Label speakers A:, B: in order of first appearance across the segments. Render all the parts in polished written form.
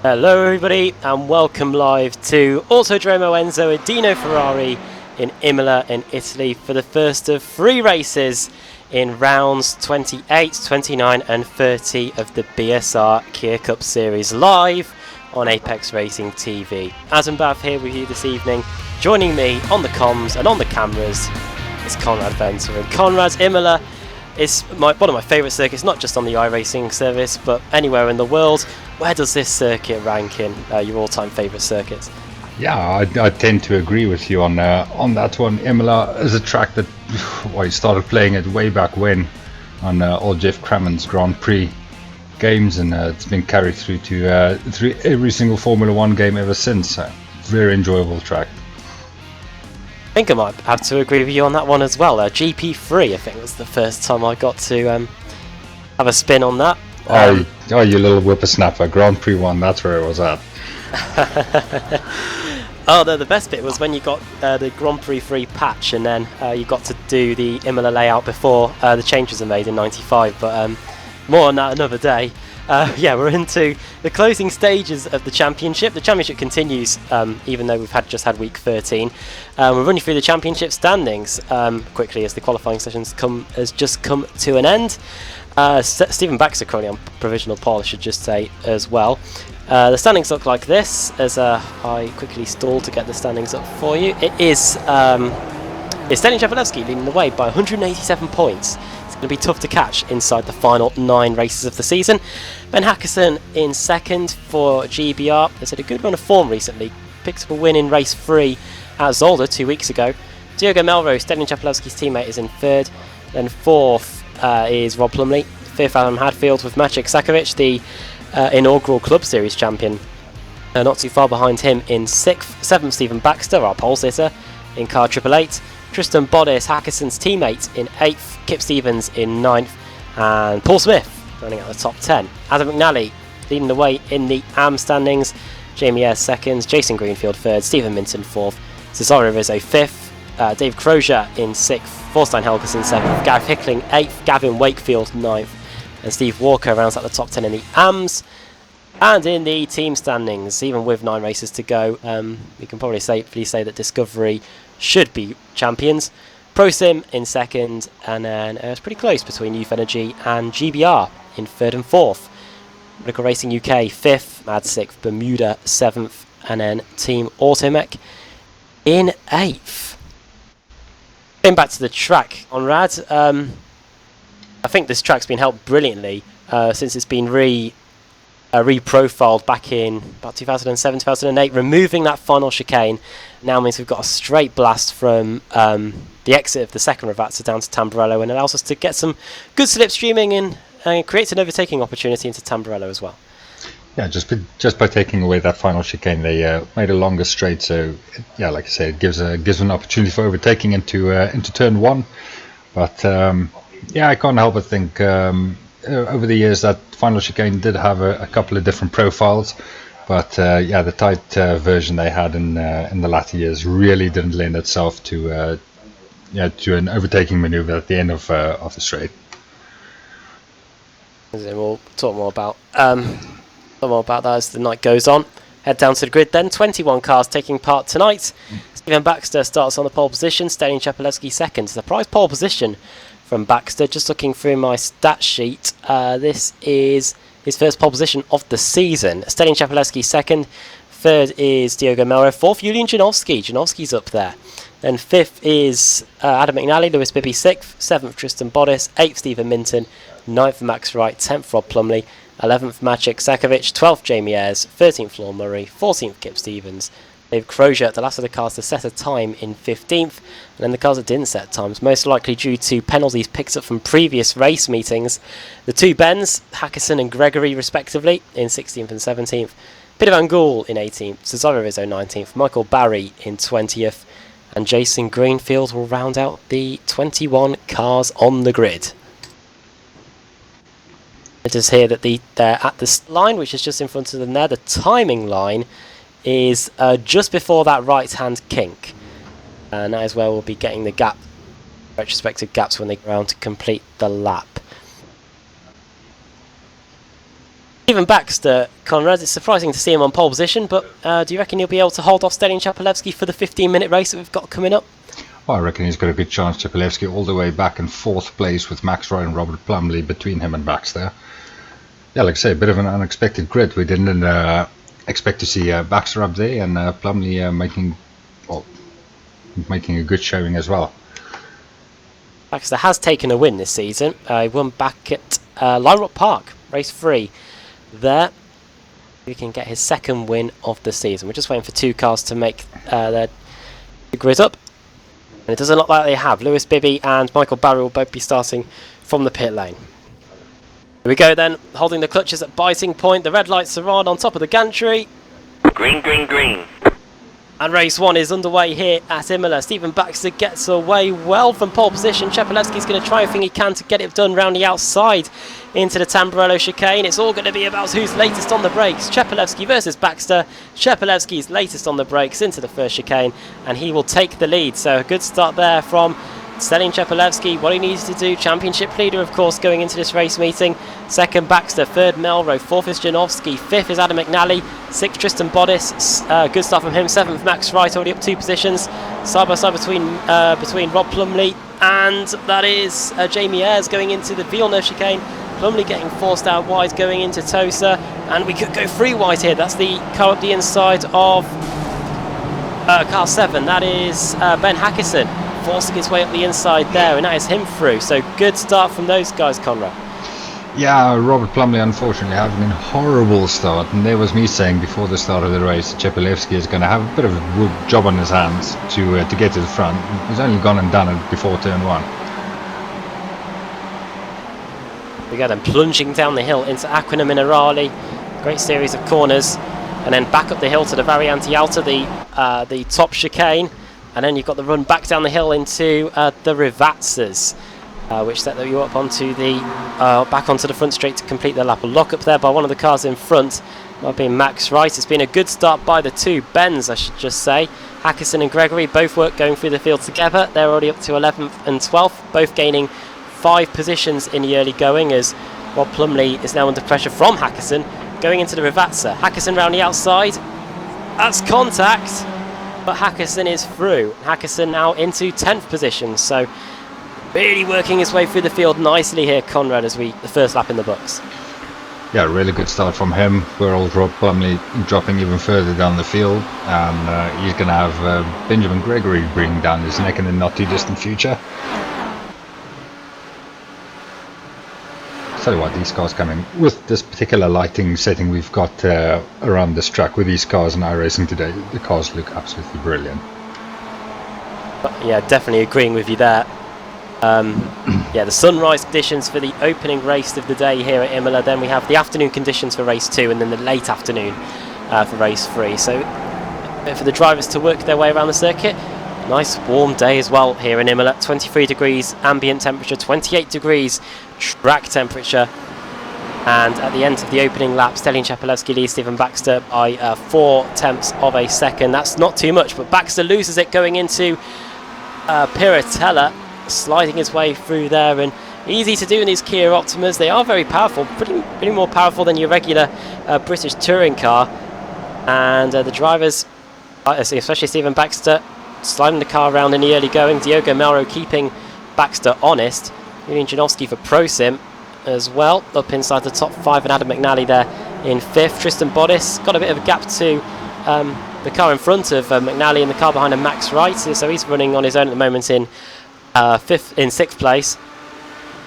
A: Hello everybody and welcome live to Autodromo Enzo Edino Ferrari in Imola in Italy for the first of 3 races in rounds 28, 29 and 30 of the BSR Kia Cup series live on Apex Racing TV. Adam Bath here with you this evening. Joining me on the comms and on the cameras is Conrad Venter, and Conrad's Imola is one of my favourite circuits, not just on the iRacing service but anywhere in the world. Where does this circuit rank in your all-time favourite circuits?
B: Yeah, I tend to agree with you on that one. Imola is a track that I started playing it way back when on old Jeff Crammond's Grand Prix games, and it's been carried through to through every single Formula 1 game ever since. Very enjoyable track.
A: I think I might have to agree with you on that one as well. GP3, I think, was the first time I got to have a spin on that.
B: Oh, you little whippersnapper. Grand Prix 1, that's where it was at.
A: Oh, the best bit was when you got the Grand Prix 3 patch, and then you got to do the Imola layout before the changes are made in '95, but more on that another day. Yeah, we're into the closing stages of the championship. The championship continues, even though we've just had week 13. We're running through the championship standings quickly as the qualifying sessions has just come to an end. Stephen Baxter currently on provisional pole, I should just say as well. The standings look like this as I quickly stall to get the standings up for you. It's Stenny Jablewski leading the way by 187 points. It's going to be tough to catch inside the final 9 races of the season. Ben Hackerson in second for GBR. He's had a good run of form recently. Picked up a win in race 3 at Zolder 2 weeks ago. Diogo Melrose, Stenny Jablewski's teammate, is in third. Then fourth is Rob Plumley. Fifth, Adam Hadfield with Maciej Sakovic, the inaugural Club Series champion. Not too far behind him in 6th. 7th, Stephen Baxter, our pole sitter, in car 888. Tristan Bodis, Hackerson's teammate, in 8th. Kip Stevens in 9th. And Paul Smith running out the top 10. Adam McNally leading the way in the AM standings. Jamie Ayres 2nd. Jason Greenfield 3rd. Stephen Minton 4th. Cesaro Rizzo 5th. Dave Crozier in 6th. Thorstein Helgerson 7th. Gareth Hickling 8th. Gavin Wakefield 9th. And Steve Walker rounds out the top 10 in the AMs. And in the team standings, even with 9 races to go, we can probably safely say that Discovery should be champions. ProSim in 2nd, and then it's pretty close between Youth Energy and GBR in 3rd and 4th. Medical Racing UK 5th, Mad 6th, Bermuda 7th, and then Team Automech in 8th. Going back to the track, Conrad, I think this track's been helped brilliantly since it's been reprofiled back in about 2007, 2008. Removing that final chicane now means we've got a straight blast from the exit of the second Ravazza down to Tamburello, and allows us to get some good slipstreaming and creates an overtaking opportunity into Tamburello as well.
B: Yeah, just by taking away that final chicane, they made a longer straight. So yeah, like I said, it gives an opportunity for overtaking into turn 1. But yeah, I can't help but think over the years that final chicane did have a couple of different profiles, but yeah, the tight version they had in the latter years really didn't lend itself to an overtaking maneuver at the end of the straight.
A: We'll talk more about that as the night goes on. Head down to the grid then. 21 cars taking part tonight. Stephen Baxter starts on the pole position. Stenny Jablewski second. The prize pole position from Baxter. Just looking through my stat sheet, this is his first pole position of the season. Stenny Jablewski second. Third is Diogo Melro. Fourth, Julian Janowski. Janowski's up there. Then fifth is Adam McNally. Lewis Bibby 6th. 7th, Tristan Bodis. 8th, Stephen Minton. 9th, Max Wright. 10th, Rob Plumley. 11th, Maciej Sakovic. 12th, Jamie Ayres. 13th, Lorne Murray. 14th, Kip Stevens. Dave Crozier, the last of the cars to set a time in 15th, and then the cars that didn't set times, most likely due to penalties picked up from previous race meetings. The two Bens, Hackison and Gregory respectively, in 16th and 17th. Peter Van Gool in 18th, Cesaro Rizzo 19th, Michael Barry in 20th, and Jason Greenfield will round out the 21 cars on the grid. It is here that they're at the line, which is just in front of them there. The timing line is just before that right-hand kink, and that is where we'll be getting the gap, retrospective gaps when they go around to complete the lap. Stephen Baxter, Conrad, it's surprising to see him on pole position, but do you reckon he'll be able to hold off Stalin Chapelevsky for the 15-minute race that we've got coming up?
B: Well, I reckon he's got a good chance. Chapelevsky all the way back in 4th place with Max Roy and Robert Plumley between him and Baxter. Yeah, like I say, a bit of an unexpected grid. We didn't expect to see Baxter up there, and Plumley making a good showing as well.
A: Baxter has taken a win this season. He won back at Lime Rock Park, race 3. There, we can get his second win of the season. We're just waiting for two cars to make their grid up, and it doesn't look like they have. Lewis Bibby and Michael Barry will both be starting from the pit lane. Here we go then, holding the clutches at biting point. The red lights are on top of the gantry.
C: Green, green, green.
A: And race 1 is underway here at Imola. Stephen Baxter gets away well from pole position. Chapelevsky's going to try everything he can to get it done round the outside into the Tamburello chicane. It's all going to be about who's latest on the brakes. Chapelevsky versus Baxter. Chapelevsky's latest on the brakes into the first chicane, and he will take the lead. So a good start there from Stalin Chapelevsky. What he needs to do, championship leader of course going into this race meeting. Second Baxter, third Melrose, fourth is Janowski, fifth is Adam McNally, sixth Tristan Bodis, good start from him, seventh Max Wright, already up 2 positions, side by side between Rob Plumley and that is Jamie Ayres going into the Villeneuve chicane. Plumley getting forced out wide going into Tosa, and we could go 3 wide here. That's the car up the inside of car 7, that is Ben Hackison, forcing his way up the inside there, and that is him through. So good start from those guys, Conrad.
B: Yeah, Robert Plumley unfortunately having a horrible start, and there was me saying before the start of the race Chapelevsky is going to have a bit of a job on his hands to get to the front. He's only gone and done it before turn 1.
A: We got them plunging down the hill into Aquina Minerali, great series of corners, and then back up the hill to the Variante Alta, the top chicane, and then you've got the run back down the hill into the Rivazzas, which set you up onto the back onto the front straight to complete the lap. A lock up there by one of the cars in front, might be Max Wright. It's been a good start by the two Bens, I should just say. Hackison and Gregory both work going through the field together. They're already up to 11th and 12th, both gaining 5 positions in the early going, as Rob Plumley is now under pressure from Hackison going into the Rivazza. Hackison round the outside, that's contact, but Hackison is through. Hackison now into 10th position, so really working his way through the field nicely here, Conrad, as the first lap in the books.
B: Yeah, really good start from him. We're old Rob Plumley dropping even further down the field, and he's going to have Benjamin Gregory bring down his neck in the not too distant future. Tell you what, these cars coming with this particular lighting setting we've got around this track with these cars in iRacing today, the cars look absolutely brilliant.
A: Yeah, definitely agreeing with you there. Yeah, the sunrise conditions for the opening race of the day here at Imola, then we have the afternoon conditions for race 2, and then the late afternoon for race 3. So for the drivers to work their way around the circuit. Nice warm day as well here in Imola, 23 degrees ambient temperature, 28 degrees track temperature, and at the end of the opening lap, Stalin Chapelevsky leads Stephen Baxter by 4/10 of a second. That's not too much, but Baxter loses it going into Piratella, sliding his way through there, and easy to do in these Kia Optimas. They are very powerful, pretty more powerful than your regular British touring car, and the drivers, especially Stephen Baxter, sliding the car around in the early going. Diogo Melro keeping Baxter honest. Julian Janowski for ProSim as well, up inside the top 5, and Adam McNally there in 5th. Tristan Bodis got a bit of a gap to the car in front of McNally, and the car behind him, Max Wright, so he's running on his own at the moment in 6th place.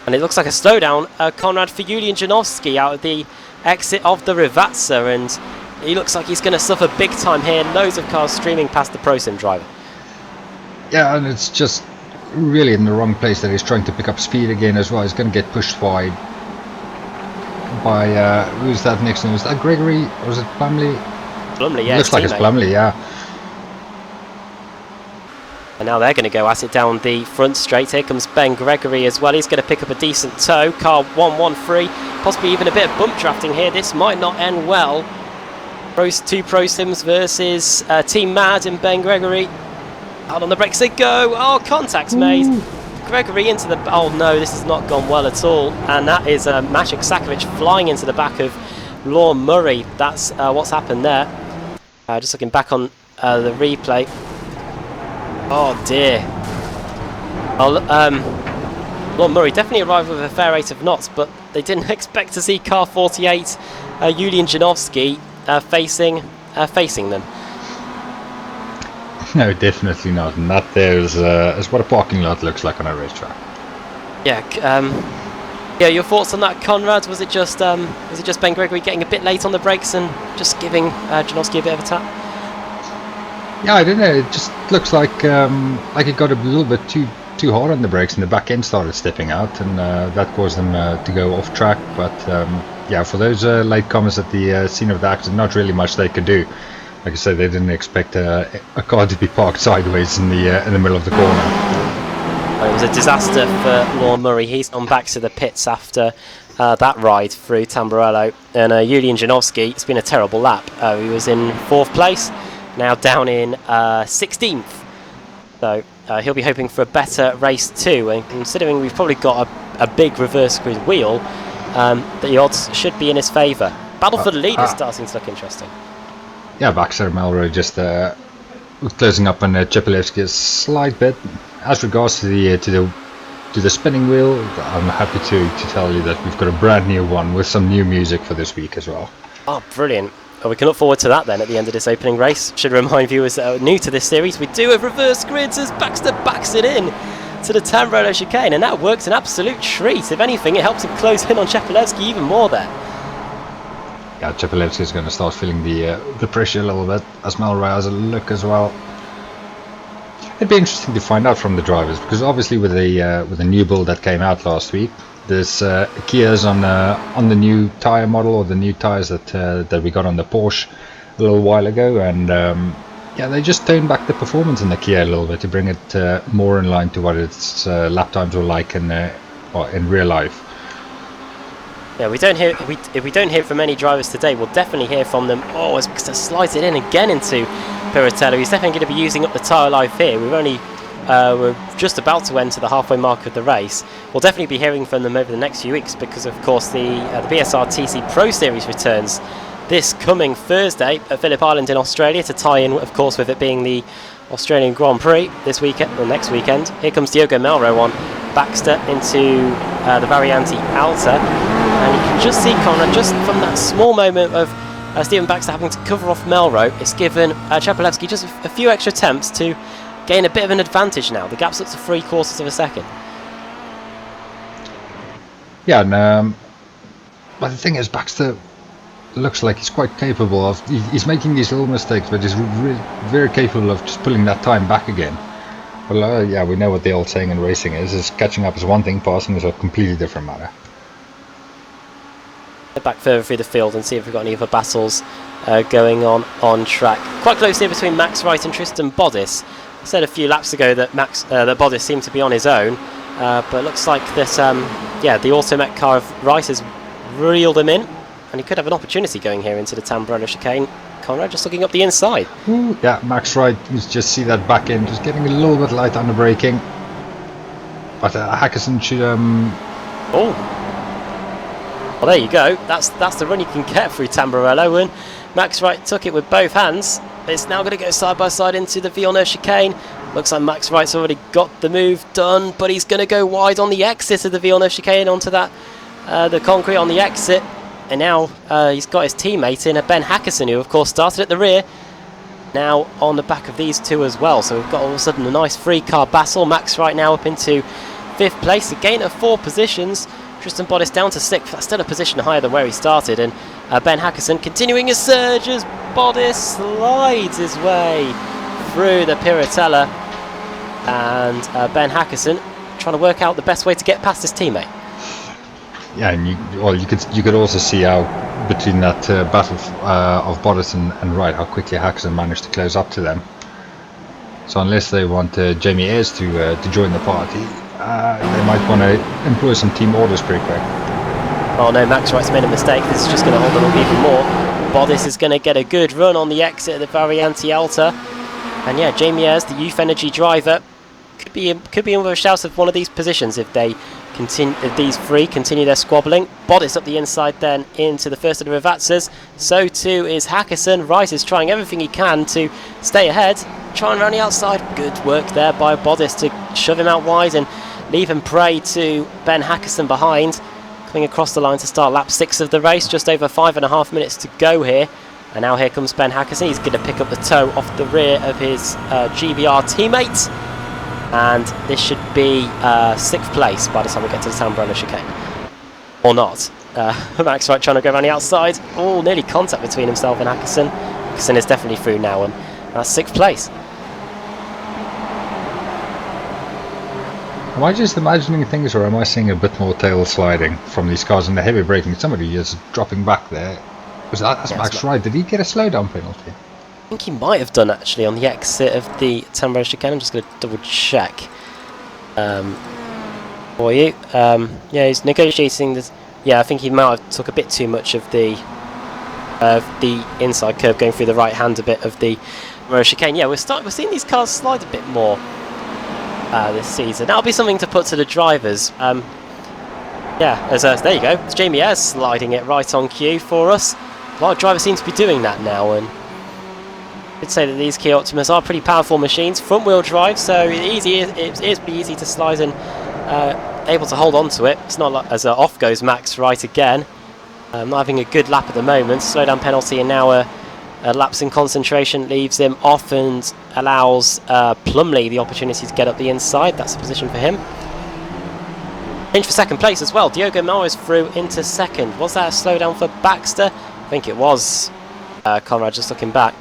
A: And it looks like a slowdown, Conrad, for Julian Janowski out of the exit of the Rivazza, and he looks like he's going to suffer big time here. Loads of cars streaming past the Pro Sim driver.
B: Yeah, and it's just really in the wrong place that he's trying to pick up speed again as well. He's going to get pushed wide by, who's that next to him? Was that Gregory? Or was it Plumley?
A: Plumley, yeah.
B: Looks like it's Plumley, yeah.
A: And now they're going to go at it down the front straight. Here comes Ben Gregory as well. He's going to pick up a decent tow. Car 113, possibly even a bit of bump drafting here. This might not end well. Two Pro Sims versus Team Mad and Ben Gregory. Out on the brakes they go. Oh, contact's made. Gregory into the... Oh no, this has not gone well at all. And that is Maciek Sakovic flying into the back of Law Murray. That's what's happened there. Just looking back on the replay. Oh dear. Well, Lord Murray definitely arrived with a fair rate of knots, but they didn't expect to see car 48, Julian Janowski, facing them.
B: No, definitely not. And that there is what a parking lot looks like on a racetrack.
A: Yeah. Yeah. Your thoughts on that, Conrad? Was it just Ben Gregory getting a bit late on the brakes and just giving Janowski a bit of a tap?
B: Yeah, I don't know. It just looks like it got a little bit too hard on the brakes, and the back end started stepping out, and that caused them to go off track. But yeah, for those late comers at the scene of the accident, not really much they could do. Like I said, they didn't expect a car to be parked sideways in the middle of the corner.
A: It was a disaster for Lorne Murray. He's gone back to the pits after that ride through Tamburello, and Julian Janowski, it's been a terrible lap. He was in 4th place. Now down in 16th, so he'll be hoping for a better race too, and considering we've probably got a big reverse grid wheel, the odds should be in his favour. Battle for the lead is starting to look interesting.
B: Yeah, Baxter Melrose just closing up on Chepelevsky a slight bit. As regards to the spinning wheel, I'm happy to tell you that we've got a brand new one with some new music for this week as well.
A: Oh, brilliant. Well, we can look forward to that then at the end of this opening race. Should remind viewers that are new to this series, we do have reverse grids as Baxter backs it in to the Tamburello chicane, and that works an absolute treat. If anything, it helps him close in on Chepelevsky even more there.
B: Yeah, Chepelevsky is going to start feeling the pressure a little bit, as Melrose has a look as well. It'd be interesting to find out from the drivers, because obviously with the new build that came out last week, there's Kia's on the new tyre model, or the new tyres that we got on the Porsche a little while ago, and yeah, they just toned back the performance in the Kia a little bit to bring it more in line to what its lap times were like in real life.
A: Yeah, if we don't hear from any drivers today, we'll definitely hear from them. Oh, as Baxter slides it in again into Piratello. He's definitely going to be using up the tyre life here. We're just about to enter the halfway mark of the race. We'll definitely be hearing from them over the next few weeks, because of course the BSR TC Pro Series returns this coming Thursday at Phillip Island in Australia, to tie in of course with it being the Australian Grand Prix this weekend, or next weekend. Here comes Diogo Melro on Baxter into the Variante Alta, and you can just see, Conrad, just from that small moment of Stephen Baxter having to cover off Melro, it's given Chepelevsky just a few extra attempts to gain a bit of an advantage now. The gap's up to 3/4 of a second.
B: Yeah, and but the thing is, Baxter looks like he's quite capable of. He's making these little mistakes, but he's very capable of just pulling that time back again. Well, yeah, we know what the old saying in racing is catching up is one thing, passing is a completely different matter.
A: Back further through the field and see if we've got any other battles going on track. Quite close here between Max Wright and Tristan Bodis. I said a few laps ago that that Bodis seemed to be on his own, but it looks like that yeah, the Automech car of Wright has reeled him in, and he could have an opportunity going here into the Tamburello chicane. Conrad just looking up the inside.
B: Ooh, yeah, Max Wright, you just see that back end just getting a little bit light on the braking, but Hackerson should
A: Oh, well, there you go. That's the run you can get through Tamburello, and Max Wright took it with both hands. It's now going to go side by side into the Villeneuve chicane. Looks like Max Wright's already got the move done, but he's going to go wide on the exit of the Villeneuve chicane onto that the concrete on the exit. And now he's got his teammate in, Ben Hackerson, who of course started at the rear, now on the back of these two as well. So we've got all of a sudden a nice 3-car battle. Max Wright now up into 5th place, a gain of 4 positions. Tristan Bodis down to 6th. That's still a position higher than where he started, and Ben Hackerson continuing his surge as Bodice slides his way through the Piratella, and Ben Hackerson trying to work out the best way to get past his teammate.
B: Yeah, and you could also see how between that battle of Bodice and Wright, how quickly Hackerson managed to close up to them. So unless they want Jamie Ayres to join the party, they might want to employ some team orders pretty quick.
A: Oh no, Max Wright's made a mistake. This is just going to hold them up even more. Bodice is going to get a good run on the exit of the Variante Alta. And yeah, Jamie Ayres, the Youth Energy driver, could be in with a shout of one of these positions if they continue. If these three continue their squabbling. Bodice up the inside, then into the first of the Rivazzas. So too is Hackerson. Wright is trying everything he can to stay ahead. Trying around the outside. Good work there by Bodice to shove him out wide and leave him prey to Ben Hackerson behind. Coming across the line to start lap 6 of the race. Just over 5.5 minutes to go here. And now here comes Ben Hackerson. He's going to pick up the toe off the rear of his GBR teammate. And this should be 6th place by the time we get to the Tamburello chicane. Or not. Max Wright trying to go around the outside. Oh, nearly contact between himself and Hackerson. Hackerson is definitely through now, and that's 6th place.
B: Am I just imagining things, or am I seeing a bit more tail sliding from these cars and the heavy braking? Somebody is dropping back there. That's Max Wright. Did he get a slowdown penalty?
A: I think he might have done actually on the exit of the Tamburello chicane. I'm just going to double check for you. Yeah, he's negotiating this. Yeah, I think he might have took a bit too much of the inside curve going through the right hand a bit of the Tamburello chicane. Yeah, we're seeing these cars slide a bit more this season. That'll be something to put to the drivers. Yeah, there you go. It's Jamie Ayres sliding it right on cue for us. A lot of drivers seem to be doing that now, and I'd say that these Kia Optimas are pretty powerful machines, front wheel drive, so it is pretty easy to slide and able to hold on to it. It's not like as off goes Max Wright again, not having a good lap at the moment. Slowdown penalty, and now a lapse in concentration leaves him off and allows Plumley the opportunity to get up the inside. That's the position for him. Change for second place as well. Diogo Melro's through into second. Was that a slowdown for Baxter? I think it was. Conrad just looking back.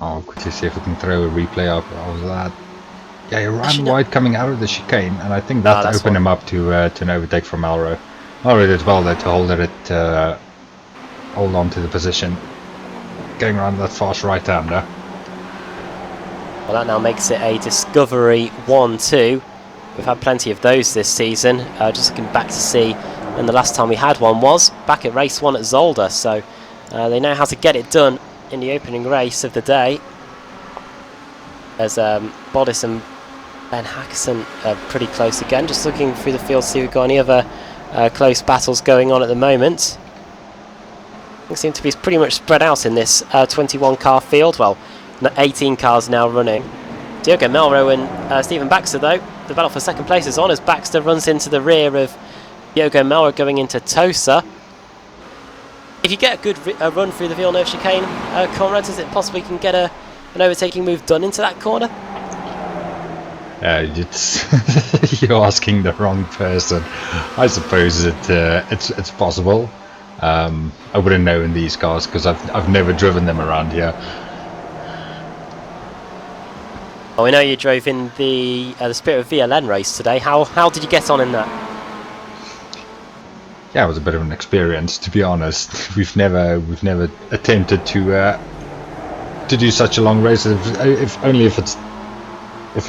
B: I'll quickly see if we can throw a replay up of that. Yeah, he ran wide coming out of the chicane, and I think that opened him up to an overtake from Melro. Melro did well though to hold on to the position, going around that fast right-hander.
A: Well, that now makes it a Discovery 1-2. We've had plenty of those this season. Just looking back to see when the last time we had one was back at race 1 at Zolder, so they know how to get it done in the opening race of the day. As Bodice and Ben Hackerson are pretty close again. Just looking through the field to see if we've got any other close battles going on at the moment. They seem to be pretty much spread out in this 21 car field. Well, 18 cars now running. Diogo Melro and Stephen Baxter though, the battle for second place is on as Baxter runs into the rear of Diogo Melro going into Tosa. If you get a good run through the Villeneuve chicane, Conrad, is it possible you can get an overtaking move done into that corner?
B: You're asking the wrong person. I suppose it's possible. I wouldn't know in these cars because I've never driven them around here.
A: Oh, I know you drove in the Spirit of VLN race today. How did you get on in that?
B: Yeah, it was a bit of an experience, to be honest. We've never attempted to do such a long race. If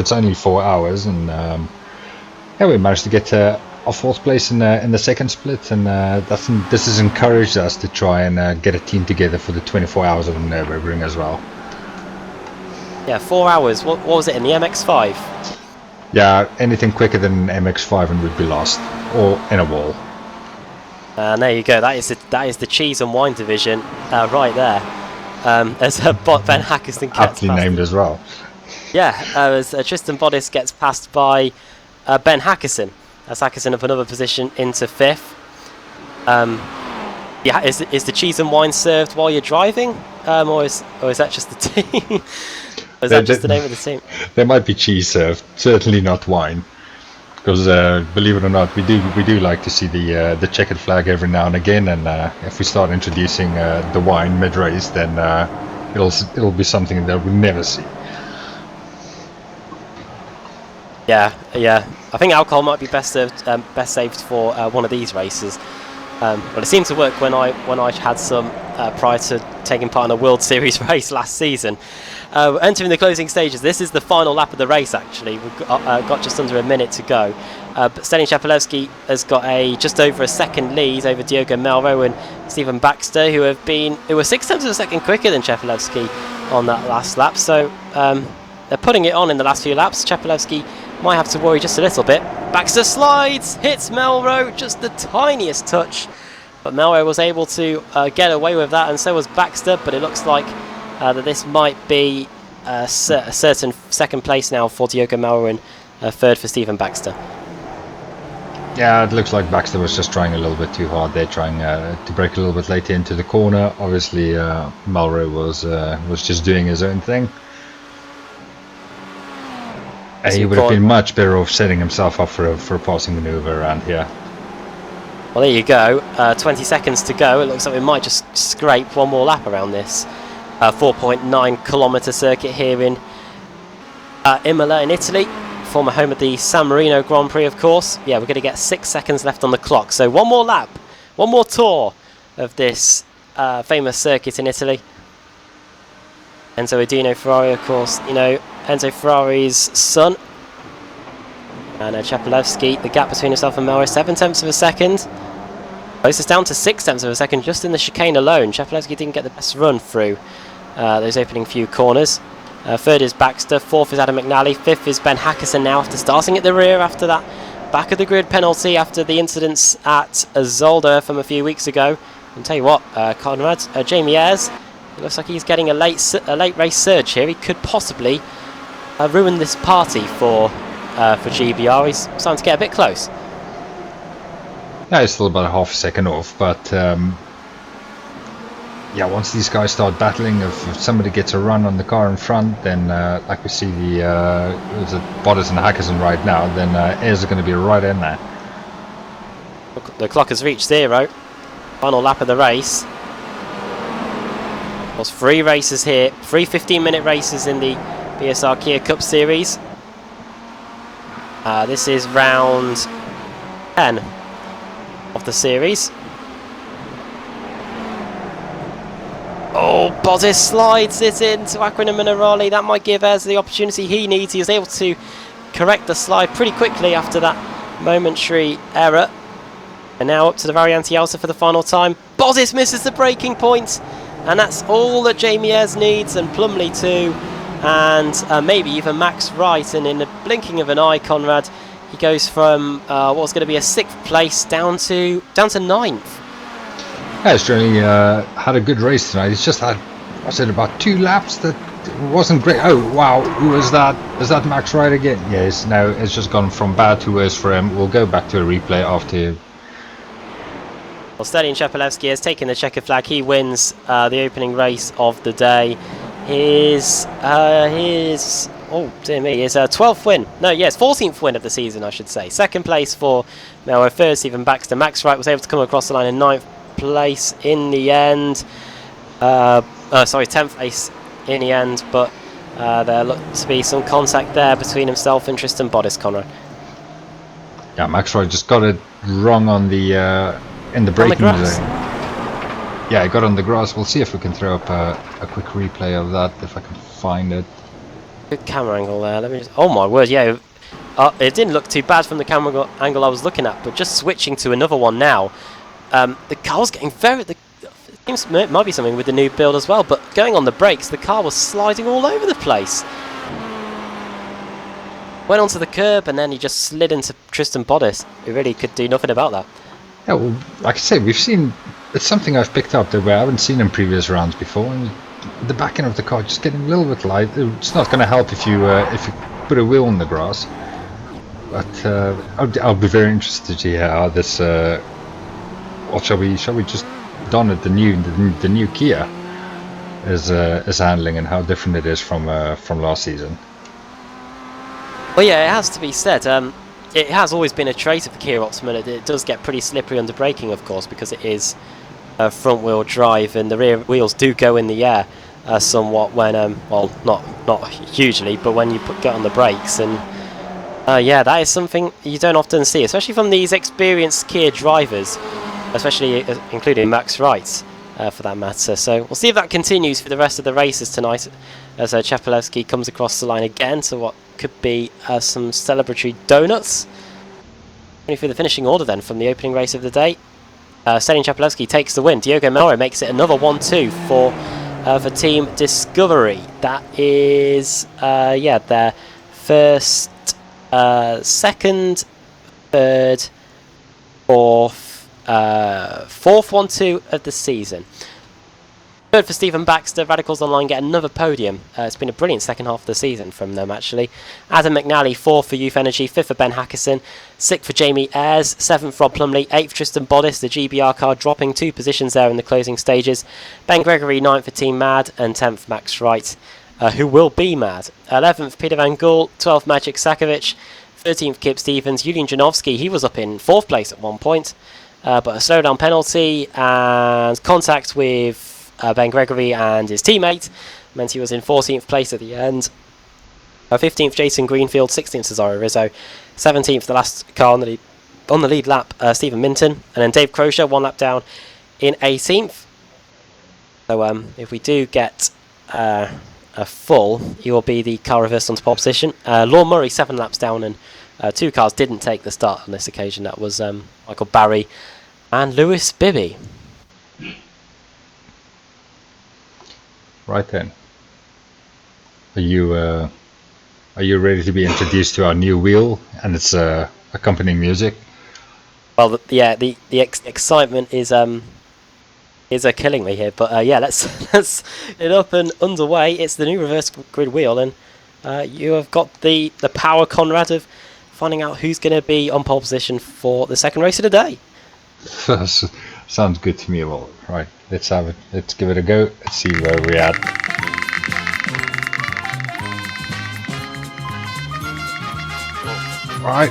B: it's only 4 hours, and yeah, we managed to get a 4th place in the second split, and this has encouraged us to try and get a team together for the 24 hours of the Nürburgring as well.
A: Yeah, 4 hours. What was it in the MX-5?
B: Yeah, anything quicker than MX-5 and we'd be lost, or in a wall.
A: And there you go. That is the cheese and wine division right there. As Ben Hackerson gets
B: aptly named as well.
A: Yeah, as Tristan Bodice gets passed by Ben Hackerson. As Hackerson up another position into 5th. Yeah, is the cheese and wine served while you're driving, or is that just the team? Or is that just the name of the team?
B: There might be cheese served, certainly not wine, because believe it or not, we do like to see the checkered flag every now and again, and if we start introducing the wine mid-race, then it'll be something that we never see.
A: Yeah. I think alcohol might be best saved for one of these races. But it seemed to work when I had some prior to taking part in a World Series race last season. Entering the closing stages, this is the final lap of the race. Actually, we've got just under a minute to go. But Stelian Shepelevsky has got just over a second lead over Diogo Melro and Stephen Baxter, who were 6 tenths of a second quicker than Shepelevsky on that last lap. So they're putting it on in the last few laps. Shepelevsky might have to worry just a little bit. Baxter slides, hits Melro, just the tiniest touch. But Melro was able to get away with that, and so was Baxter. But it looks like that this might be a certain second place now for Diogo Melro and third for Stephen Baxter.
B: Yeah, it looks like Baxter was just trying a little bit too hard there, trying to break a little bit later into the corner. Obviously, Melro was just doing his own thing. He would have been much better off setting himself up for a passing manoeuvre around here.
A: Well, there you go. 20 seconds to go. It looks like we might just scrape one more lap around this 4.9 kilometre circuit here in Imola in Italy, former home of the San Marino Grand Prix, of course. Yeah, we're going to get 6 seconds left on the clock. So one more lap, one more tour of this famous circuit in Italy. Enzo Edino Ferrari, of course, Enzo Ferrari's son. And Shepelevsky, the gap between himself and Melro, 7 tenths of a second. Closest down to 6 tenths of a second just in the chicane alone. Shepelevsky didn't get the best run through those opening few corners. Third is Baxter, fourth is Adam McNally, fifth is Ben Hackerson now after starting at the rear after that back of the grid penalty after the incidents at Zolder from a few weeks ago. And tell you what, Conrad, Jamie Ayres, it looks like he's getting a late race surge here. He could possibly ruin this party for GBR. He's starting to get a bit close.
B: Yeah, he's still about half a second off, but yeah, once these guys start battling, if somebody gets a run on the car in front, then like we see the Bottas and Hackerson right now, then Ayres are going to be right in there.
A: The clock has reached 0. Final lap of the race. There's 3 races here, 3 15-minute races in the BSR Kia Cup series. This is round 10 of the series. Oh, Bottas slides it into Aquina Minerali. That might give Ayres the opportunity he needs. He was able to correct the slide pretty quickly after that momentary error. And now up to the Variante Alta for the final time. Bottas misses the braking point. And that's all that Jamie Ayres needs, and Plumley too. And maybe even Max Wright. And in the blinking of an eye, Conrad, he goes from what was going to be a 6th place down to 9th.
B: Yeah, he's really had a good race tonight. He's just had, I said, about 2 laps that wasn't great. Oh wow, who is that? Is that Max Wright again? Yes. Now it's just gone from bad to worse for him. We'll go back to a replay after.
A: Well, Stelian Shepelevsky has taken the checkered flag. He wins the opening race of the day. His oh dear me, his 12th win. No, yes, 14th win of the season, I should say. 2nd place for Melro, third Stephen Baxter. Max Wright was able to come across the line in 9th place in the end. 10th place in the end, but there looked to be some contact there between himself and Tristan Bottas, Conrad.
B: Yeah, Max Wright just got it wrong on the in the braking zone. Yeah, I got on the grass. We'll see if we can throw up a quick replay of that, if I can find it.
A: Good camera angle there. Let me just. Oh my word! Yeah, it didn't look too bad from the camera angle I was looking at, but just switching to another one now. The car's getting it might be something with the new build as well, but going on the brakes, the car was sliding all over the place. Went onto the curb and then he just slid into Tristan Bottas, who really could do nothing about that.
B: Yeah, well, like I say, we've seen, it's something I've picked up that I haven't seen in previous rounds before, and the back end of the car just getting a little bit light. It's not going to help if you put a wheel on the grass, but I'll be very interested to hear how this. Or shall we just don it the new Kia is handling, and how different it is from last season.
A: Well, yeah, it has to be said. it has always been a trait of the Kia Optima that it does get pretty slippery under braking, of course, because it is front-wheel drive and the rear wheels do go in the air somewhat when, well, not hugely, but when you get on the brakes. And yeah, that is something you don't often see, especially from these experienced Kia drivers, especially including Max Wright, for that matter. So we'll see if that continues for the rest of the races tonight, as Chapelewski comes across the line again to what could be some celebratory donuts. Only through the finishing order then from the opening race of the day. Stanislav Chapelewski takes the win. Diogo Mauro makes it another 1-2 for Team Discovery. That is, yeah, their first, second, third, fourth 1-2 of the season. Third for Stephen Baxter. Radicals Online get another podium. It's been a brilliant second half of the season from them, actually. Adam McNally, 4th for Youth Energy, 5th for Ben Hackerson, 6th for Jamie Ayres, 7th Rob Plumley, 8th Tristan Bodis, the GBR car dropping 2 positions there in the closing stages. Ben Gregory, 9th for Team Mad, and 10th Max Wright, who will be Mad. 11th Peter Van Gool, 12th Magic Sakovic, 13th Kip Stevens. Julian Janowski, he was up in 4th place at one point, but a slowdown penalty and contact with Ben Gregory and his teammate meant he was in 14th place at the end. 15th Jason Greenfield, 16th Cesaro Rizzo, 17th the last car on the lead lap, Stephen Minton, and then Dave Crozier 1 lap down in 18th. So if we do get a full, he will be the car reversed onto pole position. Lorne Murray 7 laps down, and 2 cars didn't take the start on this occasion. That was Michael Barry and Lewis Bibby.
B: Right then. Are you ready to be introduced to our new wheel and its accompanying music?
A: Well, the excitement is killing me here, but yeah, let's get up and underway. It's the new reverse grid wheel, and you have got the power, Conrad, of finding out who's going to be on pole position for the second race of the day.
B: Sounds good to me. Well, right, let's have it. Let's give it a go. Let's see where we're at. Right,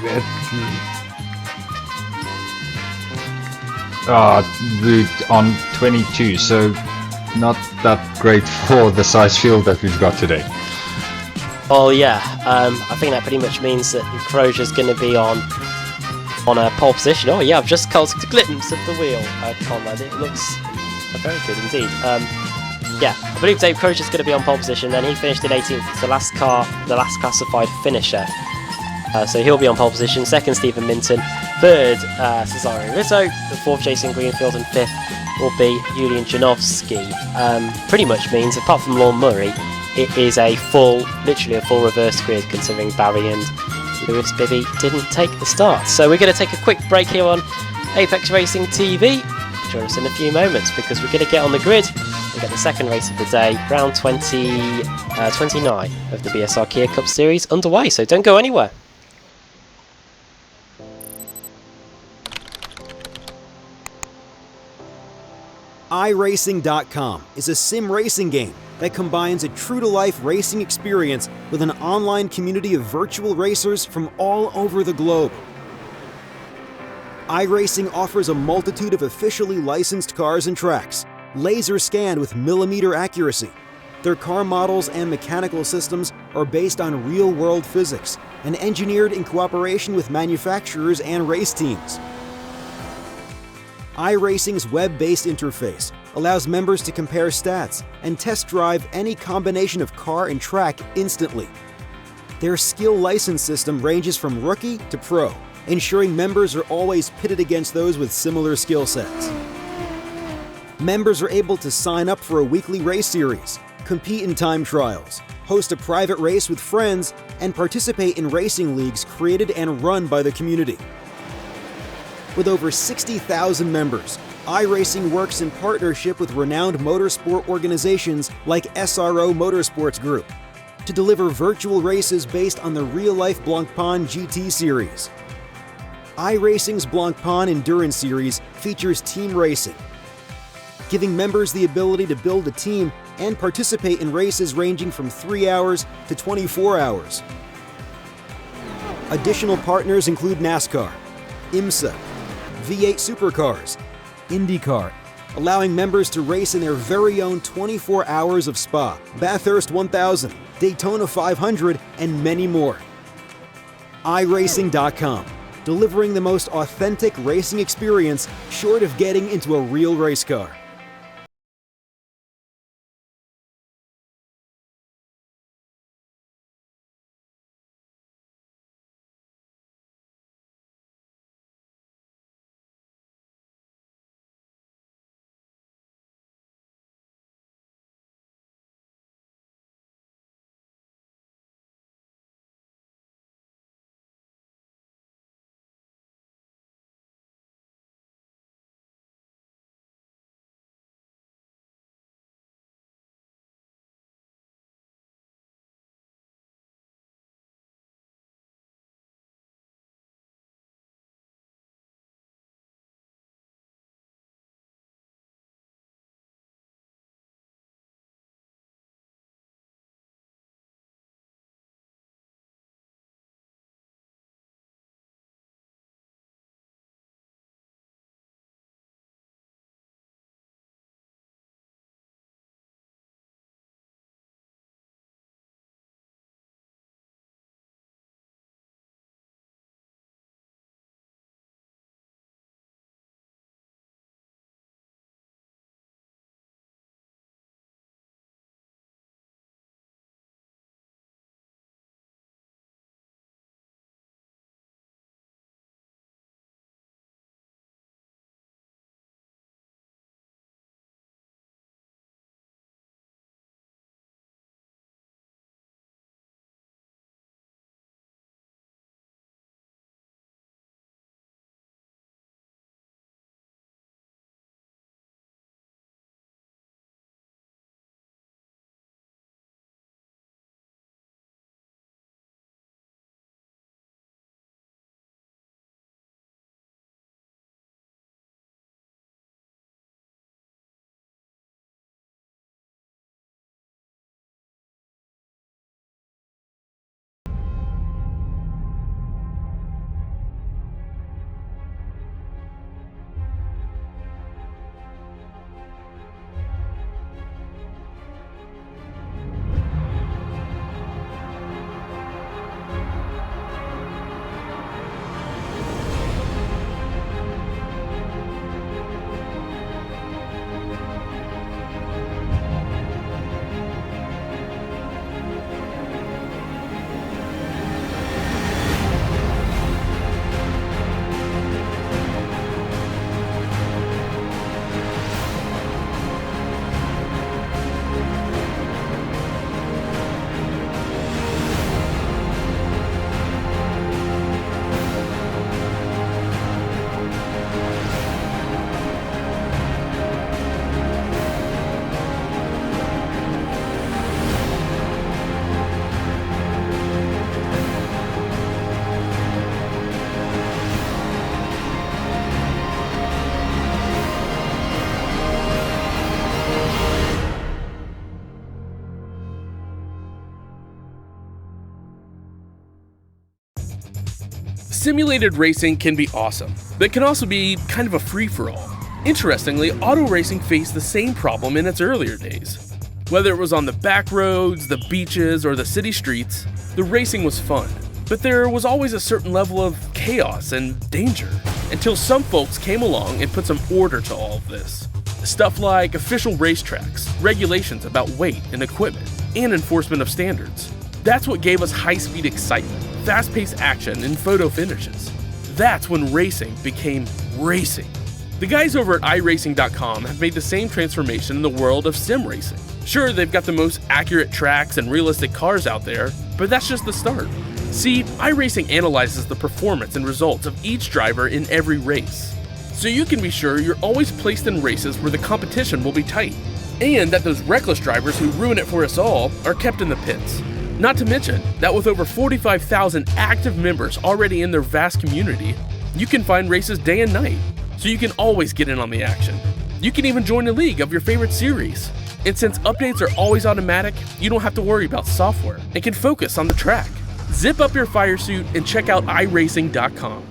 B: route on 22, so not that great for the size field that we've got today.
A: Oh yeah, I think that pretty much means that Crozier's going to be on a pole position. Oh yeah, I've just caught a glimpse of the wheel, Conrad. It looks very good indeed. Yeah, I believe Dave Crozier's going to be on pole position. Then he finished in 18th. It's the last classified finisher. So he'll be on pole position. Second, Stephen Minton. Third, Cesaro Rizzo. The 4th, Jason Greenfield, and 5th will be Julian Janowski. Pretty much means, apart from Lorne Murray, it is literally a full reverse grid, considering Barry and Lewis Bibby didn't take the start. So we're going to take a quick break here on Apex Racing TV. Join us in a few moments, because we're going to get on the grid and get the second race of the day, round 29 of the BSR Kia Cup Series underway. So don't go anywhere.
D: iRacing.com is a sim racing game that combines a true-to-life racing experience with an online community of virtual racers from all over the globe. iRacing offers a multitude of officially licensed cars and tracks, laser scanned with millimeter accuracy. Their car models and mechanical systems are based on real-world physics and engineered in cooperation with manufacturers and race teams. iRacing's web-based interface allows members to compare stats and test drive any combination of car and track instantly. Their skill license system ranges from rookie to pro, ensuring members are always pitted against those with similar skill sets. Members are able to sign up for a weekly race series, compete in time trials, host a private race with friends, and participate in racing leagues created and run by the community. With over 60,000 members, iRacing works in partnership with renowned motorsport organizations like SRO Motorsports Group to deliver virtual races based on the real-life Blancpain GT series. iRacing's Blancpain Endurance Series features team racing, giving members the ability to build a team and participate in races ranging from 3 hours to 24 hours. Additional partners include NASCAR, IMSA, V8 Supercars, IndyCar, allowing members to race in their very own 24 hours of Spa, Bathurst 1000, Daytona 500, and many more. iRacing.com, delivering the most authentic racing experience short of getting into a real race car.
E: Simulated racing can be awesome, but can also be kind of a free-for-all. Interestingly, auto racing faced the same problem in its earlier days. Whether it was on the back roads, the beaches, or the city streets, the racing was fun. But there was always a certain level of chaos and danger, until some folks came along and put some order to all of this. Stuff like official racetracks, regulations about weight and equipment, and enforcement of standards. That's what gave us high-speed excitement, fast-paced action, and photo finishes. That's when racing became racing. The guys over at iRacing.com have made the same transformation in the world of sim racing. Sure, they've got the most accurate tracks and realistic cars out there, but that's just the start. See, iRacing analyzes the performance and results of each driver in every race, so you can be sure you're always placed in races where the competition will be tight, and that those reckless drivers who ruin it for us all are kept in the pits. Not to mention that with over 45,000 active members already in their vast community, you can find races day and night, so you can always get in on the action. You can even join a league of your favorite series. And since updates are always automatic, you don't have to worry about software and can focus on the track. Zip up your fire suit and check out iRacing.com.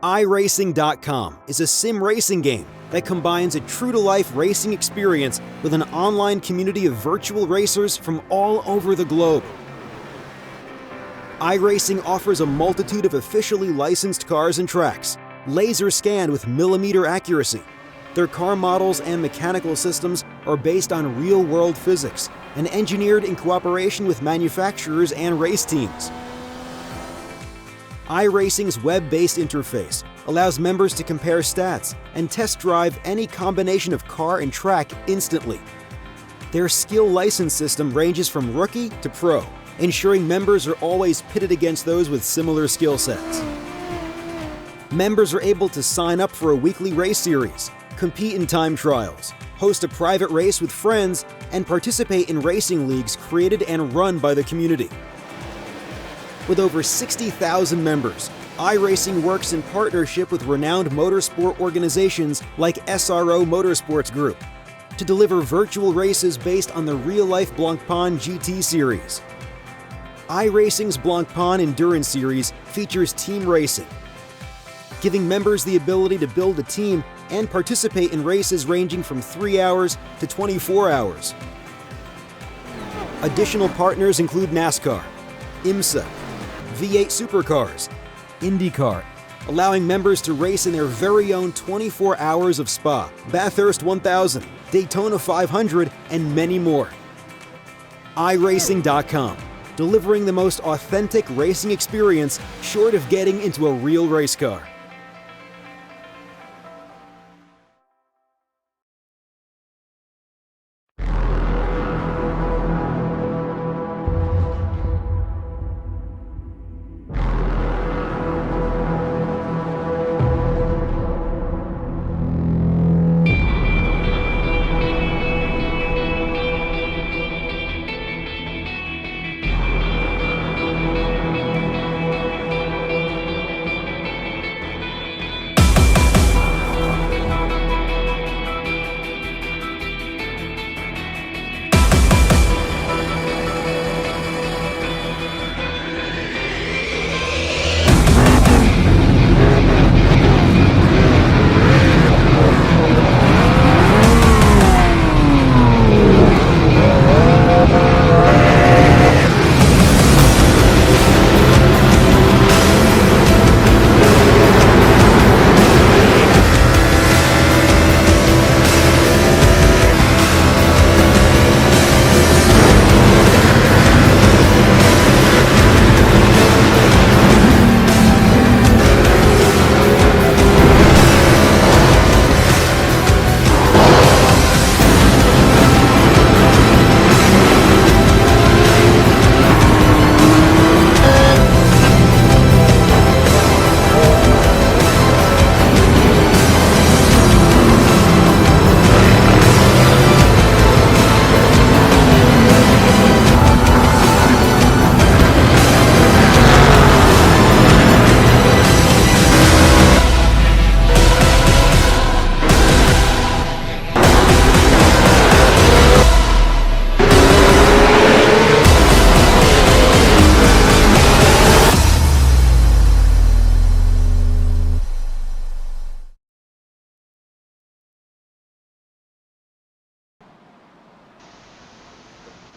D: iRacing.com is a sim racing game that combines a true-to-life racing experience with an online community of virtual racers from all over the globe. iRacing offers a multitude of officially licensed cars and tracks, laser scanned with millimeter accuracy. Their car models and mechanical systems are based on real-world physics and engineered in cooperation with manufacturers and race teams. iRacing's web-based interface allows members to compare stats and test drive any combination of car and track instantly. Their skill license system ranges from rookie to pro, ensuring members are always pitted against those with similar skill sets. Members are able to sign up for a weekly race series, compete in time trials, host a private race with friends, and participate in racing leagues created and run by the community. With over 60,000 members, iRacing works in partnership with renowned motorsport organizations like SRO Motorsports Group to deliver virtual races based on the real-life Blancpain GT series. iRacing's Blancpain Endurance Series features team racing, giving members the ability to build a team and participate in races ranging from 3 hours to 24 hours. Additional partners include NASCAR, IMSA, V8 Supercars, IndyCar, allowing members to race in their very own 24 hours of Spa, Bathurst 1000, Daytona 500, and many more. iRacing.com, delivering the most authentic racing experience short of getting into a real race car.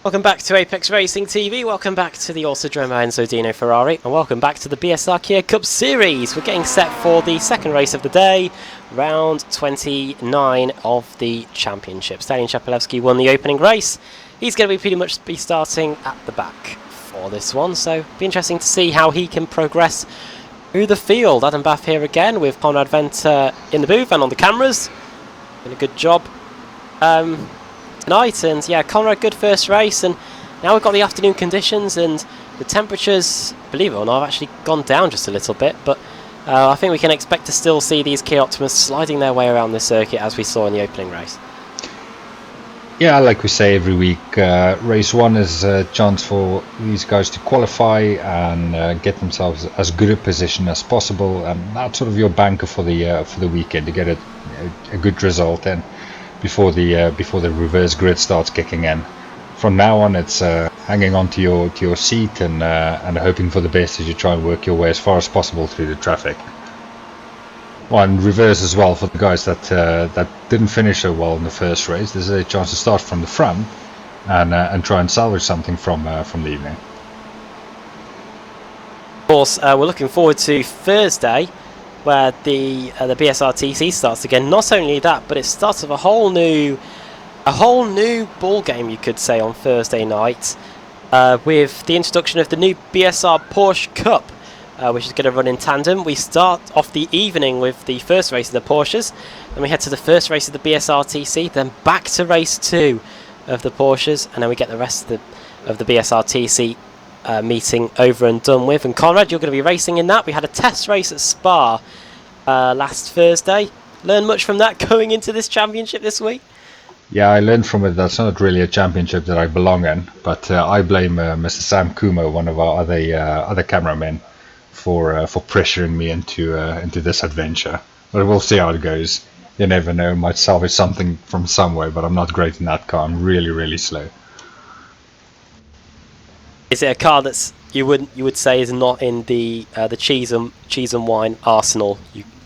A: Welcome back to Apex Racing TV, welcome back to the Autodromo Enzo Dino Ferrari, and welcome back to the BSR Kia Cup Series. We're getting set for the second race of the day, round 29 of the championship. Stanislav Shepelevsky won the opening race. He's going to be pretty much starting at the back for this one, so it'll be interesting to see how he can progress through the field. Adam Bath here again with Conrad Venter in the booth and on the cameras. Doing a good job tonight, and yeah, Conrad, good first race, and now we've got the afternoon conditions, and the temperatures, believe it or not, have actually gone down just a little bit, but I think we can expect to still see these Kia Optimus sliding their way around the circuit as we saw in the opening race.
B: Yeah, like we say every week, race one is a chance for these guys to qualify and get themselves as good a position as possible, and that's sort of your banker for the weekend, to get a good result in before the reverse grid starts kicking in. From now on, it's hanging on to your seat and hoping for the best as you try and work your way as far as possible through the traffic. Well, and reverse as well for the guys that didn't finish so well in the first race. There's a chance to start from the front and try and salvage something from the evening.
A: Of course, we're looking forward to Thursday, where the BSR TC starts again. Not only that, but it starts with a whole new ball game, you could say, on Thursday night, with the introduction of the new BSR Porsche Cup, which is going to run in tandem. We start off the evening with the first race of the Porsches, then we head to the first race of the BSR TC, then back to race 2 of the Porsches, and then we get the rest of the BSR TC meeting over and done with. And Conrad, you're going to be racing in that. We had a test race at Spa last Thursday. Learned much from that going into this championship this week?
B: Yeah, I learned from it that's not really a championship that I belong in, but I blame Mr. Sam Kumo, one of our other cameramen, for pressuring me into this adventure. But we'll see how it goes. You never know, might salvage something from somewhere, but I'm not great in that car. I'm really, really slow.
A: Is it a car that's you would say is not in the cheese and wine arsenal?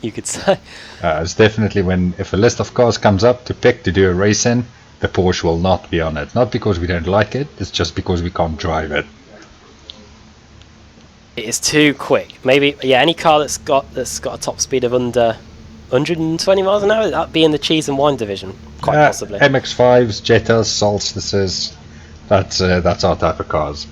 A: You could say.
B: It's definitely if a list of cars comes up to pick to do a race in, the Porsche will not be on it. Not because we don't like it, it's just because we can't drive it.
A: It is too quick. Maybe, yeah, any car that's got a top speed of under 120 miles an hour, that'd be in the cheese and wine division, quite possibly.
B: MX-5s, Jettas, Solstices, That's our type of cars.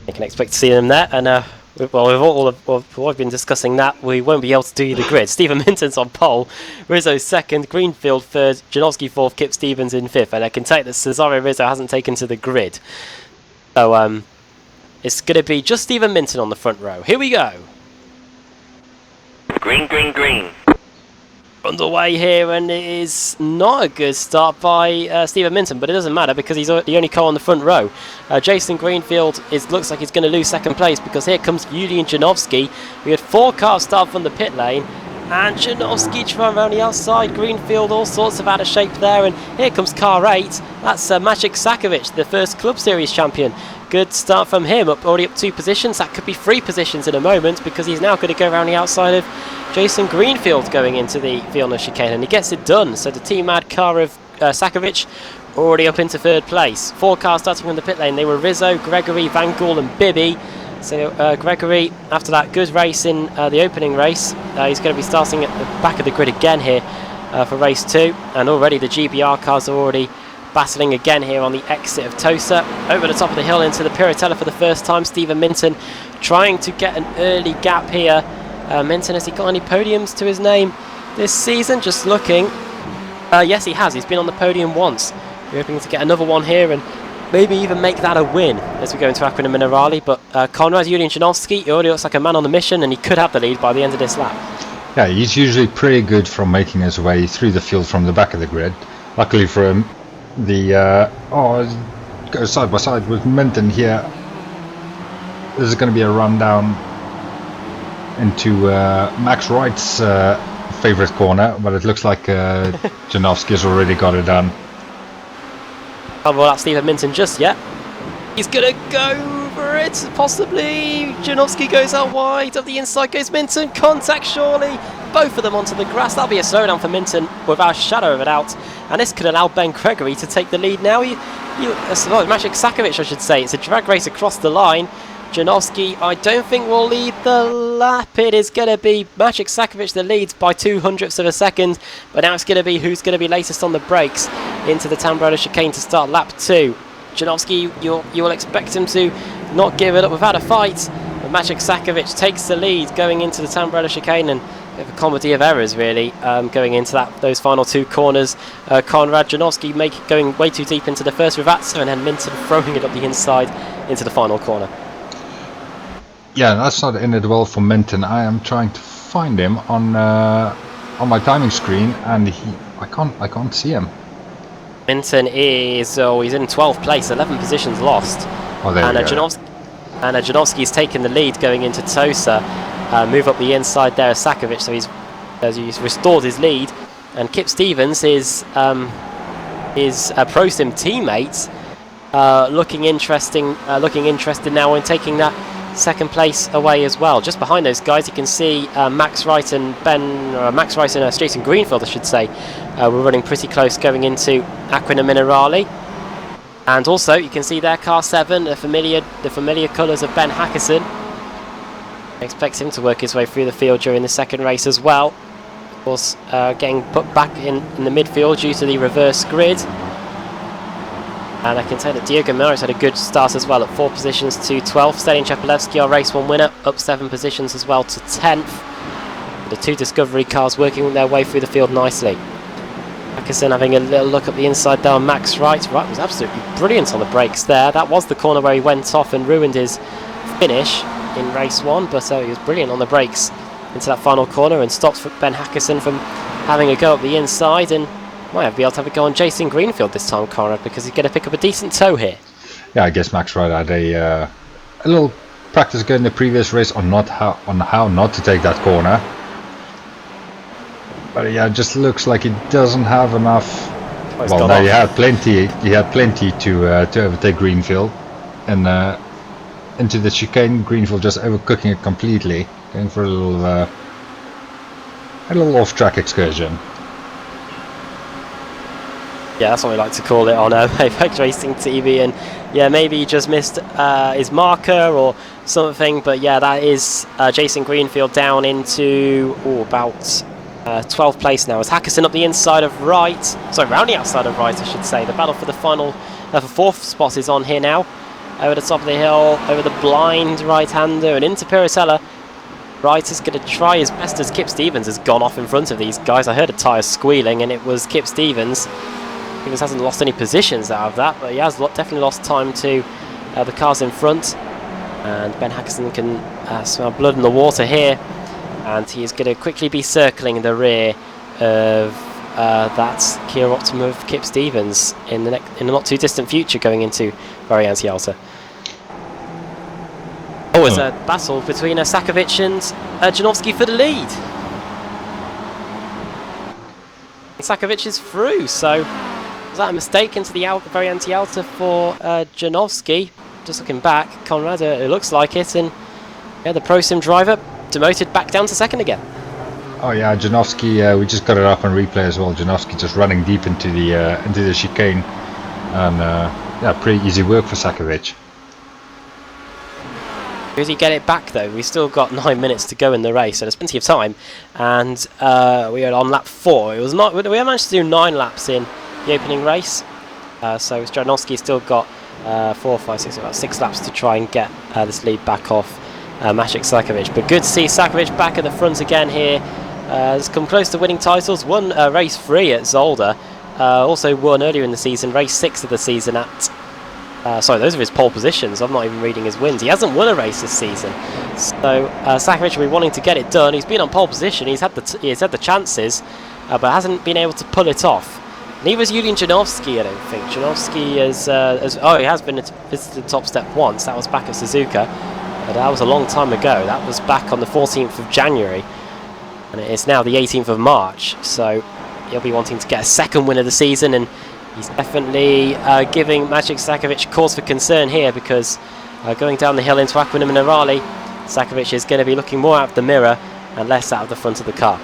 A: You can expect to see them there, and well, with all of what we've been discussing that, we won't be able to do the grid. Stephen Minton's on pole, Rizzo second, Greenfield third, Janowski fourth, Kip Stevens in fifth, and I can take that Cesare Rizzo hasn't taken to the grid. So it's going to be just Stephen Minton on the front row. Here we go.
C: Green, green, green.
A: Underway here, and it is not a good start by Stephen Minton, but it doesn't matter because he's the only car on the front row. Jason Greenfield looks like he's going to lose second place because here comes Julian Janowski. We had 4 cars start from the pit lane, and Janowski trying around the outside. Greenfield all sorts of out of shape there, and here comes car 8. That's Maciek Sakovic, the first Club Series champion. Good start from him, already up 2 positions. That could be 3 positions in a moment because he's now going to go around the outside of Jason Greenfield going into the Fielner chicane, and he gets it done. So the team-ad car of Sakovic already up into 3rd place. 4 cars starting from the pit lane. They were Rizzo, Gregory, Van Gool and Bibby. So Gregory, after that good race in the opening race, he's going to be starting at the back of the grid again here for race 2. And already the GBR cars are already battling again here on the exit of Tosa. Over the top of the hill into the Piratella for the first time. Stephen Minton trying to get an early gap here. Minton, has he got any podiums to his name this season? Just looking. Yes, he has. He's been on the podium once. We're hoping to get another one here and maybe even make that a win as we go into Aquina Minerali. But Konrad Julian Janowski, he already looks like a man on the mission, and he could have the lead by the end of this lap.
B: Yeah, he's usually pretty good from making his way through the field from the back of the grid. Luckily for him, goes side by side with Minton here. This is going to be a rundown into Max Wright's favourite corner, but it looks like Janowski's already got it done.
A: Oh, well, that's Stephen Minton just yet. He's going to go for it, possibly. Janowski goes out wide. Up the inside goes Minton. Contact, surely. Both of them onto the grass. That'll be a slowdown for Minton without a shadow of a doubt. And this could allow Ben Gregory to take the lead now. Maciek Sakovic, I should say. It's a drag race across the line. Janowski, I don't think will lead the lap. It is going to be Maciek Sakovic that leads by 0.02 of a second. But now it's going to be who's going to be latest on the brakes into the Tamburello chicane to start lap 2. Janowski, you will expect him to not give it up without a fight. But Maciek Sakovic takes the lead going into the Tamburello chicane, and a bit of a comedy of errors really going into those final 2 corners. Konrad Janowski going way too deep into the first Ravazza, and then Minton throwing it up the inside into the final corner.
B: Yeah, that's not ended well for Minton. I am trying to find him on my timing screen, and I can't see him.
A: Minton is he's in 12th place, 11 positions lost.
B: Oh, there we go.
A: Janowski's taken the lead going into Tosa. Move up the inside there as Sakovic, so he's restored his lead. And Kip Stevens, his Pro Sim teammate, looking interested now in taking that second place away as well. Just behind those guys, you can see Max Wright and Jason Greenfield, I should say, were running pretty close going into Aquina Minerali. And also, you can see there car 7, the familiar colours of Ben Hackerson. I expect him to work his way through the field during the second race as well. Of course, getting put back in the midfield due to the reverse grid. And I can tell that Diego Maris had a good start as well at 4 positions to 12th. Stalin Chepelevsky, our race 1 winner, up 7 positions as well to 10th. The 2 Discovery cars working their way through the field nicely. Hackerson having a little look up the inside there on Max Wright. Wright was absolutely brilliant on the brakes there. That was the corner where he went off and ruined his finish in race 1, but he was brilliant on the brakes into that final corner and stopped Ben Hackerson from having a go up the inside, and might be able to have a go on Jason Greenfield this time, Conrad, because he's going to pick up a decent tow here.
B: Yeah, I guess Max Wright had a little practice go in the previous race on how not to take that corner. But yeah, it just looks like he doesn't have enough. Well, no, he had plenty to overtake Greenfield, and into the chicane, Greenfield just overcooking it completely, going for a little off-track excursion.
A: Yeah, that's what we like to call it on Apex Racing TV, and yeah, maybe he just missed his marker or something, but yeah, that is Jason Greenfield down into about 12th place now, as Hackerson up the inside of Wright, sorry, round the outside of Wright I should say. The battle for the final for 4th spot is on here now. Over the top of the hill, over the blind right-hander and into Piratella. Wright is going to try his best as Kip Stevens has gone off in front of these guys. I heard a tyre squealing and it was Kip Stevens. Stevens hasn't lost any positions out of that, but he has definitely lost time to the cars in front. And Ben Hackerson can smell blood in the water here. And he is going to quickly be circling the rear of that Kia Optima of Kip Stevens in the not too distant future going into Variante Alta. Oh, there's a battle between Sakovic and Janowski for the lead. Sakovic is through, so was that a mistake into the Variante Alta for Janowski? Just looking back, Conrad, it looks like it, and yeah, the Pro Sim driver demoted back down to 2nd again.
B: Oh yeah, Janowski, we just got it up on replay as well. Janowski just running deep into the chicane, and yeah, pretty easy work for Sakovic.
A: Does he get it back though? We've still got 9 minutes to go in the race, so there's plenty of time. And we are on lap 4. It was not. We managed to do 9 laps in the opening race, so Janowski's still got 4, 5, 6, about 6 laps to try and get this lead back off Maciek Sakovic. But good to see Sakovic back at the front again here. Has come close to winning titles. Won race 3 at Zolder. Also won earlier in the season, race 6 of the season at. Sorry, those are his pole positions. I'm not even reading his wins. He hasn't won a race this season, so Sakovic will be wanting to get it done. He's been on pole position. He's had the chances, but hasn't been able to pull it off. Neither has Julian Janowski, I don't think. Janowski he has been visited the top step once. That was back at Suzuka, but that was a long time ago. That was back on the 14th of January, and it's now the 18th of March. So he'll be wanting to get a 2nd win of the season, and he's definitely giving Maciej Sakovic cause for concern here, because going down the hill into Aquinum and Arali, Sakovic is going to be looking more out of the mirror and less out of the front of the car.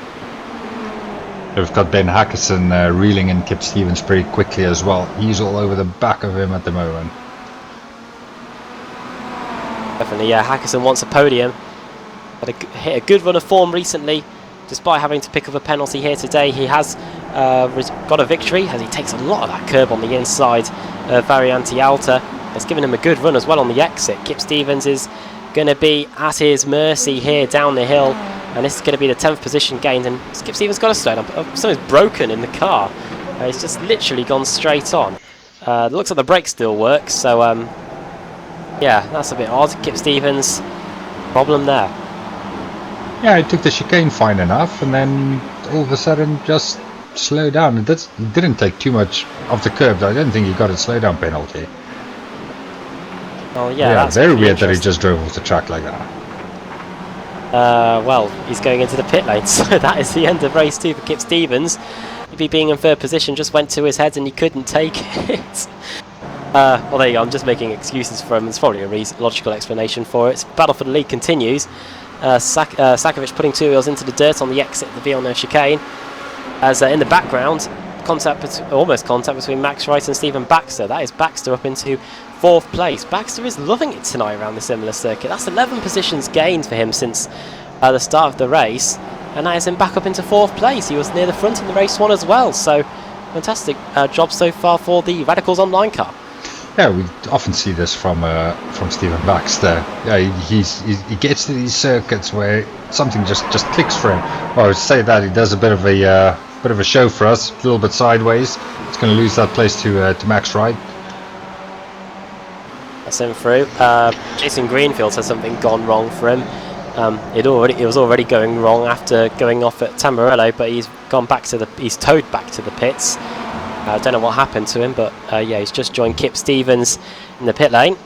B: We've got Ben Hackerson reeling in Kip Stevens pretty quickly as well. He's all over the back of him at the moment.
A: Definitely, yeah, Hackerson wants a podium. Hit a good run of form recently. Despite having to pick up a penalty here today, he has got a victory as he takes a lot of that curb on the inside of Variante Alta. It's given him a good run as well on the exit. Kip Stevens is going to be at his mercy here down the hill, and this is going to be the 10th position gained, and Kip Stevens got a slow down. Something's broken in the car. It's just literally gone straight on. It looks like the brake still works, so yeah, that's a bit odd. Kip Stevens, problem there.
B: Yeah, he took the chicane fine enough, and then all of a sudden just slowed down. It didn't take too much off the curb. I don't think he got a slowdown penalty.
A: Oh yeah, that's
B: very weird that he just drove off the track like that.
A: Well, he's going into the pit lane, so that is the end of race 2 for Kip Stevens. Maybe being in 3rd position just went to his head and he couldn't take it. Well, there you go. I'm just making excuses for him. There's probably a logical explanation for it. Battle for the lead continues. Sakovic putting 2 wheels into the dirt on the exit of the Villeneuve chicane. As in the background, almost contact between Max Wright and Stephen Baxter. That is Baxter up into 4th place. Baxter is loving it tonight around the similar circuit. That's 11 positions gained for him since the start of the race, and that is him back up into 4th place. He was near the front in the race 1 as well, so fantastic job so far for the Radicals Online car.
B: Yeah, we often see this from Stephen Baxter. Yeah, he gets to these circuits where something just clicks for him. Well, I would say that he does a bit of a show for us, a little bit sideways. It's going to lose that place to Max Wright.
A: That's him through. Jason Greenfield has something gone wrong for him. It was already going wrong after going off at Tamburello, but he's towed back to the pits. I don't know what happened to him, but yeah, he's just joined Kip Stevens in the pit lane.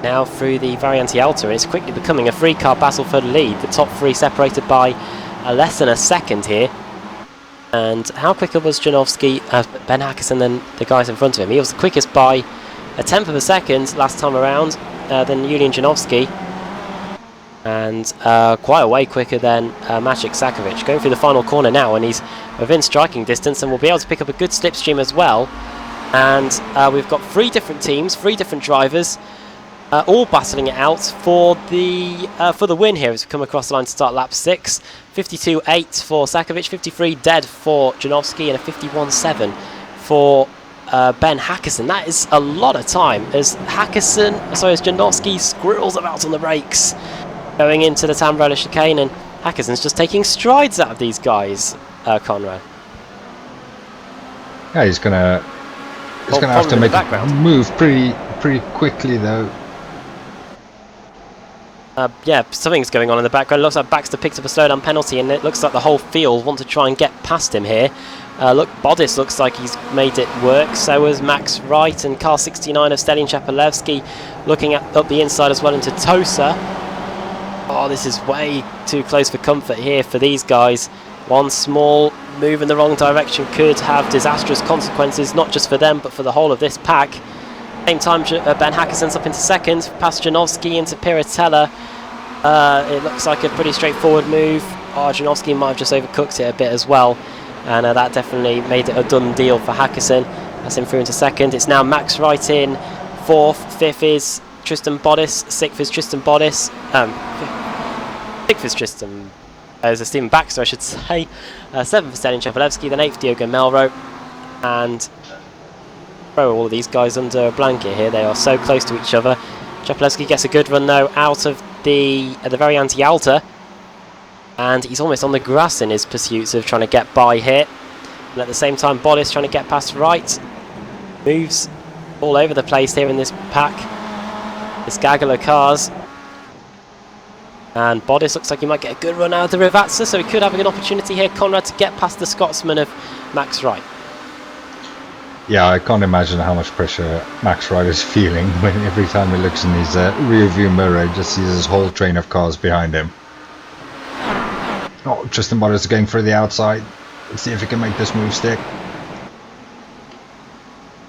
A: Now through the Variante Alta, and it's quickly becoming a 3-car battle for the lead. The top 3 separated by less than a second here. And how quicker was Janowski, Ben Hackerson, than the guys in front of him? He was the quickest by a 10th of a second last time around than Julian Janowski. And quite a way quicker than Maciej Sakovic. Going through the final corner now, and he's within striking distance and will be able to pick up a good slipstream as well. And we've got 3 different teams, 3 different drivers, all battling it out for the win here as we come across the line to start lap 6. 52.8 for Sakovic, 53 dead for Janowski, and a 51.7 for Ben Hackerson. That is a lot of time as Janowski squirrels about on the brakes going into the Tamburello chicane, and Hackerson's just taking strides out of these guys, Conrad.
B: Yeah, he's gonna have to make a move pretty quickly though.
A: Yeah, something's going on in the background. It looks like Baxter picked up a slowdown penalty, and it looks like the whole field want to try and get past him here. Look, Bodis looks like he's made it work. So was Max Wright, and car 69 of Stelin Chapelevsky looking up the inside as well into Tosa. Oh, this is way too close for comfort here for these guys. One small move in the wrong direction could have disastrous consequences, not just for them, but for the whole of this pack. Same time, Ben Hackerson's up into second, past Janowski into Piratella. It looks like a pretty straightforward move. Oh, Janowski might have just overcooked it a bit as well, and that definitely made it a done deal for Hackerson. That's him through into second. It's now Max Wright in fourth. Fifth is Tristan Bodis. Sixth is Tristan Bodis. Sixth is Tristan. There's a Stephen Baxter, I should say. Seventh is Stelin Chapelevsky. Then eighth, Diogo Melro. And throw all of these guys under a blanket here. They are so close to each other. Chapelevsky gets a good run though out of the very anti-alta, and he's almost on the grass in his pursuits of trying to get by here. And at the same time, Bodis trying to get past Wright. Moves all over the place here in this pack. This gaggle of cars. And Bodis looks like he might get a good run out of the Rivazza, so he could have an opportunity here, Conrad, to get past the Scotsman of Max Wright.
B: Yeah, I can't imagine how much pressure Max Wright is feeling when every time he looks in his rear view mirror, he just sees his whole train of cars behind him. Oh, Tristan Bodis is going for the outside. Let's see if he can make this move stick.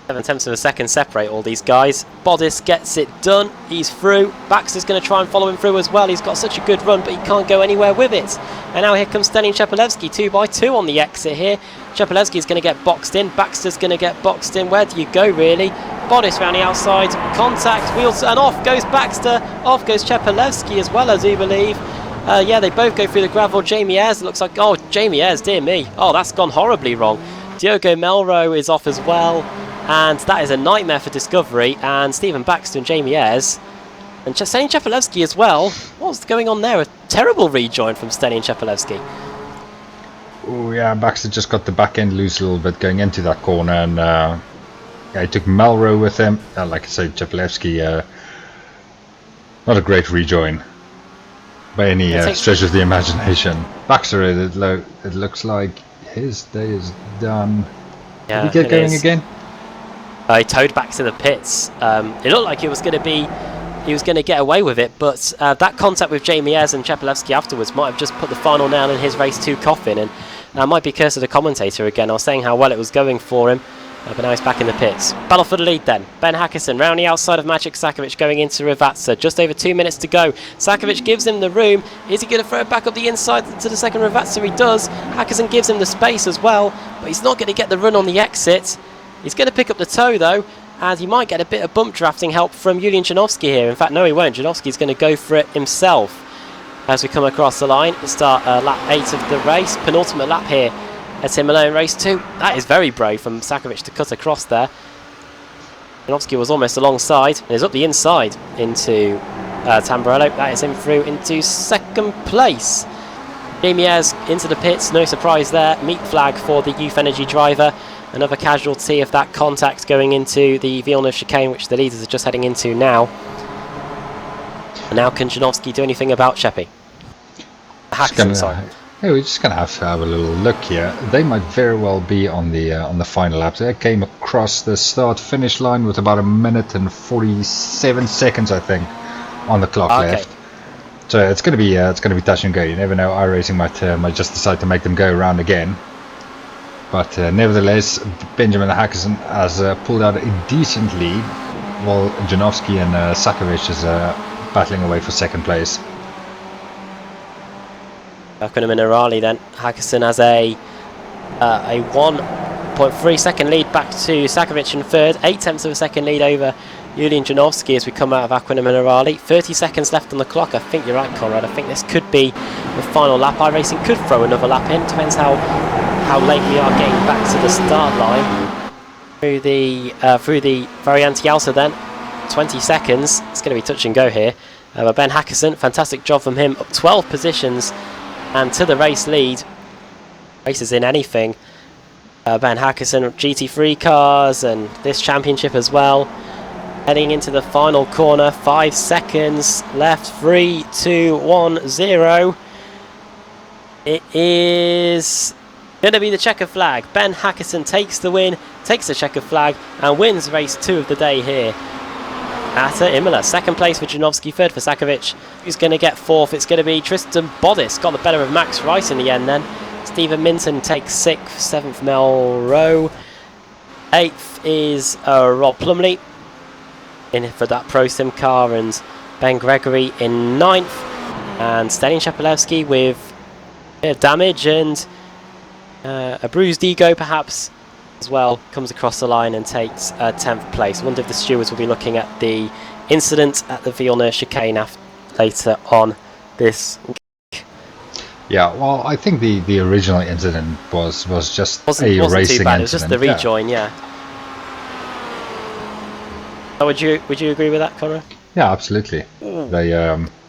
A: 7/10 of a second separate all these guys. Bodis gets it done. He's through. Baxter's going to try and follow him through as well. He's got such a good run, but he can't go anywhere with it. And now here comes Stelin Chapelevsky, 2x2 on the exit here. Chapelevsky is going to get boxed in. Baxter's going to get boxed in. Where do you go, really? Bodis round the outside. Contact. Wheels, and off goes Baxter. Off goes Chapelevsky as well, as you believe. Yeah, they both go through the gravel. Jamie Ayres, it looks like... Oh, Jamie Ayres, dear me. Oh, that's gone horribly wrong. Diogo Melro is off as well. And that is a nightmare for Discovery. And Stephen Baxter and Jamie Ayres. And Stelin Chapelevsky as well. What's going on there? A terrible rejoin from Stelin Chapelevsky.
B: Oh yeah, Baxter just got the back end loose a little bit going into that corner. And yeah, he took Melro with him. Like I said, Chapelevsky, not a great rejoin by any stretch of the imagination. Baxter, it looks like his day is done.
A: Yeah,
B: did he get going again?
A: He towed back to the pits. It looked like he was going to get away with it, but that contact with Jamie Ayres and Chapelevsky afterwards might have just put the final nail in his race 2 coffin, and might be cursed at the commentator again. I was saying how well it was going for him, but now he's back in the pits. Battle for the lead then. Ben Hackerson round the outside of Maciej Sakovic going into Rivazza. Just over 2 minutes to go. Sakovic gives him the room. Is he going to throw it back up the inside to the second Rivazza? He does. Hackerson gives him the space as well, but he's not going to get the run on the exit. He's going to pick up the toe though, and he might get a bit of bump drafting help from Julian Janowski here. In fact, no, he won't. Janowski's going to go for it himself as we come across the line. We'll start lap 8 of the race, penultimate lap here at Imola in race 2. That is very brave from Sakovic to cut across there. Janowski was almost alongside and is up the inside into Tamburello. That is him through into second place. Jamie Ayres into the pits, no surprise there. Meat flag for the Youth Energy driver. Another casualty of that contact going into the Villeneuve chicane, which the leaders are just heading into now. And now can Janowski do anything about Sheppy? Hackerson, sorry.
B: Yeah, we're just going to have a little look here. They might very well be on the final lap. They came across the start-finish line with about 1 minute and 47 seconds, I think, on the clock left. So it's going to be touch and go. You never know. iRacing might just decide to make them go around again. But nevertheless, Benjamin Hackerson has pulled out a decent lead, while Janowski and Sakovic is battling away for second place.
A: Bakunin Minerali then. Hackerson has a 1.3 second lead back to Sakovic in third. 0.8 of a second lead over Julian Janowski as we come out of Aquina Minerali. 30 seconds left on the clock. I think you're right, Conrad. I think this could be the final lap. iRacing could throw another lap in. Depends how late we are getting back to the start line. through the Variante Alta then. 20 seconds. It's going to be touch and go here. But Ben Hackerson, fantastic job from him, up 12 positions and to the race lead. Races in anything. Ben Hackerson, GT3 cars and this championship as well. Heading into the final corner, 5 seconds left. 3, 2, 1, 0. It is going to be the checker flag. Ben Hackerson takes the win, takes the checker flag and wins race 2 of the day here at Imola. Second place for Janowski, third for Sakovic. Who's going to get fourth? It's going to be Tristan Bodis. Got the better of Max Rice in the end then. Stephen Minton takes 6th, 7th Melro. 8th is Rob Plumley in for that Pro Sim car, and Ben Gregory in 9th. And Stalin Shapalewski with a bit of damage and a bruised ego perhaps as well, comes across the line and takes 10th place. I wonder if the stewards will be looking at the incident at the Vilna chicane later on this.
B: Yeah, well, I think the original incident was just
A: wasn't
B: racing
A: too bad.
B: incident.
A: It was just the rejoin, yeah. Oh, would you agree with that, Conrad?
B: Yeah, absolutely. They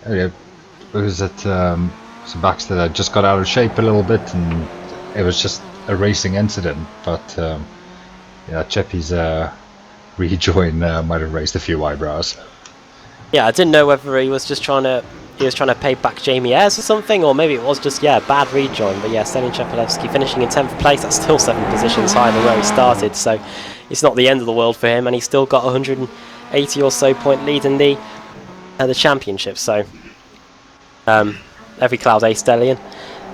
B: it was at so Baxter that just got out of shape a little bit, and it was just a racing incident. But yeah, Cheppy's rejoin might have raised a few eyebrows.
A: Yeah, I didn't know whether he was just trying to pay back Jamie Ayres or something, or maybe it was just bad rejoin. But yeah, Stalin Shapalewski finishing in 10th place. That's still 7 positions higher than where he started, so it's not the end of the world for him, and he's still got 180 or so point lead in the championship. So every cloud a Stellian.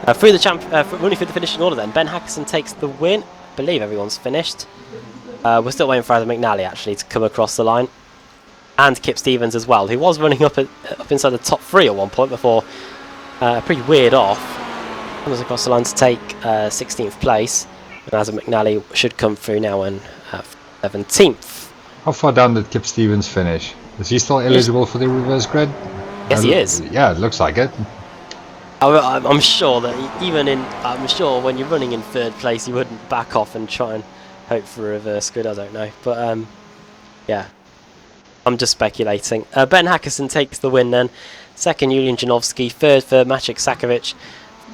A: Running through the finishing order then, Ben Hackerson takes the win. I believe everyone's finished. We're still waiting for Adam McNally actually to come across the line, and Kip Stevens as well, who was running up inside the top 3 at one point before pretty weird off. Comes across the line to take 16th place, and Adam McNally should come through now in 17th.
B: How far down did Kip Stevens finish? Is he still eligible for the reverse grid?
A: Yes, he is.
B: Yeah, it looks like it.
A: I'm sure that I'm sure when you're running in 3rd place, you wouldn't back off and try and hope for a reverse grid. I don't know, but yeah, I'm just speculating. Ben Hackerson takes the win then. 2nd, Julian Janowski. 3rd for Maciek Sakovic.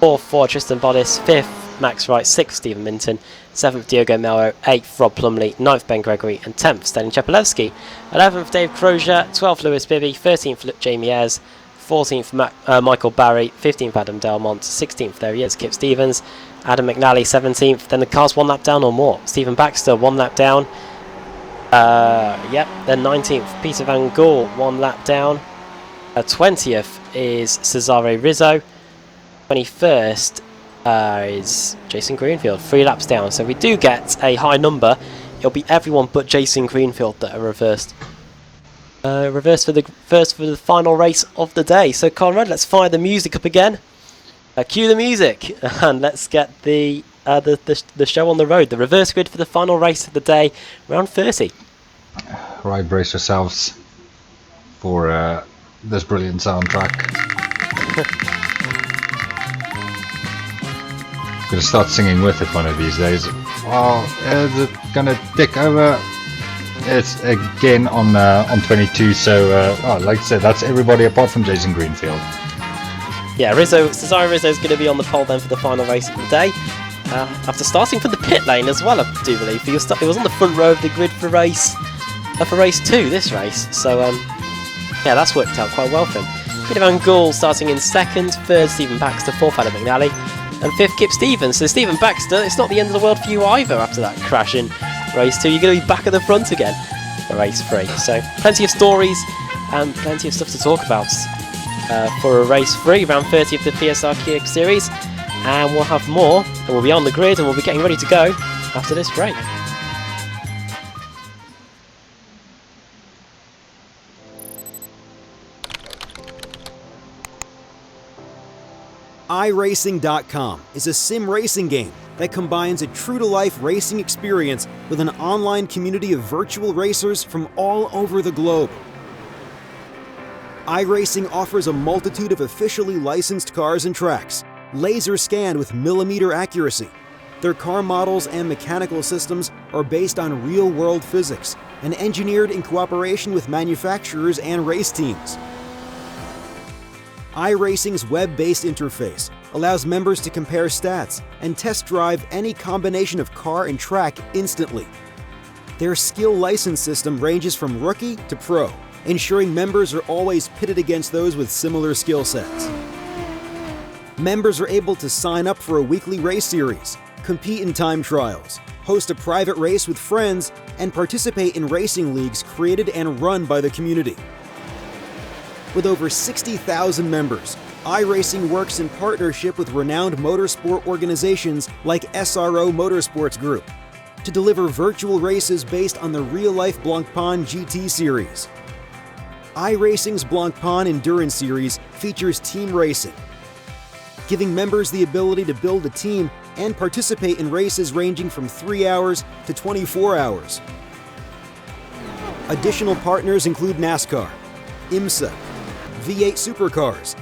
A: 4th for Tristan Bodis. 5th, Max Wright. 6th, Stephen Minton. 7th, Diogo Melro. 8th, Rob Plumley. 9th, Ben Gregory. And 10th, Stalin Shapalewski. 11th, Dave Crozier. 12th, Lewis Bibby. 13th, Jamie Ayres. 14th, Michael Barry. 15th, Adam Delmont. 16th, there he is, Kip Stevens. Adam McNally, 17th. Then the car's 1 lap down or more. Stephen Baxter, 1 lap down. Yep. Then 19th, Peter Van Gool, 1 lap down. 20th is Cesare Rizzo. 21st is Jason Greenfield, 3 laps down. So we do get a high number. It'll be everyone but Jason Greenfield that are reversed. Reversed for the final race of the day. So Conrad, let's fire the music up again. Cue the music, and let's get the show on the road. The reverse grid for the final race of the day, round 30.
B: Right, brace yourselves for this brilliant soundtrack. Gonna start singing with it one of these days. Oh, is it gonna tick over? It's again on 22. So, like I said, that's everybody apart from Jason Greenfield.
A: Yeah, Cesare Rizzo is going to be on the pole then for the final race of the day. After starting from the pit lane as well, I do believe. He was on the front row of the grid for race 2, this race. So, yeah, that's worked out quite well for him. Peter Van Gool starting in 2nd, 3rd, Stephen Baxter, 4th, Adam McNally, and 5th, Kip Stevens. So, Stephen Baxter, it's not the end of the world for you either after that crash in race 2. You're going to be back at the front again for race 3. So, plenty of stories and plenty of stuff to talk about for a race 3, round 30 of the BSR Kia Series. And we'll have more, and we'll be on the grid, and we'll be getting ready to go after this break.
D: iRacing.com is a sim racing game that combines a true-to-life racing experience with an online community of virtual racers from all over the globe. iRacing offers a multitude of officially licensed cars and tracks, laser scanned with millimeter accuracy, Their car models and mechanical systems are based on real-world physics and engineered in cooperation with manufacturers and race teams. iRacing's web-based interface allows members to compare stats and test drive any combination of car and track instantly. Their skill license system ranges from rookie to pro, ensuring members are always pitted against those with similar skill sets. Members are able to sign up for a weekly race series, compete in time trials, host a private race with friends, and participate in racing leagues created and run by the community. With over 60,000 members, iRacing works in partnership with renowned motorsport organizations like SRO Motorsports Group to deliver virtual races based on the real-life Blancpain GT series. iRacing's Blancpain Endurance Series features team racing, giving members the ability to build a team and participate in races ranging from 3 hours to 24 hours. Additional partners include NASCAR, IMSA, V8 Supercars,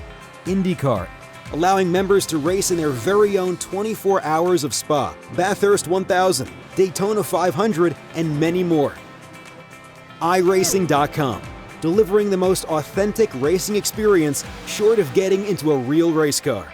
D: IndyCar, allowing members to race in their very own 24 hours of Spa, Bathurst 1000, Daytona 500, and many more. iRacing.com, delivering the most authentic racing experience short of getting into a real race car.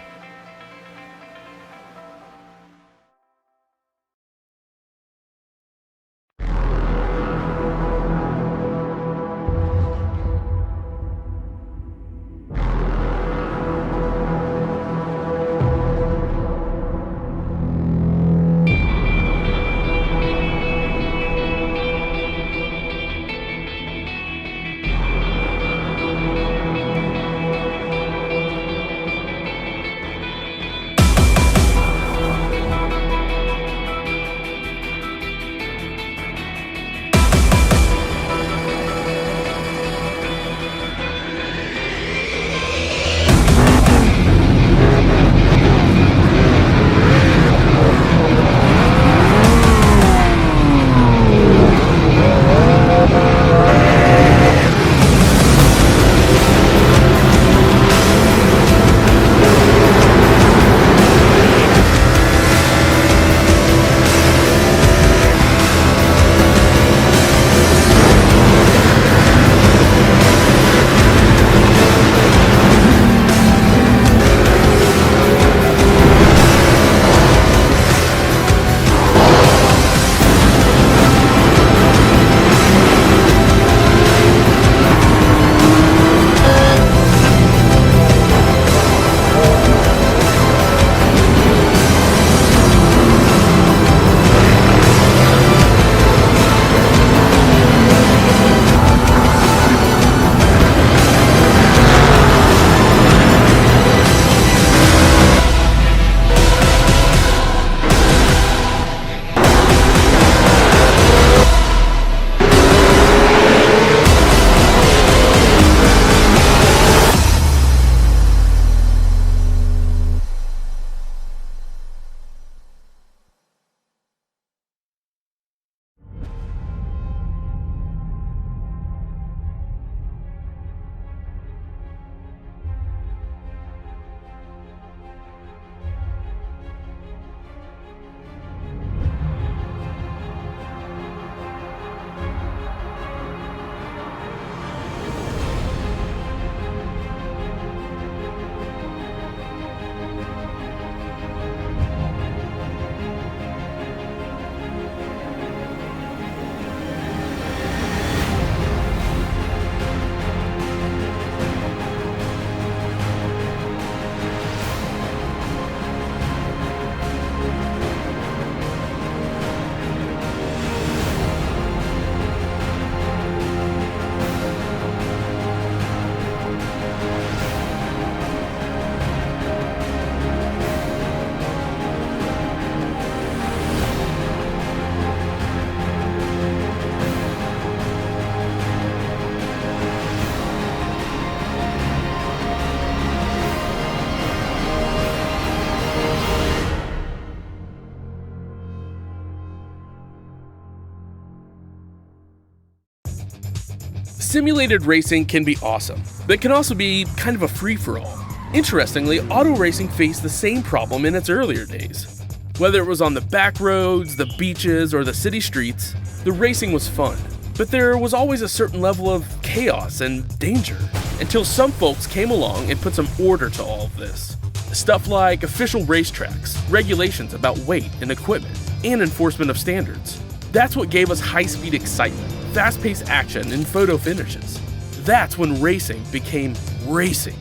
E: Simulated racing can be awesome, but can also be kind of a free-for-all. Interestingly, auto racing faced the same problem in its earlier days. Whether it was on the back roads, the beaches, or the city streets, the racing was fun. But there was always a certain level of chaos and danger, until some folks came along and put some order to all of this. Stuff like official racetracks, regulations about weight and equipment, and enforcement of standards. That's what gave us high-speed excitement, fast-paced action, and photo finishes. That's when racing became racing.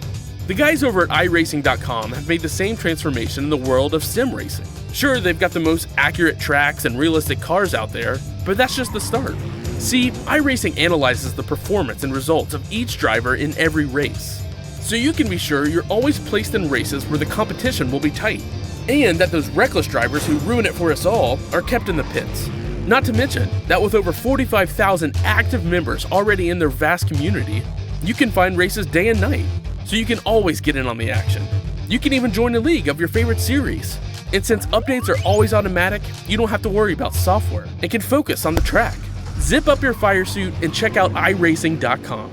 E: The guys over at iRacing.com have made the same transformation in the world of sim racing. Sure, they've got the most accurate tracks and realistic cars out there, but that's just the start. See, iRacing analyzes the performance and results of each driver in every race, so you can be sure you're always placed in races where the competition will be tight, and that those reckless drivers who ruin it for us all are kept in the pits. Not to mention that with over 45,000 active members already in their vast community, you can find races day and night, so you can always get in on the action. You can even join a league of your favorite series. And since updates are always automatic, you don't have to worry about software and can focus on the track. Zip up your fire suit and check out iRacing.com.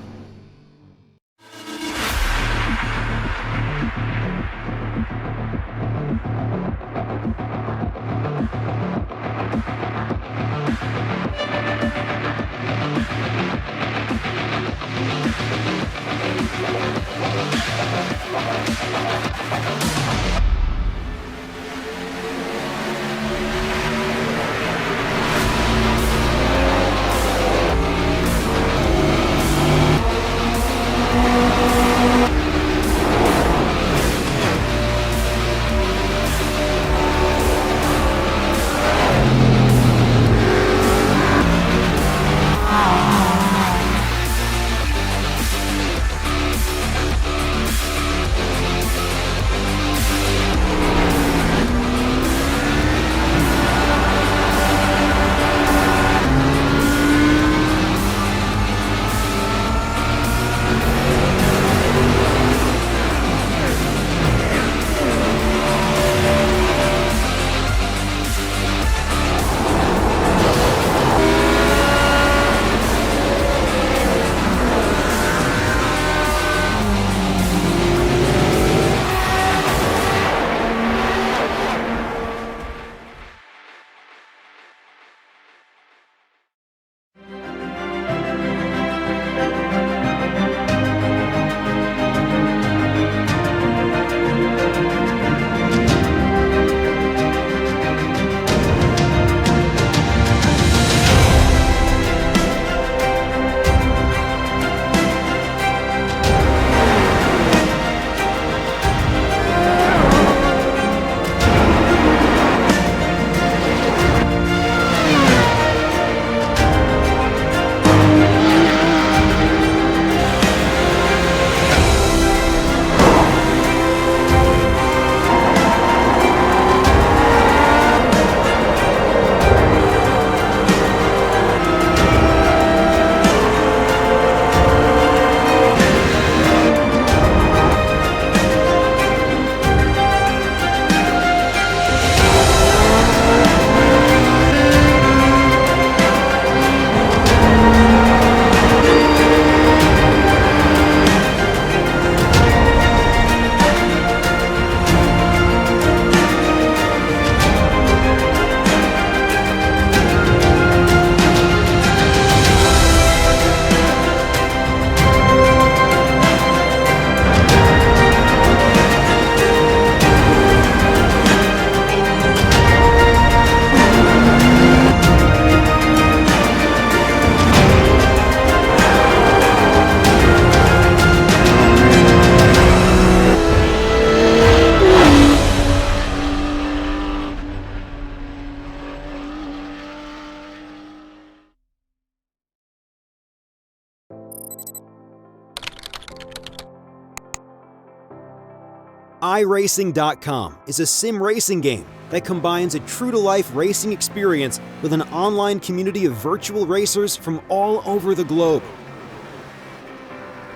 D: iRacing.com is a sim racing game that combines a true-to-life racing experience with an online community of virtual racers from all over the globe.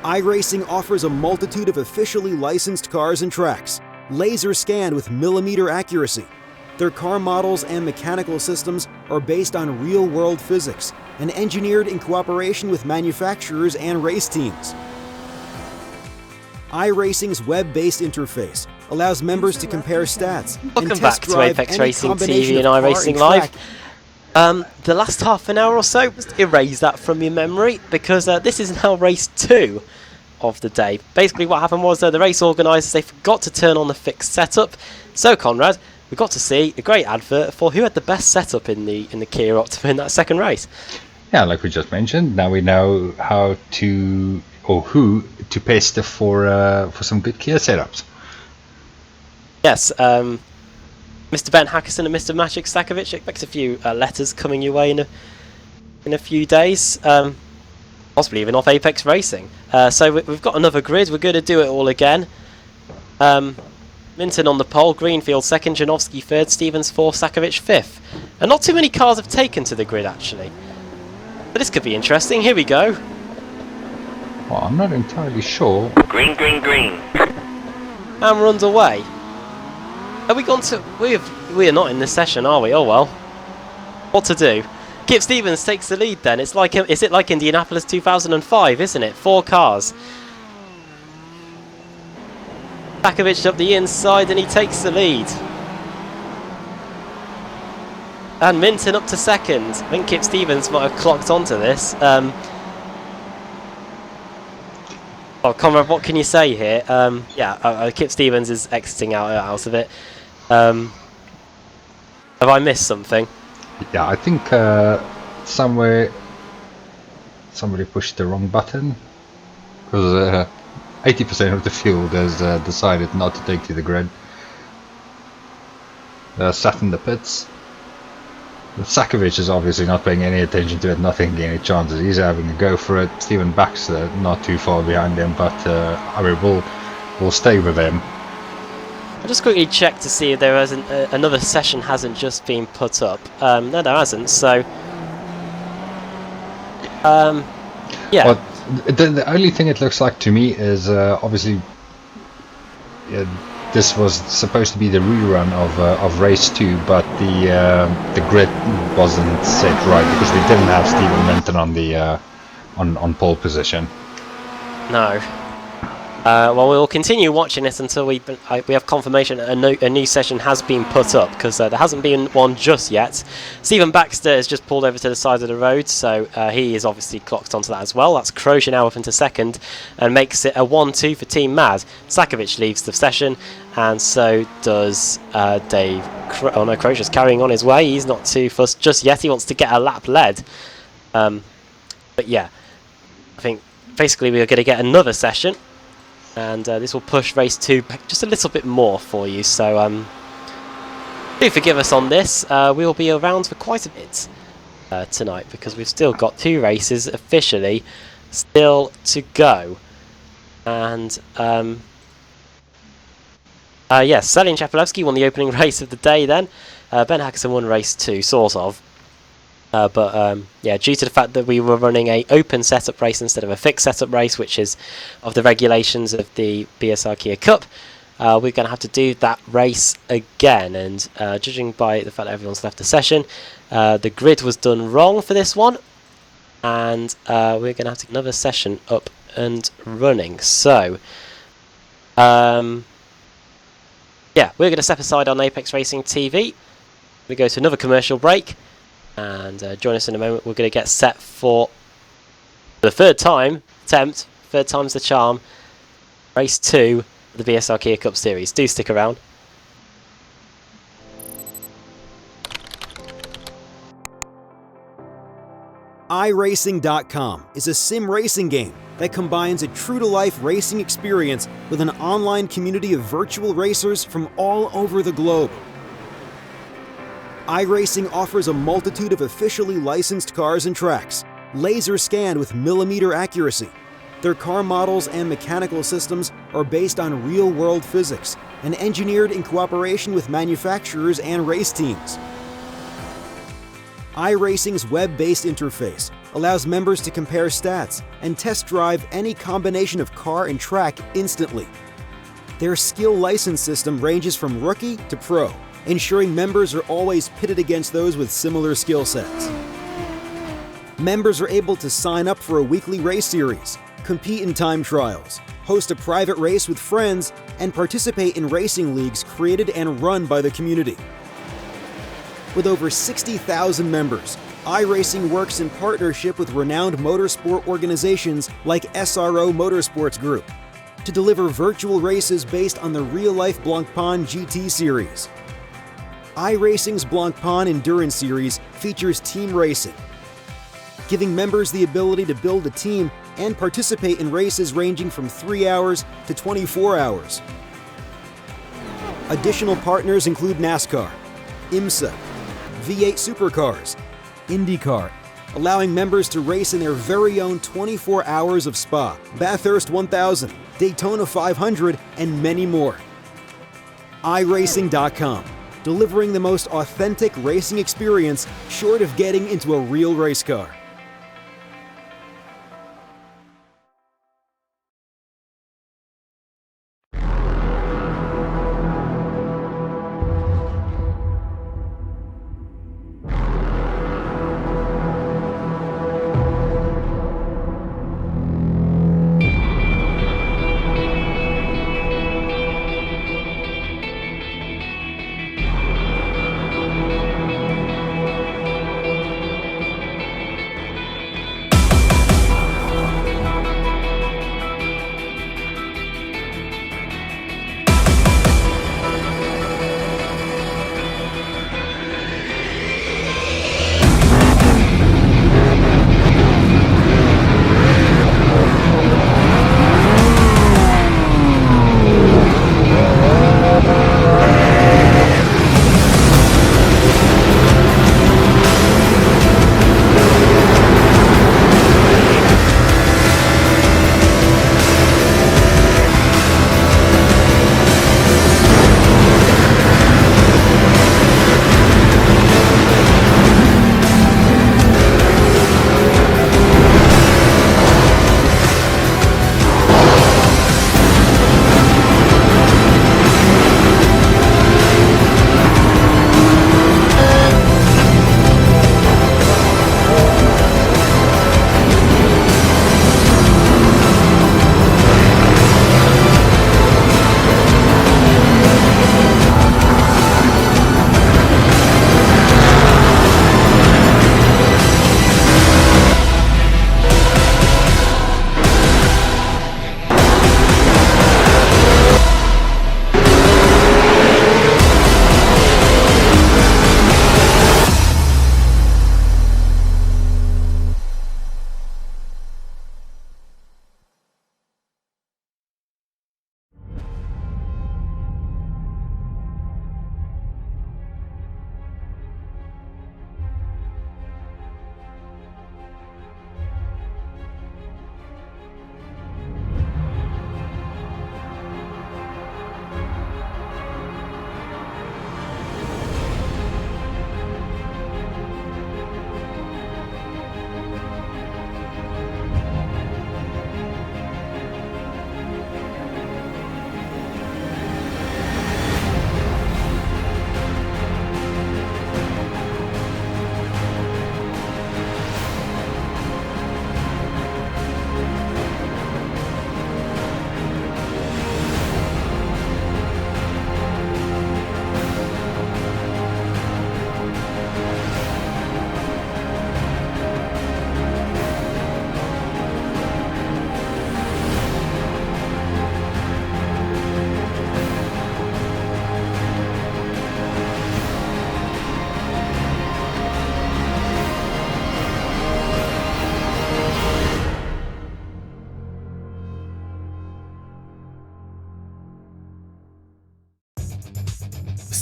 D: iRacing offers a multitude of officially licensed cars and tracks, laser scanned with millimeter accuracy. Their car models and mechanical systems are based on real-world physics and engineered in cooperation with manufacturers and race teams. iRacing's web-based interface allows members to compare stats and
A: Welcome back
D: test
A: to
D: drive
A: Apex
D: any
A: Racing
D: combination
A: TV and
D: of car
A: iRacing
D: track.
A: Live. The last half an hour or so, just erase that from your memory because this is now race 2 of the day. Basically what happened was the race organisers, they forgot to turn on the fixed setup. So Conrad, we got to see a great advert for who had the best setup in the Kia Optima in that second race.
B: Yeah, like we just mentioned, now we know how to, or who to paste for some good Kia setups.
A: Yes, Mr. Ben Hackerson and Mr. Maciek Stakovic, expect a few letters coming your way in a few days, possibly even off Apex Racing. So we've got another grid, we're going to do it all again. Minton on the pole, Greenfield second, Janowski third, Stevens fourth, Stakovic fifth. And not too many cars have taken to the grid actually. But this could be interesting, here we go.
B: Well, I'm not entirely sure.
C: Green, green, green.
A: And we're underway. Have we gone to... We are not in this session, are we? Oh well. What to do? Kip Stevens takes the lead then. It's like... Is it like Indianapolis 2005, isn't it? 4 cars. Stakovic up the inside and he takes the lead. And Minton up to second. I think Kip Stevens might have clocked onto this. Oh, Conrad, what can you say here? Kip Stevens is exiting out of it. Have I missed something?
B: Yeah, I think somewhere somebody pushed the wrong button because 80% of the field has decided not to take to the grid. Sat in the pits. Sakovic is obviously not paying any attention to it, not taking any chances. He's having a go for it. Steven Baxter not too far behind him, but we'll stay with him.
A: I'll just quickly check to see if there isn't another session hasn't just been put up. No, there hasn't. So, yeah.
B: Well, the only thing it looks like to me is obviously this was supposed to be the rerun of race 2, but the grid wasn't set right because we didn't have Stephen Minton on the on pole position.
A: No. Well, we'll continue watching this until we have confirmation that a new session has been put up, because there hasn't been one just yet. Stephen Baxter has just pulled over to the side of the road, so he is obviously clocked onto that as well. That's Crozier now up into second and makes it a 1-2 for Team Mad. Sakovic leaves the session, and so does Dave. Oh no, Crozier's carrying on his way. He's not too fussed just yet. He wants to get a lap led. But yeah, I think basically we are going to get another session. And this will push race 2 back just a little bit more for you. So do forgive us on this. We will be around for quite a bit tonight, because we've still got 2 races officially still to go. And yes, Selin Chapelewski won the opening race of the day then. Ben Hackerson won race 2, sort of. Yeah, due to the fact that we were running a open setup race instead of a fixed setup race, which is of the regulations of the BSR Kia Cup, we're going to have to do that race again. And judging by the fact that everyone's left the session, the grid was done wrong for this one, and we're going to have to get another session up and running. So yeah, we're going to step aside on Apex Racing TV. We go to another commercial break. And join us in a moment. We're going to get set for the third time's the charm, race 2 of the BSR Kia Cup Series. Do stick around.
D: iRacing.com is a sim racing game that combines a true-to-life racing experience with an online community of virtual racers from all over the globe. iRacing offers a multitude of officially licensed cars and tracks, laser scanned with millimeter accuracy. Their car models and mechanical systems are based on real-world physics and engineered in cooperation with manufacturers and race teams. iRacing's web-based interface allows members to compare stats and test drive any combination of car and track instantly. Their skill license system ranges from rookie to pro, ensuring members are always pitted against those with similar skill sets. Members are able to sign up for a weekly race series, compete in time trials, host a private race with friends, and participate in racing leagues created and run by the community. With over 60,000 members, iRacing works in partnership with renowned motorsport organizations like SRO Motorsports Group to deliver virtual races based on the real-life Blancpain GT series. iRacing's Blancpain Endurance Series features team racing, giving members the ability to build a team and participate in races ranging from 3 hours to 24 hours. Additional partners include NASCAR, IMSA, V8 Supercars, IndyCar, allowing members to race in their very own 24 hours of Spa, Bathurst 1000, Daytona 500, and many more. iRacing.com, delivering the most authentic racing experience short of getting into a real race car.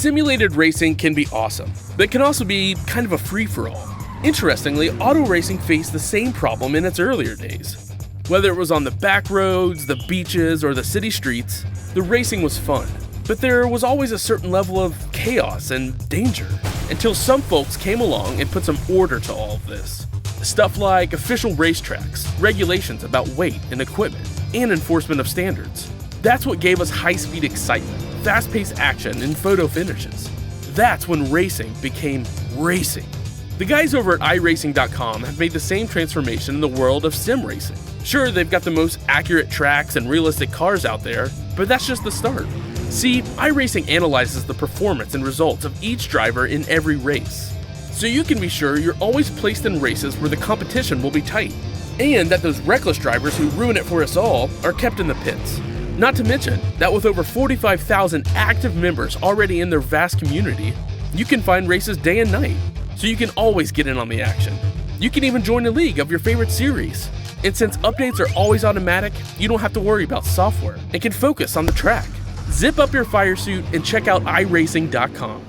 E: Simulated racing can be awesome, but can also be kind of a free-for-all. Interestingly, auto racing faced the same problem in its earlier days. Whether it was on the back roads, the beaches, or the city streets, the racing was fun. But there was always a certain level of chaos and danger, until some folks came along and put some order to all of this. Stuff like official racetracks, regulations about weight and equipment, and enforcement of standards. That's what gave us high-speed excitement, fast-paced action, and photo finishes. That's when racing became racing. The guys over at iRacing.com have made the same transformation in the world of sim racing. Sure, they've got the most accurate tracks and realistic cars out there, but that's just the start. See, iRacing analyzes the performance and results of each driver in every race, so you can be sure you're always placed in races where the competition will be tight, and that those reckless drivers who ruin it for us all are kept in the pits. Not to mention that with over 45,000 active members already in their vast community, you can find races day and night, so you can always get in on the action. You can even join a league of your favorite series. And since updates are always automatic, you don't have to worry about software and can focus on the track. Zip up your fire suit and check out iRacing.com.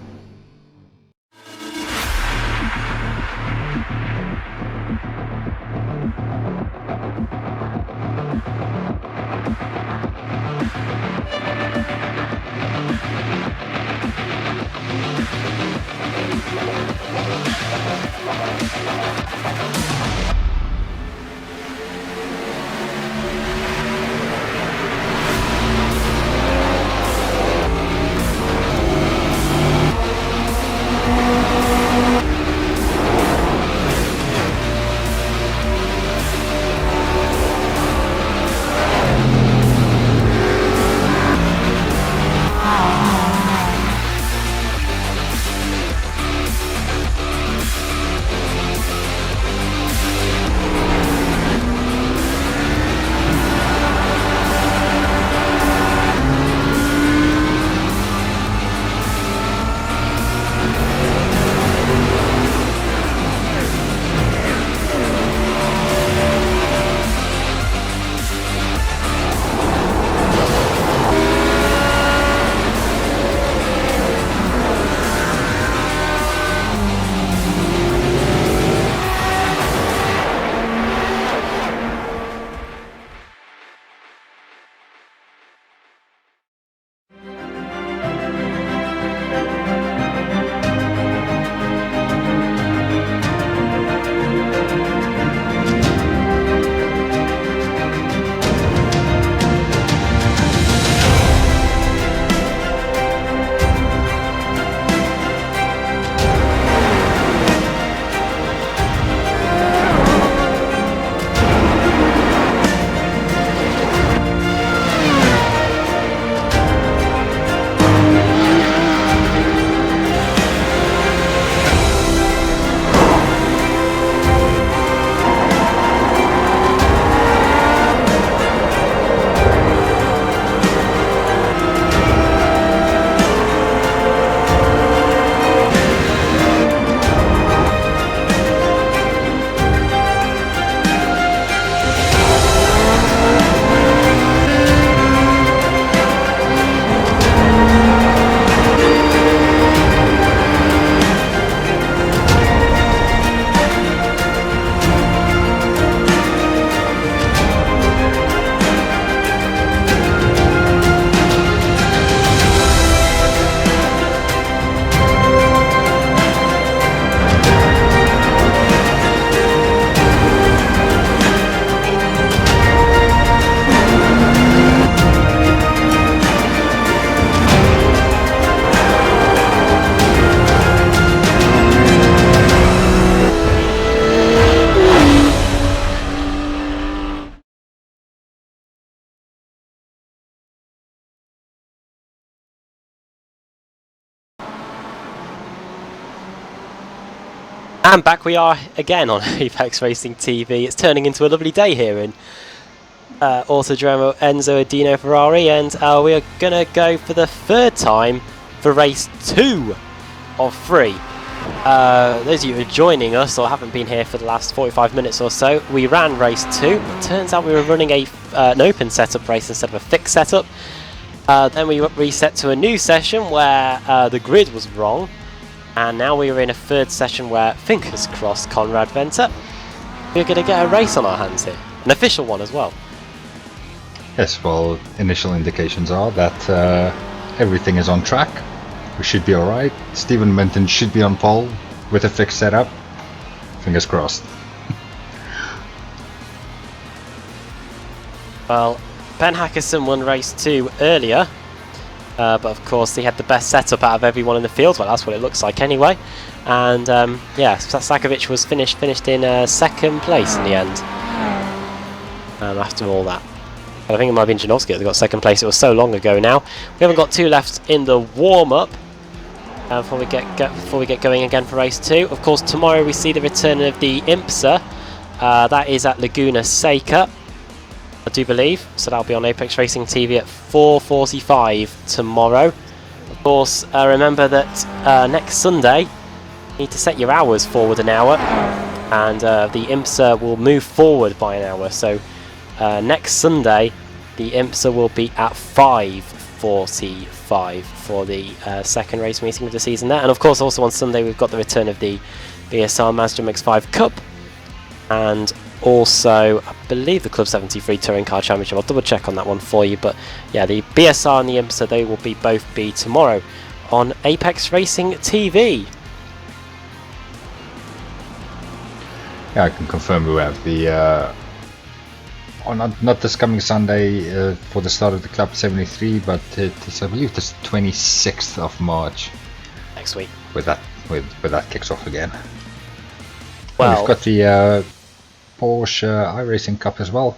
A: And back we are again on Apex Racing TV. It's turning into a lovely day here in Autodromo Enzo Adino Ferrari, and we are going to go for the third time for race 2 of 3. Those of you who are joining us or haven't been here for the last 45 minutes or so, we ran race 2. It turns out we were running an open setup race instead of a fixed setup. Then we reset to a new session where the grid was wrong. And now we are in a third session where, fingers crossed, Conrad Venter, we're going to get a race on our hands here. An official one as well.
B: Yes, well, initial indications are that everything is on track. We should be alright. Stephen Minton should be on pole with a fixed setup. Fingers crossed.
A: Well, Ben Hackerson won race 2 earlier. But of course he had the best setup out of everyone in the field. Well, that's what it looks like anyway. And yeah, Sakovic was finished in second place in the end. After all that. I think it might have been Janowski that got second place. It was so long ago now. We haven't got 2 left in the warm-up before we get going again for race 2. Of course, tomorrow we see the return of the IMSA. That is at Laguna Seca, I do believe. So that'll be on Apex Racing TV at 4:45 tomorrow. Of course, remember that next Sunday you need to set your hours forward an hour, and the IMSA will move forward by an hour. So next Sunday the IMSA will be at 5:45 for the second race meeting of the season there. And of course also on Sunday we've got the return of the BSR Mazda MX-5 Cup, and also I believe the Club 73 Touring Car Championship. I'll double check on that one for you, but yeah, the BSR and the IMSA, they will both be tomorrow on Apex Racing TV.
B: Yeah, I can confirm we have the not this coming Sunday for the start of the Club 73, but it's, I believe, the 26th of March.
A: Next week.
B: With that kicks off again.
A: Well,
B: we've got the Porsche iRacing Cup as well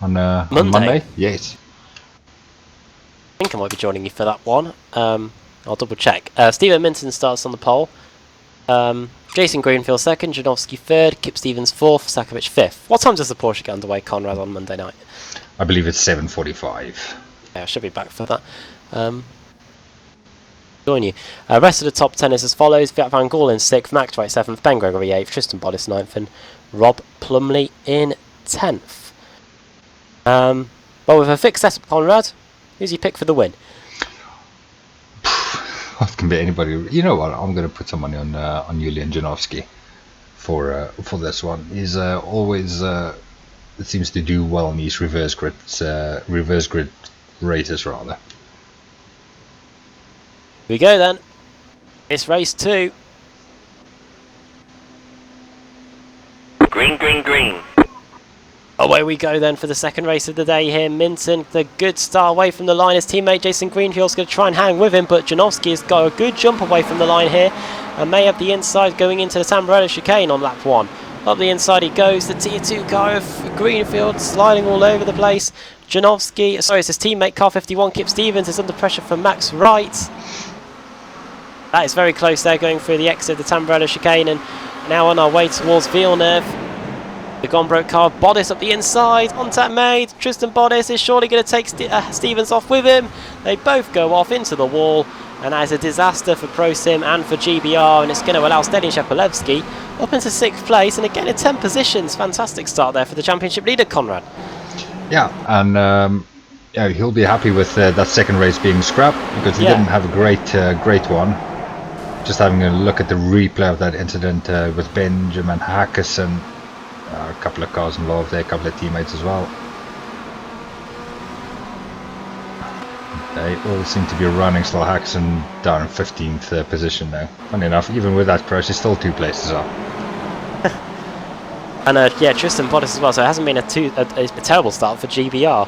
B: on Monday. Yes.
A: I think I might be joining you for that one. I'll double check. Stephen Minton starts on the pole. Jason Greenfield second, Janowski third, Kip Stevens fourth, Sakovic fifth. What time does the Porsche get underway, Conrad, on Monday night?
B: I believe it's 7:45.
A: Yeah, I should be back for that. Join you. Rest of the top 10 is as follows: Fiat Van Gaal in 6th, Max Wright 7th, Ben Gregory 8th, Tristan Bottas 9th, and Rob Plumley in 10th. Well, with a fixed setup, Conrad, who's your pick for the win?
B: It can be anybody. You know what? I'm going to put some money on Julian Janowski for this one. He's always it seems to do well in these reverse grid races rather.
A: Here we go then. It's race 2.
C: Green, green, green.
A: Away we go then for the second race of the day here. Minton, the good start away from the line. His teammate Jason Greenfield's going to try and hang with him, but Janowski has got a good jump away from the line here and may have the inside going into the Tamburello chicane on lap 1. Up the inside he goes, the Tier 2 car of Greenfield sliding all over the place. Janowski, sorry, it's his teammate car 51, Kip Stevens, is under pressure from Max Wright. That is very close there, going through the exit of the Tamburello chicane, and now on our way towards Villeneuve. The Gombrot car, Bottas up the inside, contact made. Tristan Bottas is surely going to take Stevens off with him. They both go off into the wall, and that is a disaster for ProSim and for GBR, and it's going to allow Stedin Shepelevsky up into 6th place, and again in 10 positions. Fantastic start there for the championship leader, Conrad.
B: Yeah, and yeah, he'll be happy with that second race being scrapped, because he didn't have a great one. Just having a look at the replay of that incident with Benjamin Hackison. A couple of cars involved there, a couple of teammates as well. They all seem to be running, still Hackson down in 15th position now. Funny enough, even with that crash, he's still 2 places up.
A: And yeah, Tristan Bottas as well, so it hasn't been a terrible start for GBR.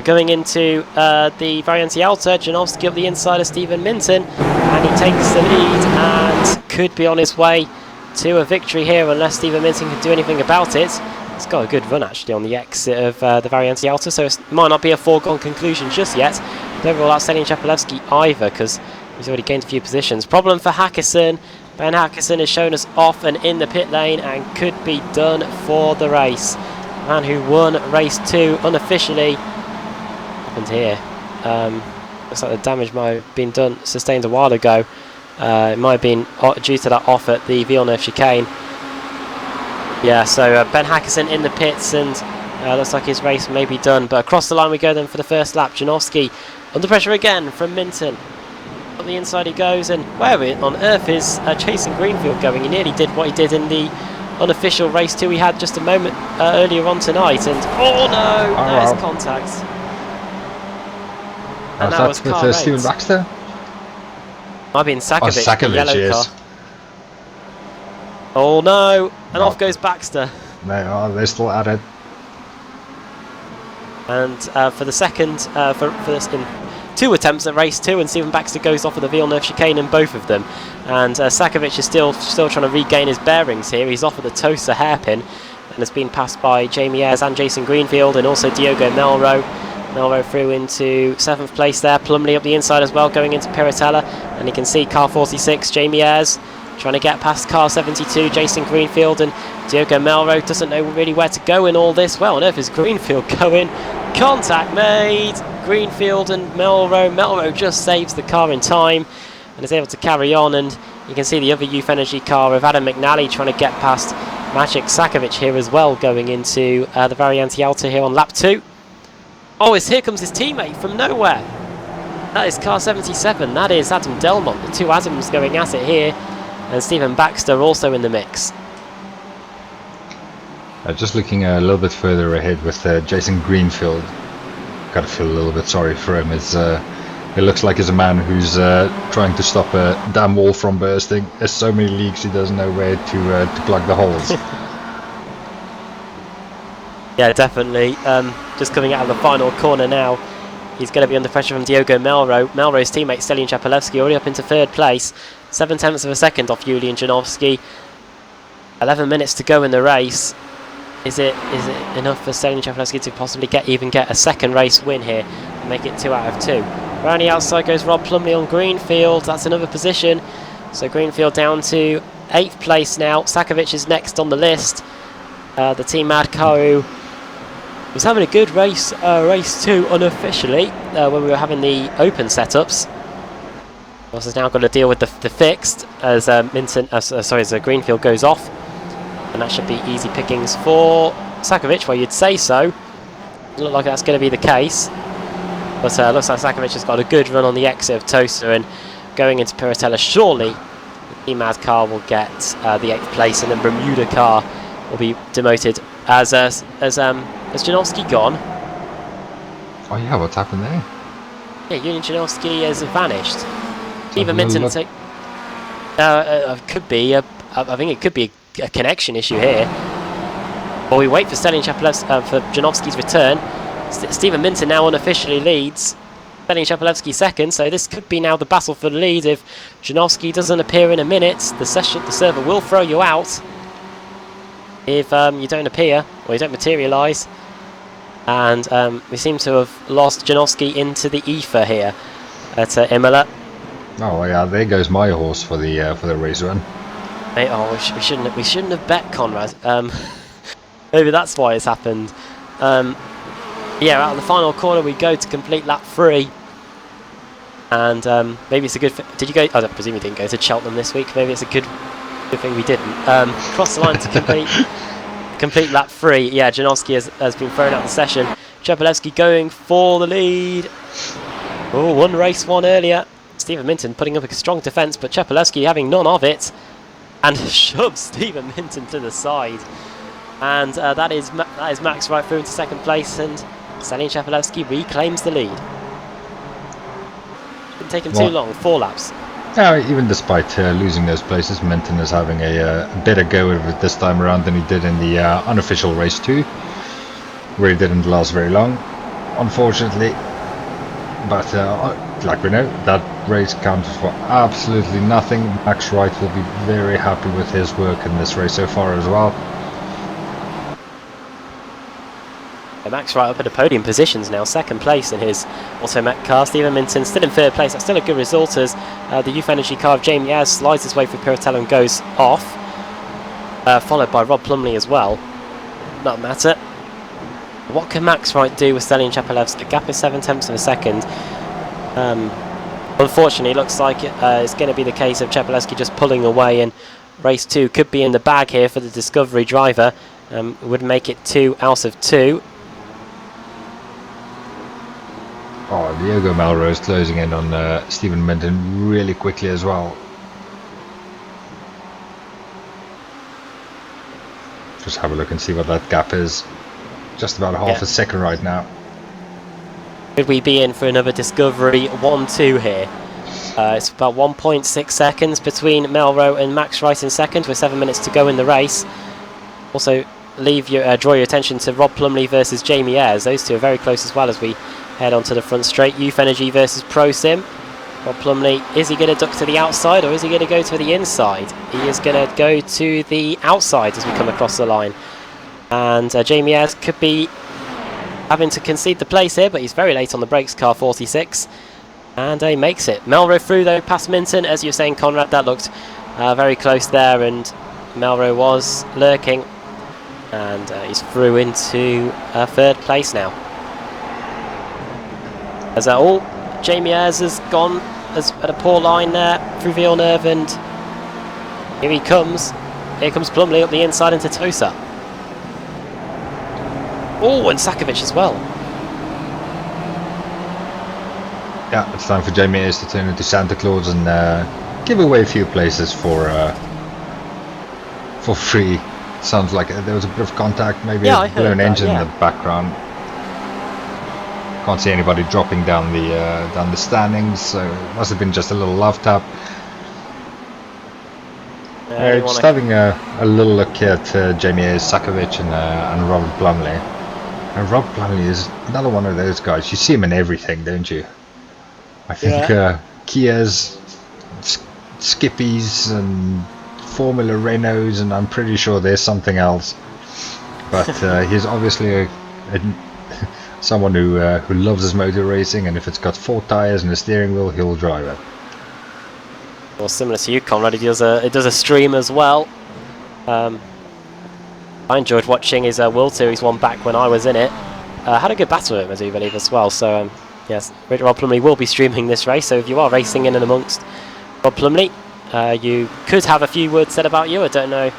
A: Going into the Variante Alta, Janowski up the inside of Stephen Minton, and he takes the lead and could be on his way to a victory here unless Stephen Minton can do anything about it. It's got a good run actually on the exit of the Variante Alta, so it might not be a foregone conclusion just yet. Don't rule out Stedin Shepelevsky either, because he's already gained a few positions. Problem for Hackison. Ben Hackison has shown us off and in the pit lane and could be done for the race. Man who won race 2 unofficially. What happened here? Looks like the damage might have been sustained a while ago. It might have been due to that off at the Villeneuve chicane. Yeah, so Ben Hackison in the pits, and looks like his race may be done. But across the line we go then for the first lap. Janowski under pressure again from Minton. On the inside he goes, and where on earth is Jason Greenfield going? He nearly did what he did in the unofficial race 2 we had just a moment earlier on tonight, and oh no, there's contact.
B: And that was with Stephen Baxter?
A: Might be in Sakovic,
B: Sakovic,
A: the yellow
B: yes.
A: car. Oh no, and off goes Baxter.
B: They're still at it.
A: And for the second, for this in 2 attempts at race 2, and Stephen Baxter goes off of the Villeneuve chicane in both of them. And Sakovic is still trying to regain his bearings here. He's off at the Tosa hairpin, and has been passed by Jamie Ayres and Jason Greenfield, and also Diogo Melro. Melro through into 7th place there. Plumley up the inside as well, going into Piratella, and you can see car 46, Jamie Ayres, trying to get past car 72, Jason Greenfield, and Diogo Melro doesn't know really where to go in all this. Where on earth is Greenfield going? Contact made! Greenfield and Melro. Melro just saves the car in time and is able to carry on, and you can see the other Youth Energy car of Adam McNally trying to get past Magic Sakovic here as well, going into the Variante Alta here on lap 2. Oh, here comes his teammate from nowhere. That is car 77. That is Adam Delmont. The two Adams going at it here, and Stephen Baxter also in the mix.
B: Just looking a little bit further ahead with Jason Greenfield. Got to feel a little bit sorry for him. It looks like he's a man who's trying to stop a damn wall from bursting. There's so many leaks he doesn't know where to plug the holes.
A: Yeah, definitely. Just coming out of the final corner now. He's going to be under pressure from Diogo Melro. Melro's teammate Stelian Chapelewski already up into 3rd place. 7/10 of a second off Julian Janowski. 11 minutes to go in the race. Is it enough for Stelian Chapelewski to possibly get a 2nd race win here and make it 2 out of 2? Around the outside goes Rob Plumley on Greenfield. That's another position. So Greenfield down to 8th place now. Sakovic is next on the list. The Team Mad Karu was having a good race 2 unofficially when we were having the open setups. Also has now got to deal with the fixed as Greenfield goes off, and that should be easy pickings for Sakovic. Well, you'd say so. Doesn't look like that's going to be the case, but looks like Sakovic has got a good run on the exit of Tosa, and going into Piratella, surely the Team car will get the 8th place, and the Bermuda car will be demoted. Has Janowski gone?
B: Oh yeah, what's happened there?
A: Yeah, Julian Janowski has vanished. Stephen Minton could be. I think it could be a connection issue here. While we wait for Stelian Chapelewski for Janowski's return, Stephen Minton now unofficially leads. Stelian Chapelewski 2nd, so this could be now the battle for the lead. If Janowski doesn't appear in a minute, the server will throw you out. If you don't appear or you don't materialise, and we seem to have lost Janowski into the ether here at Imola.
B: Oh yeah, there goes my horse for the race run.
A: Mate, we shouldn't have bet Conrad. Maybe that's why it's happened. Yeah, out of the final corner we go to complete lap 3, and maybe it's a good. Did you go? I presume you didn't go to Cheltenham this week. Maybe it's a good thing we didn't. Cross the line to complete lap 3. Yeah, Janowski has been thrown out of the session. Chapelewski going for the lead. Oh, one race won earlier. Stephen Minton putting up a strong defence, but Chapelewski having none of it, and shoves Stephen Minton to the side. And that is Max right through into 2nd place, and Stelian Chapelewski reclaims the lead. Didn't take him too long, 4 laps.
B: Yeah, even despite losing those places, Minton is having a better go of it this time around than he did in the unofficial race 2, where he didn't last very long, unfortunately. But like we know, that race counted for absolutely nothing. Max Wright will be very happy with his work in this race so far as well.
A: Max right up at the podium positions now, 2nd place in his Automet car. Stephen Minton still in 3rd place. That's still a good result as the Youth Energy car of Jamie Ayres slides his way through Piratella and goes off, followed by Rob Plumley as well. Not matter. What can Max Wright do with Stelian Chapelewski? The gap is 7/10 of a second. Unfortunately, it looks like it's going to be the case of Chapelewski just pulling away, and race 2 could be in the bag here for the Discovery driver. Would make it 2 out of 2.
B: Oh, Diogo Melrose closing in on Stephen Minton really quickly as well. Just have a look and see what that gap is. Just about half a second right now.
A: Could we be in for another Discovery 1-2 here? It's about 1.6 seconds between Melro and Max Wright in 2nd, with 7 minutes to go in the race. Also, draw your attention to Rob Plumley versus Jamie Ayres. Those two are very close as well as we head onto the front straight. Youth Energy versus Pro Sim. Rob Plumley, is he going to duck to the outside or is he going to go to the inside? He is going to go to the outside as we come across the line. And Jamie Ayres could be having to concede the place here, but he's very late on the brakes, car 46. And he makes it. Melrose through though, past Minton. As you were saying, Conrad, that looked very close there, and Melrose was lurking. And he's through into third place now. As all, Jamie Ayres has gone at a poor line there through Villeneuve, and here he comes. Here comes Plumley up the inside into Tosa. Oh, and Sakovic as well.
B: Yeah, it's time for Jamie Ayres to turn into Santa Claus and give away a few places for free. Sounds like there was a bit of contact, maybe a blown engine in the background. Can't see anybody dropping down the standings, so it must have been just a little love tap. Just having a little look at Jamie Ayres, Sakovic and Robert Plumley. And Rob Plumley is another one of those guys. You see him in everything, don't you? I think Kias, Skippies and Formula Renaults, and I'm pretty sure there's something else. But he's obviously someone who loves his motor racing, and if it's got 4 tyres and a steering wheel, he'll drive it.
A: Well, similar to you, Conrad, it does a stream as well. I enjoyed watching his World Series one back when I was in it. Had a good battle with him, I do believe, as well. So, yes, Rob Plumley will be streaming this race. So if you are racing in and amongst Rob Plumley, you could have a few words said about you. I don't know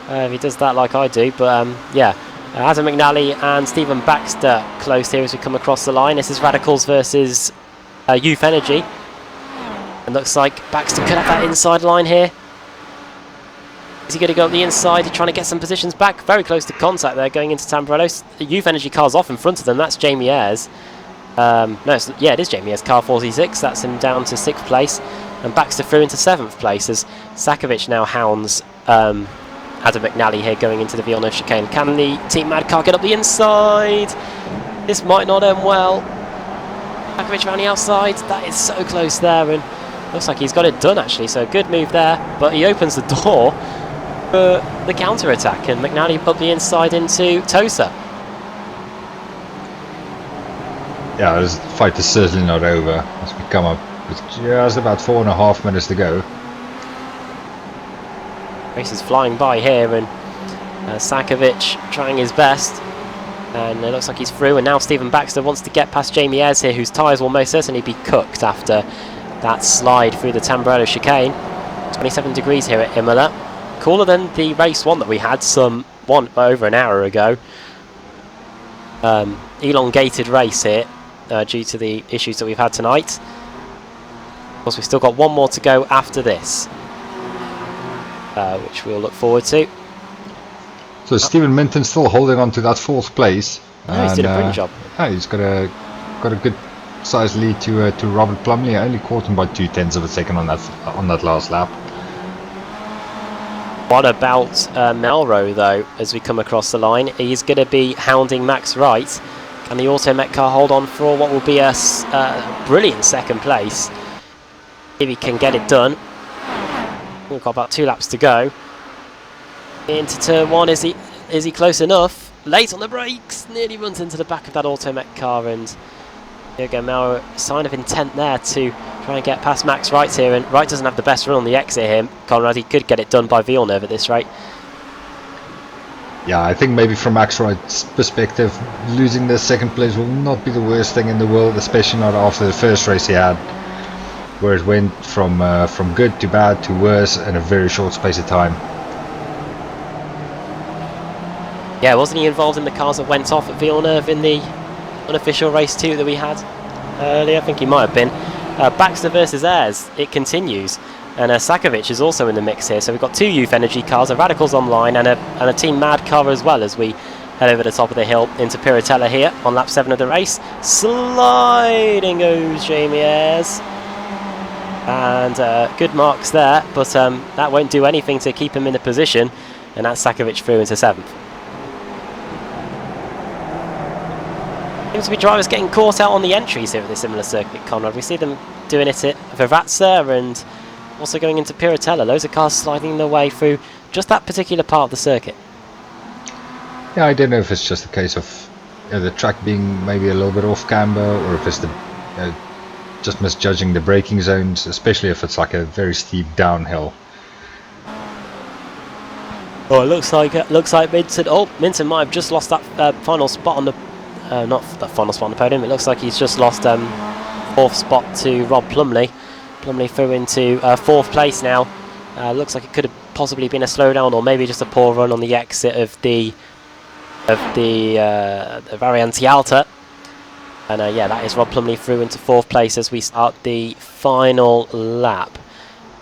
A: if he does that like I do. But, yeah, Adam McNally and Stephen Baxter close here as we come across the line. This is Radicals versus Youth Energy. It looks like Baxter could have that inside line here. Is he going to go up the inside? He's trying to get some positions back. Very close to contact there going into Tamburello. The Youth Energy car's off in front of them. That's Jamie Ayres. It is Jamie Ayres, car 46. That's him down to 6th place. And Baxter through into 7th place as Sakovic now hounds Adam McNally here going into the Villeneuve chicane. Can the Team Mad car get up the inside? This might not end well. Sakovic around the outside. That is so close there, and looks like he's got it done actually. So good move there, but he opens the door for the counter attack, and McNally put the inside into Tosa.
B: Yeah, the fight is certainly not over as we come up with just about 4.5 minutes to go.
A: Race is flying by here, and Sakovic trying his best, and it looks like he's through. And now Stephen Baxter wants to get past Jamie Ayres here, whose tyres will most certainly be cooked after that slide through the Tamburello chicane. 27 degrees here at Imola. Cooler than the race one that we had over an hour ago. Elongated race here due to the issues that we've had tonight. Of course, we've still got one more to go after this, which we'll look forward to.
B: So Stephen Minton's still holding on to that 4th place.
A: Yeah, he's did a brilliant job.
B: He's got a good size lead to Robert Plumley. I only caught him by 0.2 of a second on that last lap.
A: What about Melrose though, as we come across the line? He's going to be hounding Max Wright. Can the Automet car hold on for what will be a brilliant 2nd place? If he can get it done. We've got about 2 laps to go. Into turn 1, is he close enough? Late on the brakes, nearly runs into the back of that Automet car, and here go Melrose, sign of intent there to try and get past Max Wright here, and Wright doesn't have the best run on the exit here. Conrad, he could get it done by Villeneuve at this rate.
B: Yeah, I think maybe from Max Wright's perspective, losing the 2nd place will not be the worst thing in the world, especially not after the first race he had, where it went from good to bad to worse in a very short space of time.
A: Yeah, wasn't he involved in the cars that went off at Villeneuve in the unofficial race 2 that we had earlier? I think he might have been. Baxter versus Ayres, it continues, and Sakovic is also in the mix here. So we've got 2 Youth Energy cars, a Radicals online, and a Team Mad car as well, as we head over the top of the hill into Piratella here on lap 7 of the race. Sliding goes Jamie Ayres, and good marks there, but that won't do anything to keep him in the position, and that's Sakovic through into 7th. Seems to be drivers getting caught out on the entries here at this similar circuit, Conrad. We see them doing it at Vervatza and also going into Piratella. Loads of cars sliding their way through just that particular part of the circuit.
B: Yeah, I don't know if it's just a case of the track being maybe a little bit off camber, or if it's the just misjudging the braking zones, especially if it's like a very steep downhill.
A: Oh, it looks like Minton. Oh, Minton might have just lost that final spot on the not the final spot on the podium. It looks like he's just lost 4th spot to Rob Plumley. Plumley through into 4th place now. Looks like it could have possibly been a slowdown, or maybe just a poor run on the exit of the Variante Alta. And yeah, that is Rob Plumley through into 4th place as we start the final lap.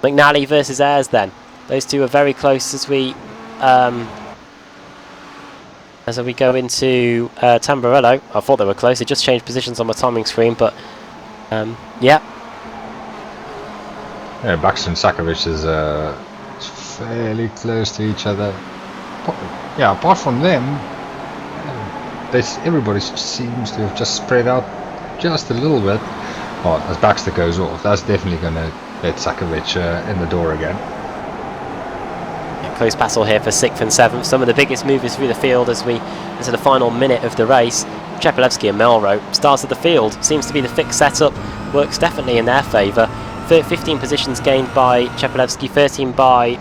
A: McNally versus Ayres then. Those two are very close as we go into Tamburello. I thought they were close. It just changed positions on my timing screen, but yeah.
B: Yeah, Baxter and Sakovic is fairly close to each other. Yeah, apart from them, everybody seems to have just spread out just a little bit. Well, as Baxter goes off, that's definitely going to let Sakovic in the door again.
A: Yeah, close battle here for 6th and 7th. Some of the biggest movers through the field as we enter the final minute of the race. Chepelevsky and Melrose, stars of the field. Seems to be the fixed setup. Works definitely in their favour. 15 positions gained by Chepelevsky, 13 by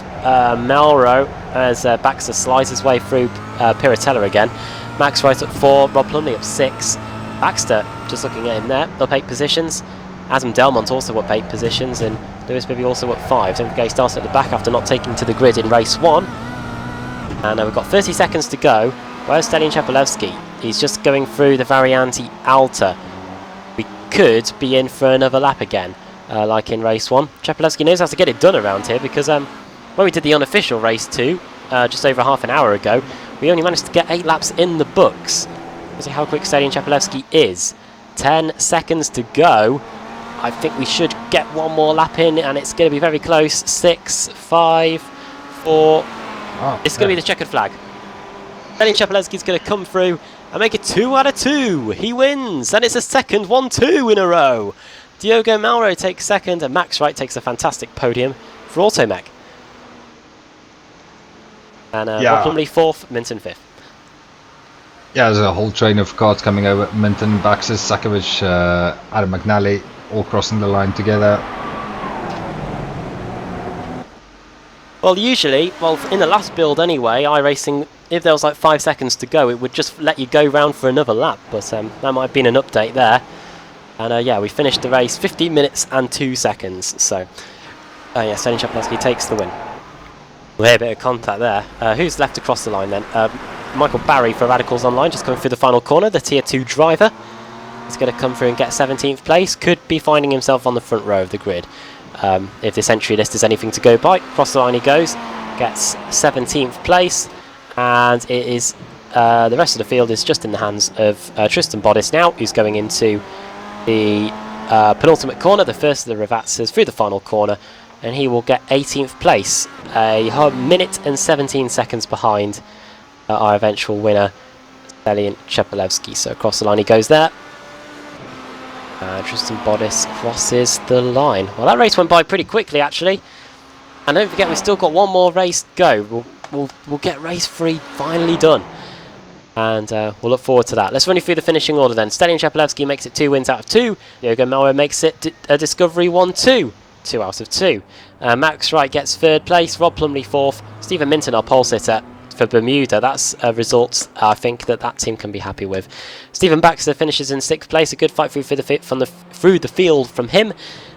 A: Melrose as Baxter slides his way through Piratella again. Max right up 4, Rob Plumley up 6. Baxter, just looking at him there, up 8 positions. Adam Delmont also up 8 positions, and Lewis Bibby also up 5. Don't forget he starts at the back after not taking to the grid in race 1. And we've got 30 seconds to go. Where's Stalin Chepelevsky? He's just going through the Variante Alta. We could be in for another lap again, like in race 1. Chepelevsky knows how to get it done around here, because when we did the unofficial race 2, just over half an hour ago, we only managed to get 8 laps in the books. See how quick Stadion Chepelevsky is. 10 seconds to go. I think we should get one more lap in, and it's going to be very close. 6, 5, 4. It's going to be the checkered flag. Stadion Chepelevsky is going to come through and make it 2 out of 2. He wins, and it's a second 1-2 in a row. Diogo Melrose takes 2nd, and Max Wright takes a fantastic podium for Automech. And Rob Plumley 4th, Minton 5th.
B: Yeah, there's a whole train of cars coming over. Minton, Baxter, Sakovic, Adam McNally, all crossing the line together.
A: Well, usually, in the last build anyway, iRacing, if there was like 5 seconds to go, it would just let you go round for another lap. But that might have been an update there. And yeah, we finished the race 15 minutes and 2 seconds. So, yeah, Stanislav Chepelevsky takes the win. We'll hear a bit of contact there. Who's left to cross the line then? Michael Barry for Radicals Online, just coming through the final corner. The Tier 2 driver is going to come through and get 17th place. Could be finding himself on the front row of the grid. If this entry list is anything to go by, cross the line he goes, gets 17th place. And it is the rest of the field is just in the hands of Tristan Bodis now, who's going into the penultimate corner, the first of the Ravatsas, through the final corner. And he will get 18th place, a minute and 17 seconds behind our eventual winner, Stelian Chepelevsky. So across the line he goes there. Tristan Bodis crosses the line. Well, that race went by pretty quickly, actually. And don't forget, we've still got one more race to go. We'll get race 3 finally done. And we'll look forward to that. Let's run you through the finishing order then. Stelian Chepelevsky makes it 2 wins out of 2. Diogo Melrose makes it a Discovery 1-2. 2 out of 2. Max Wright gets 3rd place, Rob Plumley 4th, Stephen Minton our pole sitter for Bermuda. That's results I think that team can be happy with. Stephen Baxter finishes in 6th place, a good fight through the field from him.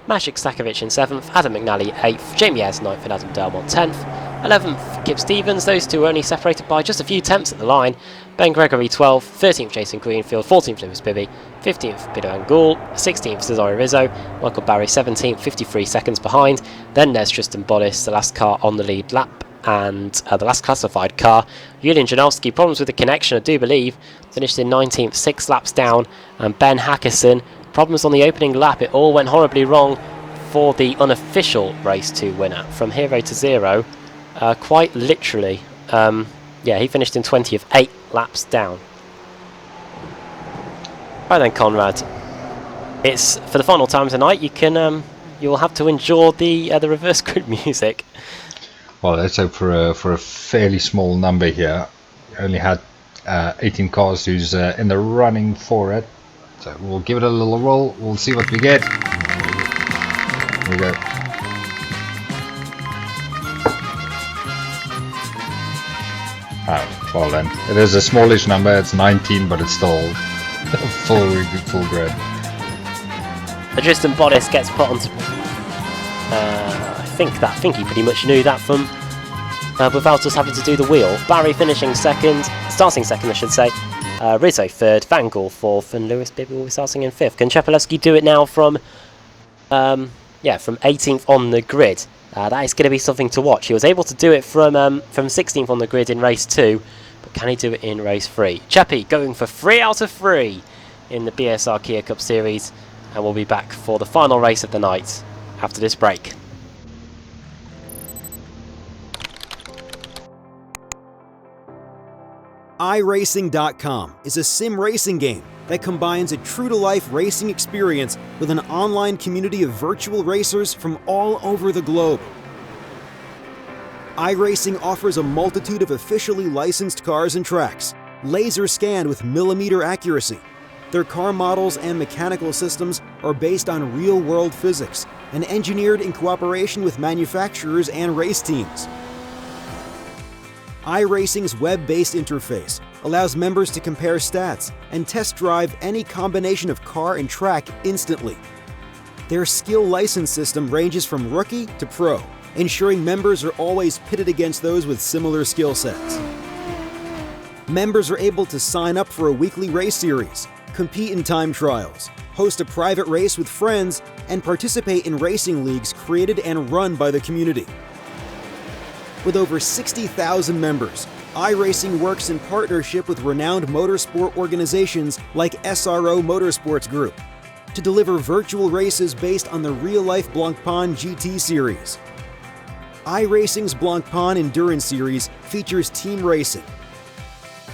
A: Maciek Stakovic in 7th, Adam McNally 8th, Jamie Ayres 9th and Adam Delmont 10th. 11th, Kip Stevens, those two were only separated by just a few tenths at the line. Ben Gregory 12th, 13th Jason Greenfield, 14th Lewis Bibby, 15th Peter Angoul, 16th Cesare Rizzo, Michael Barry 17th, 53 seconds behind. Then there's Tristan Bodis, the last car on the lead lap, and the last classified car. Julian Janowski, problems with the connection I do believe, finished in 19th, 6 laps down. And Ben Hackerson, problems on the opening lap, it all went horribly wrong for the unofficial race 2 winner. From hero to zero, quite literally. Yeah, he finished in 20th, 8 laps down. Right then, Conrad. It's for the final time tonight. You will have to endure the reverse grid music.
B: Well, let's hope for a fairly small number here. We only had 18 cars who's in the running for it. So we'll give it a little roll. We'll see what we get. Here we go. Oh, well then. It is a smallish number. It's 19, but it's still full grid.
A: Tristan Bottis gets put onto. I think he pretty much knew that from without us having to do the wheel. Barry finishing second, starting second, I should say. Rizzo third, Van Gaal fourth, and Lewis Bibby will be starting in fifth. Can Chepelewski do it now from 18th on the grid? That is going to be something to watch. He was able to do it from 16th on the grid in race 2, but can he do it in race 3? Cheppy going for 3 out of 3 in the BSR Kia Cup Series, and we'll be back for the final race of the night after this break.
D: iRacing.com is a sim racing game that combines a true-to-life racing experience with an online community of virtual racers from all over the globe. iRacing offers a multitude of officially licensed cars and tracks, laser scanned with millimeter accuracy. Their car models and mechanical systems are based on real-world physics and engineered in cooperation with manufacturers and race teams. iRacing's web-based interface allows members to compare stats and test drive any combination of car and track instantly. Their skill license system ranges from rookie to pro, ensuring members are always pitted against those with similar skill sets. Members are able to sign up for a weekly race series, compete in time trials, host a private race with friends, and participate in racing leagues created and run by the community. With over 60,000 members, iRacing works in partnership with renowned motorsport organizations like SRO Motorsports Group to deliver virtual races based on the real-life Blancpain GT series. iRacing's Blancpain Endurance Series features team racing,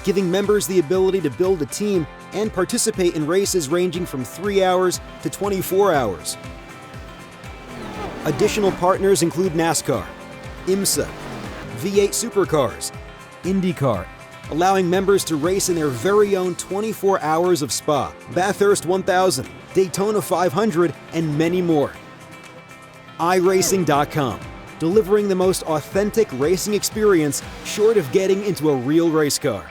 D: giving members the ability to build a team and participate in races ranging from 3 hours to 24 hours. Additional partners include NASCAR, IMSA, V8 Supercars, IndyCar, allowing members to race in their very own 24 hours of Spa, Bathurst 1000, Daytona 500, and many more. iRacing.com, delivering the most authentic racing experience short of getting into a real race car.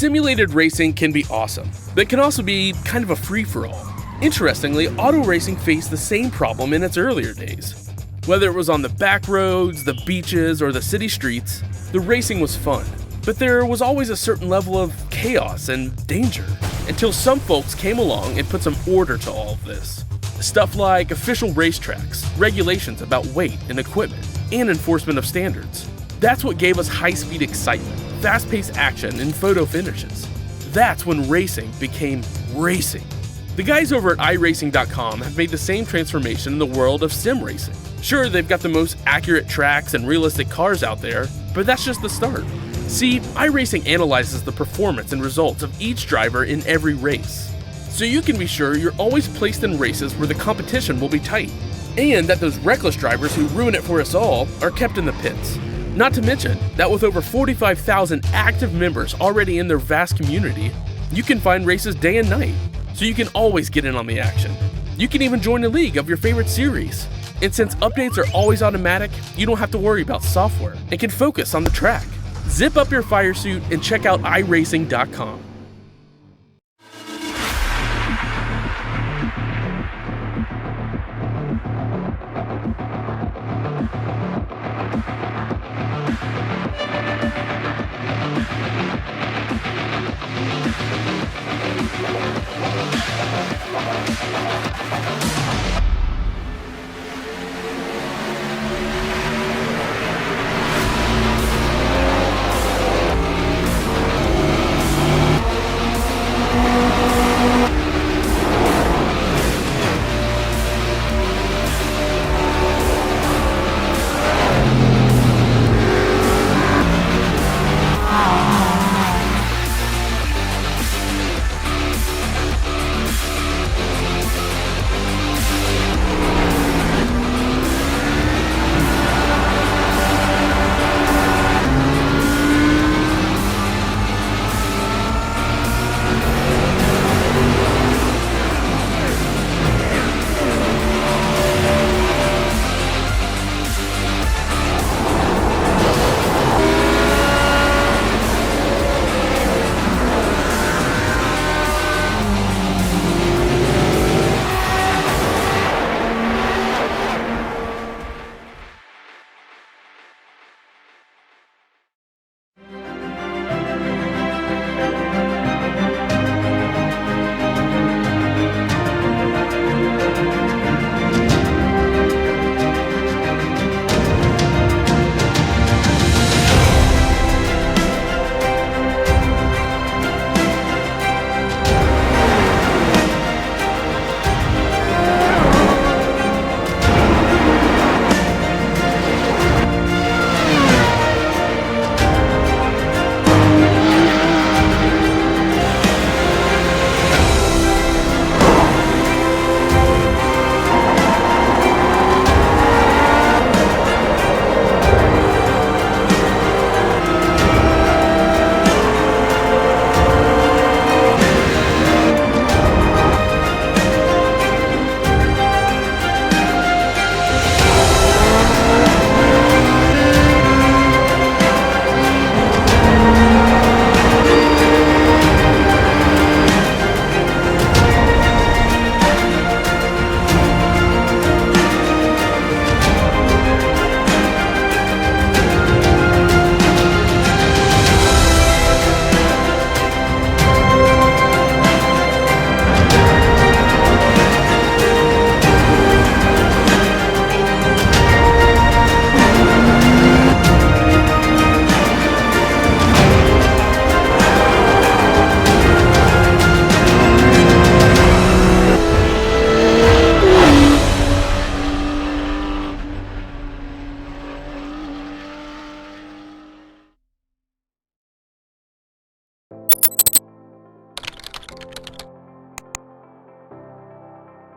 E: Simulated racing can be awesome, but it can also be kind of a free-for-all. Interestingly, auto racing faced the same problem in its earlier days. Whether it was on the back roads, the beaches, or the city streets, the racing was fun. But there was always a certain level of chaos and danger, until some folks came along and put some order to all of this. Stuff like official racetracks, regulations about weight and equipment, and enforcement of standards. That's what gave us high-speed excitement, fast-paced action, and photo finishes. That's when racing became racing. The guys over at iRacing.com have made the same transformation in the world of sim racing. Sure, they've got the most accurate tracks and realistic cars out there, but that's just the start. See, iRacing analyzes the performance and results of each driver in every race, so you can be sure you're always placed in races where the competition will be tight, and that those reckless drivers who ruin it for us all are kept in the pits. Not to mention that with over 45,000 active members already in their vast community, you can find races day and night, so you can always get in on the action. You can even join a league of your favorite series. And since updates are always automatic, you don't have to worry about software and can focus on the track. Zip up your fire suit and check out iRacing.com.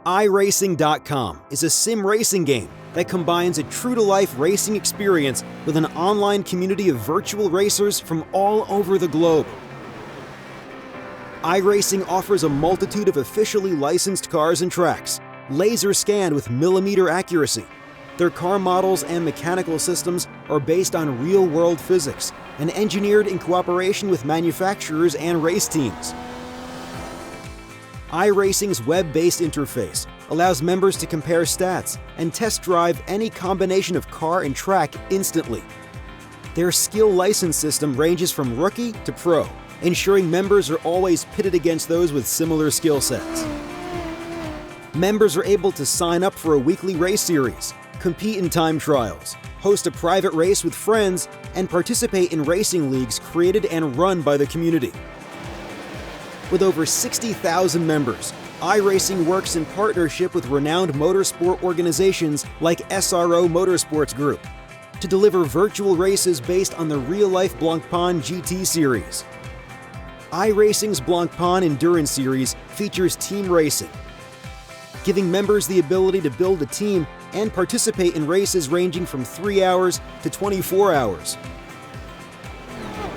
D: iRacing.com is a sim racing game that combines a true-to-life racing experience with an online community of virtual racers from all over the globe. iRacing offers a multitude of officially licensed cars and tracks, laser scanned with millimeter accuracy. Their car models and mechanical systems are based on real-world physics, and engineered in cooperation with manufacturers and race teams. iRacing's web-based interface allows members to compare stats and test drive any combination of car and track instantly. Their skill license system ranges from rookie to pro, ensuring members are always pitted against those with similar skill sets. Members are able to sign up for a weekly race series, compete in time trials, host a private race with friends, and participate in racing leagues created and run by the community. With over 60,000 members, iRacing works in partnership with renowned motorsport organizations like SRO Motorsports Group to deliver virtual races based on the real-life Blancpain GT series. iRacing's Blancpain Endurance Series features team racing, giving members the ability to build a team and participate in races ranging from 3 hours to 24 hours.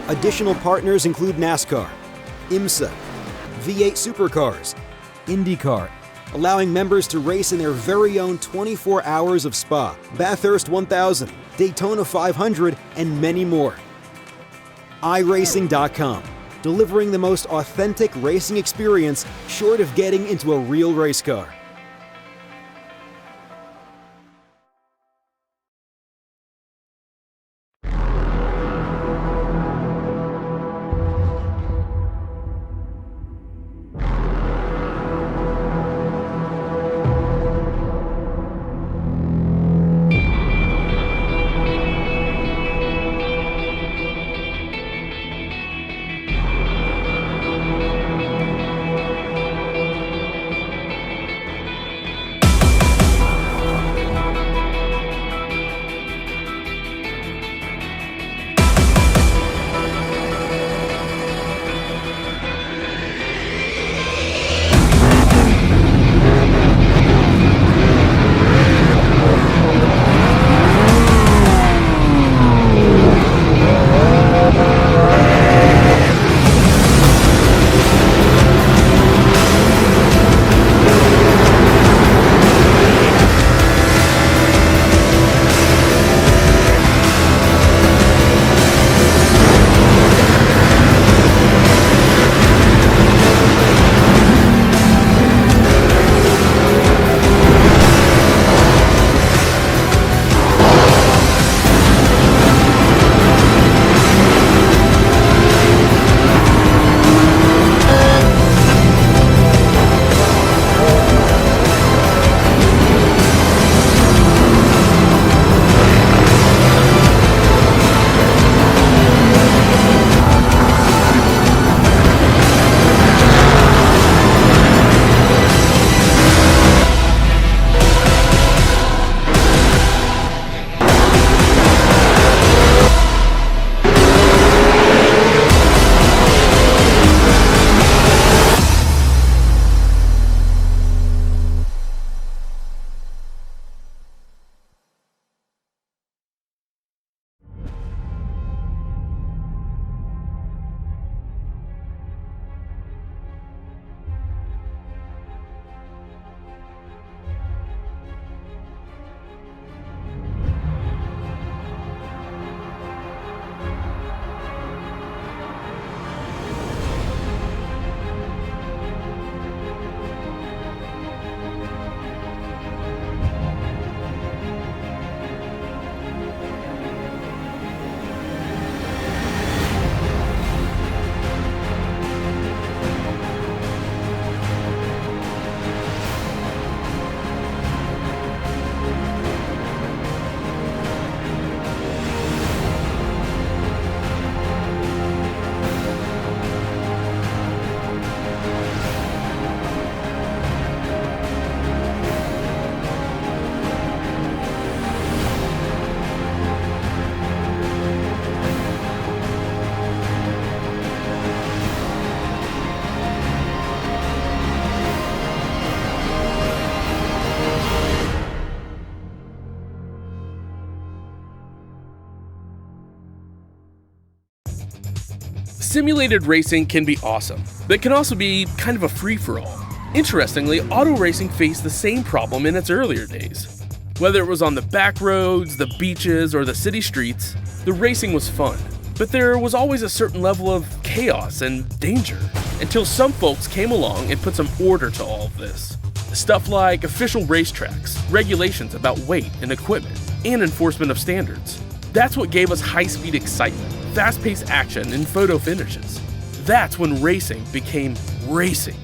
D: Additional partners include NASCAR, IMSA, V8 Supercars, IndyCar, allowing members to race in their very own 24 hours of Spa, Bathurst 1000, Daytona 500, and many more. iRacing.com, delivering the most authentic racing experience short of getting into a real race car.
E: Simulated racing can be awesome, but it can also be kind of a free-for-all. Interestingly, auto racing faced the same problem in its earlier days. Whether it was on the back roads, the beaches, or the city streets, the racing was fun. But there was always a certain level of chaos and danger, until some folks came along and put some order to all of this. Stuff like official racetracks, regulations about weight and equipment, and enforcement of standards. That's what gave us high-speed excitement, fast-paced action, and photo finishes. That's when racing became racing.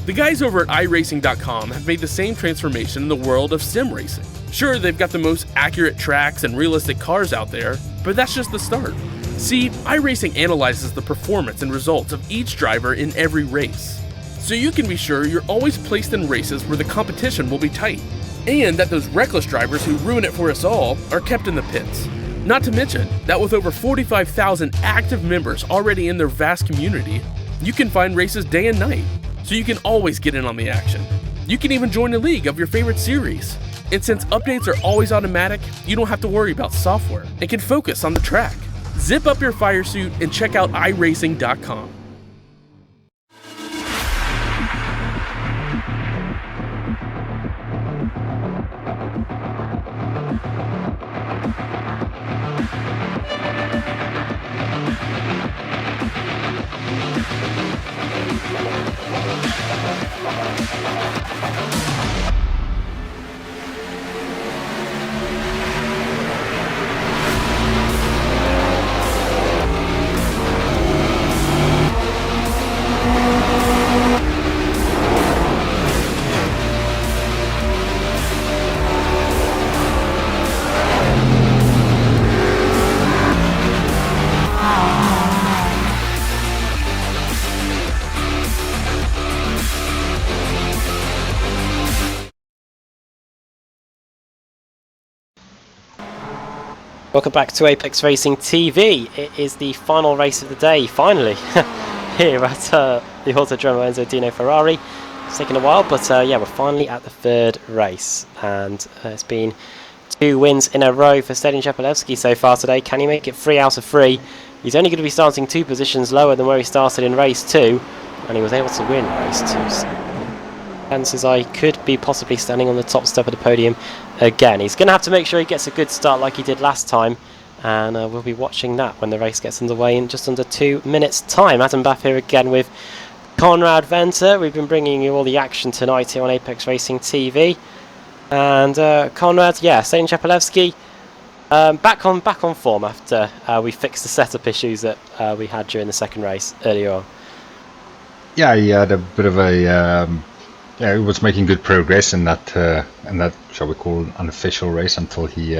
E: The guys over at iRacing.com have made the same transformation in the world of sim racing. Sure, they've got the most accurate tracks and realistic cars out there, but that's just the start. See, iRacing analyzes the performance and results of each driver in every race, so you can be sure you're always placed in races where the competition will be tight, and that those reckless drivers who ruin it for us all are kept in the pits. Not to mention that with over 45,000 active members already in their vast community, you can find races day and night, so you can always get in on the action. You can even join a league of your favorite series. And since updates are always automatic, you don't have to worry about software and can focus on the track. Zip up your fire suit and check out iRacing.com.
A: Welcome back to Apex Racing TV. It is the final race of the day, finally, here at the Autodromo Enzo Dino Ferrari. It's taken a while, but yeah, we're finally at the third race, and it's been 2 wins in a row for Stedin Shepelevsky so far today. Can he make it 3 out of 3? He's only going to be starting 2 positions lower than where he started in race 2, and he was able to win race 2. So chances I could be possibly standing on the top step of the podium again. He's going to have to make sure he gets a good start like he did last time, and we'll be watching that when the race gets underway in just under 2 minutes time. Adam Bath here again with Conrad Venter. We've been bringing you all the action tonight here on Apex Racing TV, and Conrad, yeah, Stedin Shepelevsky back on form after we fixed the setup issues that we had during the second race earlier on.
B: Yeah, he had a bit of a yeah, he was making good progress in that shall we call unofficial race until he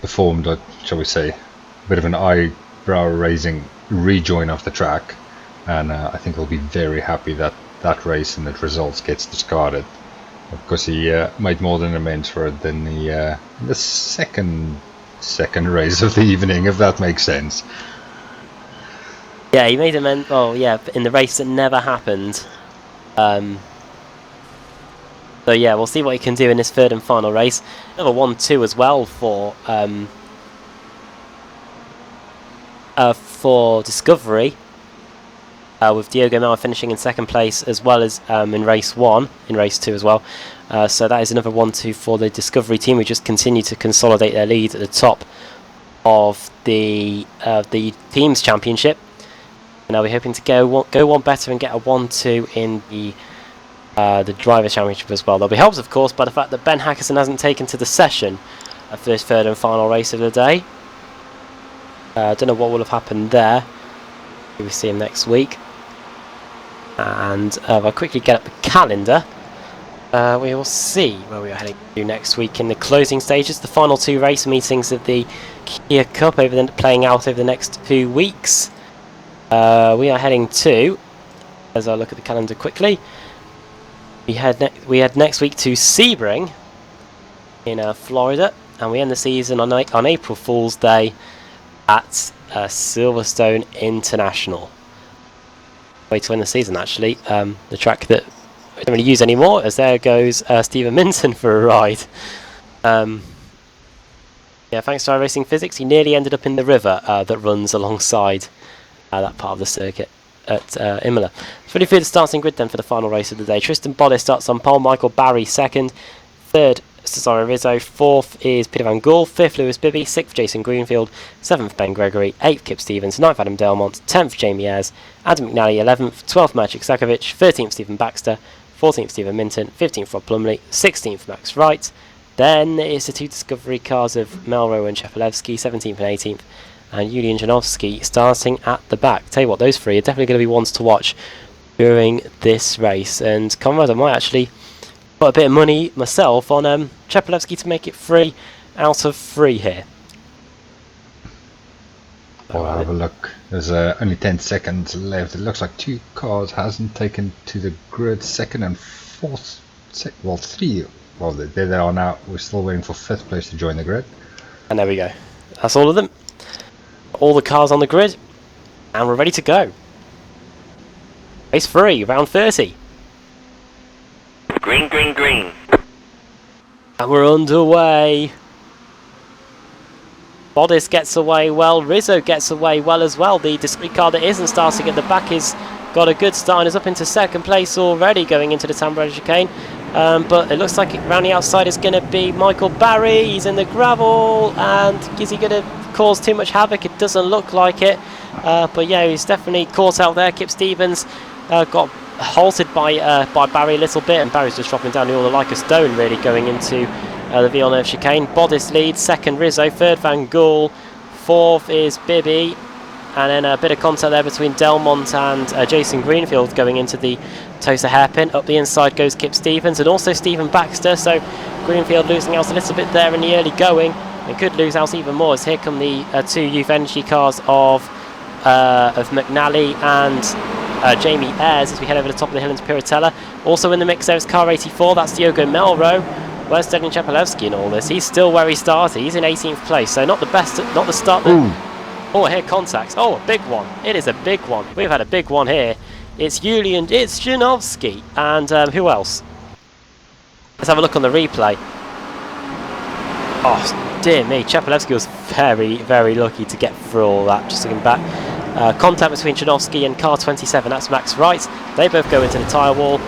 B: performed a, shall we say, a bit of an eyebrow-raising rejoin of the track, and I think he'll be very happy that that race and the results gets discarded, because he made more than amends for it than the second race of the evening, if that makes sense.
A: Yeah, he made amends. Oh yeah, in the race that never happened. So yeah, we'll see what he can do in this third and final race. Another 1-2 as well for Discovery, with Diogo Mel finishing in second place, as well as in race 1, in race 2 as well. So that is another 1-2 for the Discovery team, who just continue to consolidate their lead at the top of the teams championship. And now we're hoping to go one better and get a 1-2 in the Driver Championship as well. They'll be helped, of course, by the fact that Ben Hackerson hasn't taken to the session for this third and final race of the day. I don't know what will have happened there. We'll see him next week. And if I quickly get up the calendar, we will see where we are heading to next week in the closing stages. The final 2 race meetings of the Kia Cup playing out over the next 2 weeks. We are heading to, as I look at the calendar quickly, we head next week to Sebring in Florida, and we end the season on April Fool's Day at Silverstone International. Way to end the season, actually. The track that we don't really use anymore, as there goes Stephen Minton for a ride. Yeah, thanks to iRacing Physics, he nearly ended up in the river that runs alongside that part of the circuit at Imola. It's really through the starting grid then for the final race of the day. Tristan Bollis starts on pole, Michael Barry second, third Cesaro Rizzo. 4th is Peter Van Gool. 5th, Lewis Bibby. 6th, Jason Greenfield. 7th, Ben Gregory. 8th, Kip Stevens. 9th, Adam Delmont. 10th, Jamie Ayres. Adam McNally, 11th. 12th, Magic Sakovic. 13th, Stephen Baxter. 14th, Stephen Minton. 15th, Rob Plumley. 16th, Max Wright. Then it's the 2 Discovery cars of Melro and Chepelevsky, 17th and 18th. And Julian Janowski starting at the back. Tell you what, those 3 are definitely going to be ones to watch during this race. And Conrad, I might actually put a bit of money myself on Chepelevsky to make it 3 out of 3 here.
B: We'll have a look. There's only 10 seconds left. It looks like 2 cars hasn't taken to the grid. 2nd and 4th, well 3. Well, there they are now. We're still waiting for 5th place to join the grid.
A: And there we go. That's all of them. All the cars on the grid, and we're ready to go. Race 3, round 30.
C: Green, green, green.
A: And we're underway. Bodis gets away well. Rizzo gets away well as well. The discrete car that isn't starting at the back has got a good start and is up into 2nd place already going into the Tambora chicane. But it looks like around the outside is going to be Michael Barry. He's in the gravel, and is he going to cause too much havoc? It doesn't look like it. But yeah, he's definitely caught out there. Kip Stevens got halted by Barry a little bit, and Barry's just dropping down the order like a stone, really, going into the Villeneuve chicane. Bodis leads, 2nd Rizzo, 3rd Van Gool, 4th is Bibby, and then a bit of contact there between Delmont and Jason Greenfield going into the Tosa hairpin. Up the inside goes Kip Stevens and also Stephen Baxter, so Greenfield losing out a little bit there in the early going, and could lose out even more as here come the 2 Youth Energy cars of McNally and Jamie Ayres as we head over the top of the hill into Piratella. Also in the mix there is car 84, that's Diogo Melro. Where's Dejan Chepelevsky in all this? He's still where he started, he's in 18th place, so not the best, not the start that... Oh, here contacts. Oh, a big one. It is a big one. We've had a big one here. It's Julian, it's Janowski, and who else? Let's have a look on the replay. Oh, dear me, Chepelevsky was very, very lucky to get through all that. Just looking back. Contact between Janowski and car 27, that's Max Wright. They both go into the tyre wall,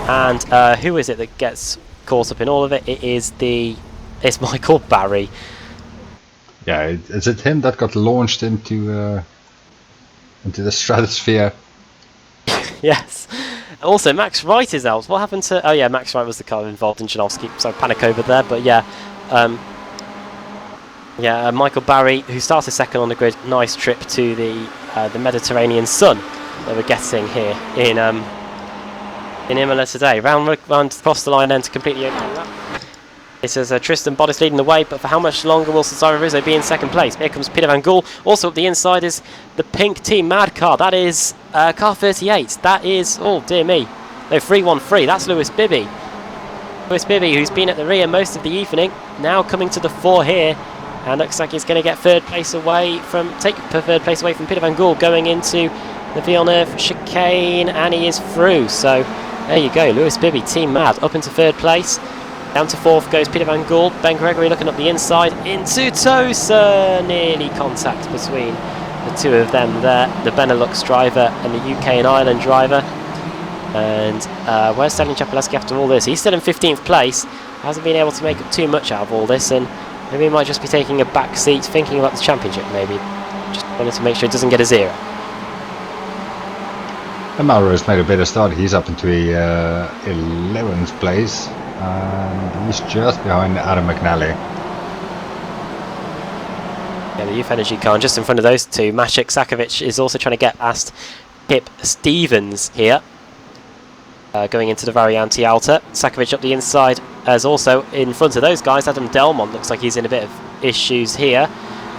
A: and who is it that gets caught up in all of it? It's Michael Barry.
B: Yeah, is it him that got launched into the stratosphere?
A: Yes. Also, Max Wright is out. What happened to... Oh, yeah, Max Wright was the car involved in Janowski, so panic over there. But, yeah. Michael Barry, who started 2nd on the grid. Nice trip to the Mediterranean sun that we're getting here in Imola today. Round across the line then to completely open that. It says Tristan Bodis leading the way, but for how much longer will Cesaro Rizzo be in 2nd place? Here comes Peter Van Gool. Also up the inside is the pink Team Mad car. That is car 38. That is, oh dear me, no, 313. That's Lewis Bibby. Lewis Bibby, who's been at the rear most of the evening, now coming to the fore here, and looks like he's going to get take third place away from Peter Van Gool going into the Villeneuve chicane, and he is through. So there you go, Lewis Bibby, Team Mad, up into 3rd place. Down to 4th goes Peter Van Gool. Ben Gregory looking up the inside into Tosa. Nearly contact between the 2 of them there. The Benelux driver and the UK and Ireland driver. And where's Dejan Chepelevsky after all this? He's still in 15th place. Hasn't been able to make up too much out of all this. And maybe he might just be taking a back seat, thinking about the championship maybe. Just wanted to make sure it doesn't get a 0.
B: And Melrose made a better start. He's up into 11th place. And he's just behind Adam McNally.
A: Yeah, the Youth Energy car, and just in front of those 2, Maciek Sakovic is also trying to get past Kip Stevens here. Going into the Variante Alta. Sakovic up the inside, as also in front of those guys. Adam Delmont looks like he's in a bit of issues here.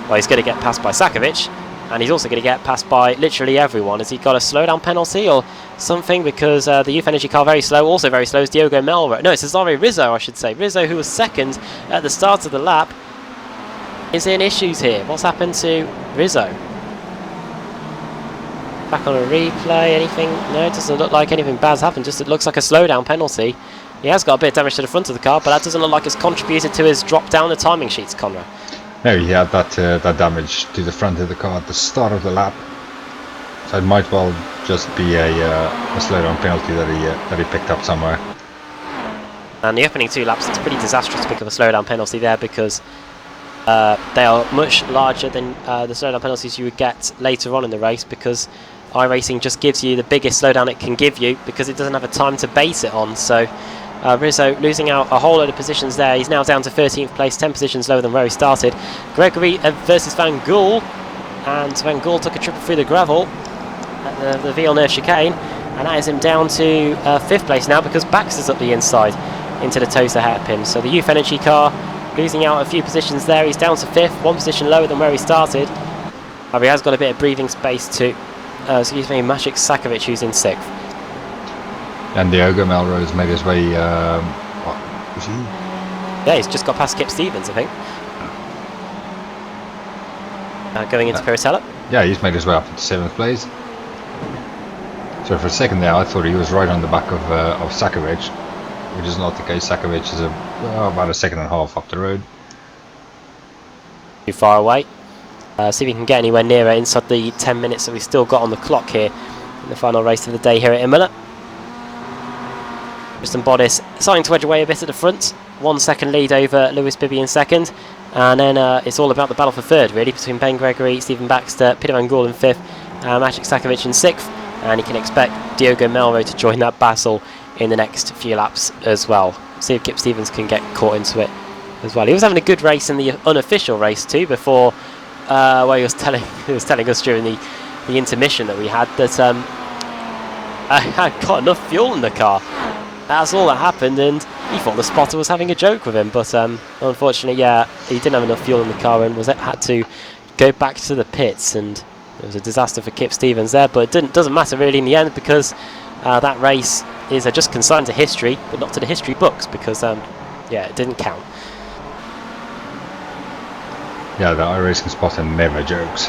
A: Well, he's going to get passed by Sakovic, and he's also going to get passed by literally everyone. Has he got a slowdown penalty or something? Because the Youth Energy car very slow. Also very slow is Diogo Melro. No, it's Cesaro Rizzo, I should say. Rizzo, who was 2nd at the start of the lap, is in issues here. What's happened to Rizzo? Back on a replay, anything? No, it doesn't look like anything bad's happened. Just it looks like a slowdown penalty. He has got a bit of damage to the front of the car, but that doesn't look like it's contributed to his drop down the timing sheets, Conrad.
B: No, he had that damage to the front of the car at the start of the lap. So it might well just be a slowdown penalty that he picked up somewhere.
A: And the opening 2 laps, it's pretty disastrous to pick up a slowdown penalty there because they are much larger than the slowdown penalties you would get later on in the race, because iRacing just gives you the biggest slowdown it can give you because it doesn't have a time to base it on. So Rizzo losing out a whole load of positions there. He's now down to 13th place, 10 positions lower than where he started. Gregory versus Van Gool, and Van Gool took a trip through the gravel at the Villeneuve chicane, and that is him down to 5th place now because Baxter's up the inside into the Tosa hairpin. So the Youth Energy car losing out a few positions there. He's down to 5th, 1 position lower than where he started. He has got a bit of breathing space too. Maciek Sakovic, who's in 6th.
B: And Diogo Melrose made his way. What was he?
A: Yeah, he's just got past Kip Stevens, I think. Going into Piratella.
B: Yeah, he's made his way up into 7th place. So for a second there, I thought he was right on the back of Sakovic, which is not the case. Sakovic is about a second and a half up the road.
A: Too far away. See if we can get anywhere nearer inside the 10 minutes that we've still got on the clock here in the final race of the day here at Imola. Tristan Bottis starting to edge away a bit at the front. 1 second lead over Lewis Bibby in 2nd. And then it's all about the battle for 3rd, really, between Ben Gregory, Stephen Baxter, Peter Van Gool in 5th, Maciek Sakovic in 6th. And you can expect Diogo Melro to join that battle in the next few laps as well. See if Kip Stevens can get caught into it as well. He was having a good race in the unofficial race too before, where he was telling us during the intermission that we had that I had got enough fuel in the car. That's all that happened, and he thought the spotter was having a joke with him, but unfortunately, yeah, he didn't have enough fuel in the car and had to go back to the pits, and it was a disaster for Kip Stevens there. But it doesn't matter really in the end, because that race is just consigned to history, but not to the history books, because yeah, it didn't count.
B: Yeah, the iRacing spotter never jokes.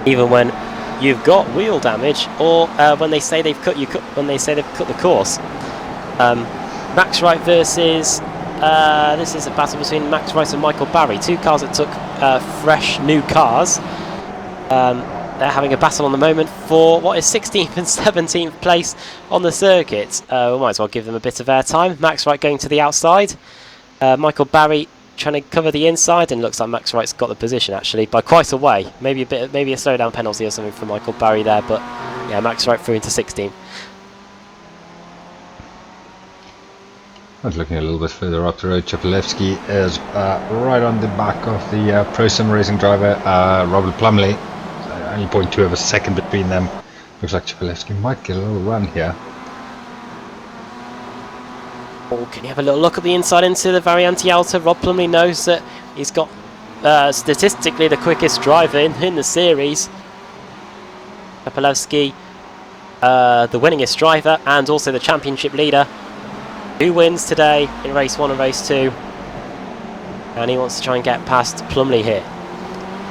A: Even when you've got wheel damage, or when they say they've cut the course. Max Wright versus this is a battle between Max Wright and Michael Barry, 2 cars that took fresh new cars. They're having a battle on the moment for what is 16th and 17th place on the circuit. We might as well give them a bit of airtime. Max Wright going to the outside, Michael Barry trying to cover the inside, and looks like Max Wright's got the position actually by quite a way. Maybe a slowdown penalty or something for Michael Barry there, but yeah, Max Wright through into 16th.
B: I was looking a little bit further up the road. Chapelevsky is right on the back of the Pro Sim Racing driver, Robert Plumley. Only 0.2 of a second between them. Looks like Chapelevsky might get a little run here.
A: Oh, can you have a little look at the inside into the Variante Alta? Rob Plumley knows that he's got statistically the quickest driver in the series. Chapelevsky, the winningest driver and also the championship leader. Who wins today in race 1 and race 2? And he wants to try and get past Plumley here,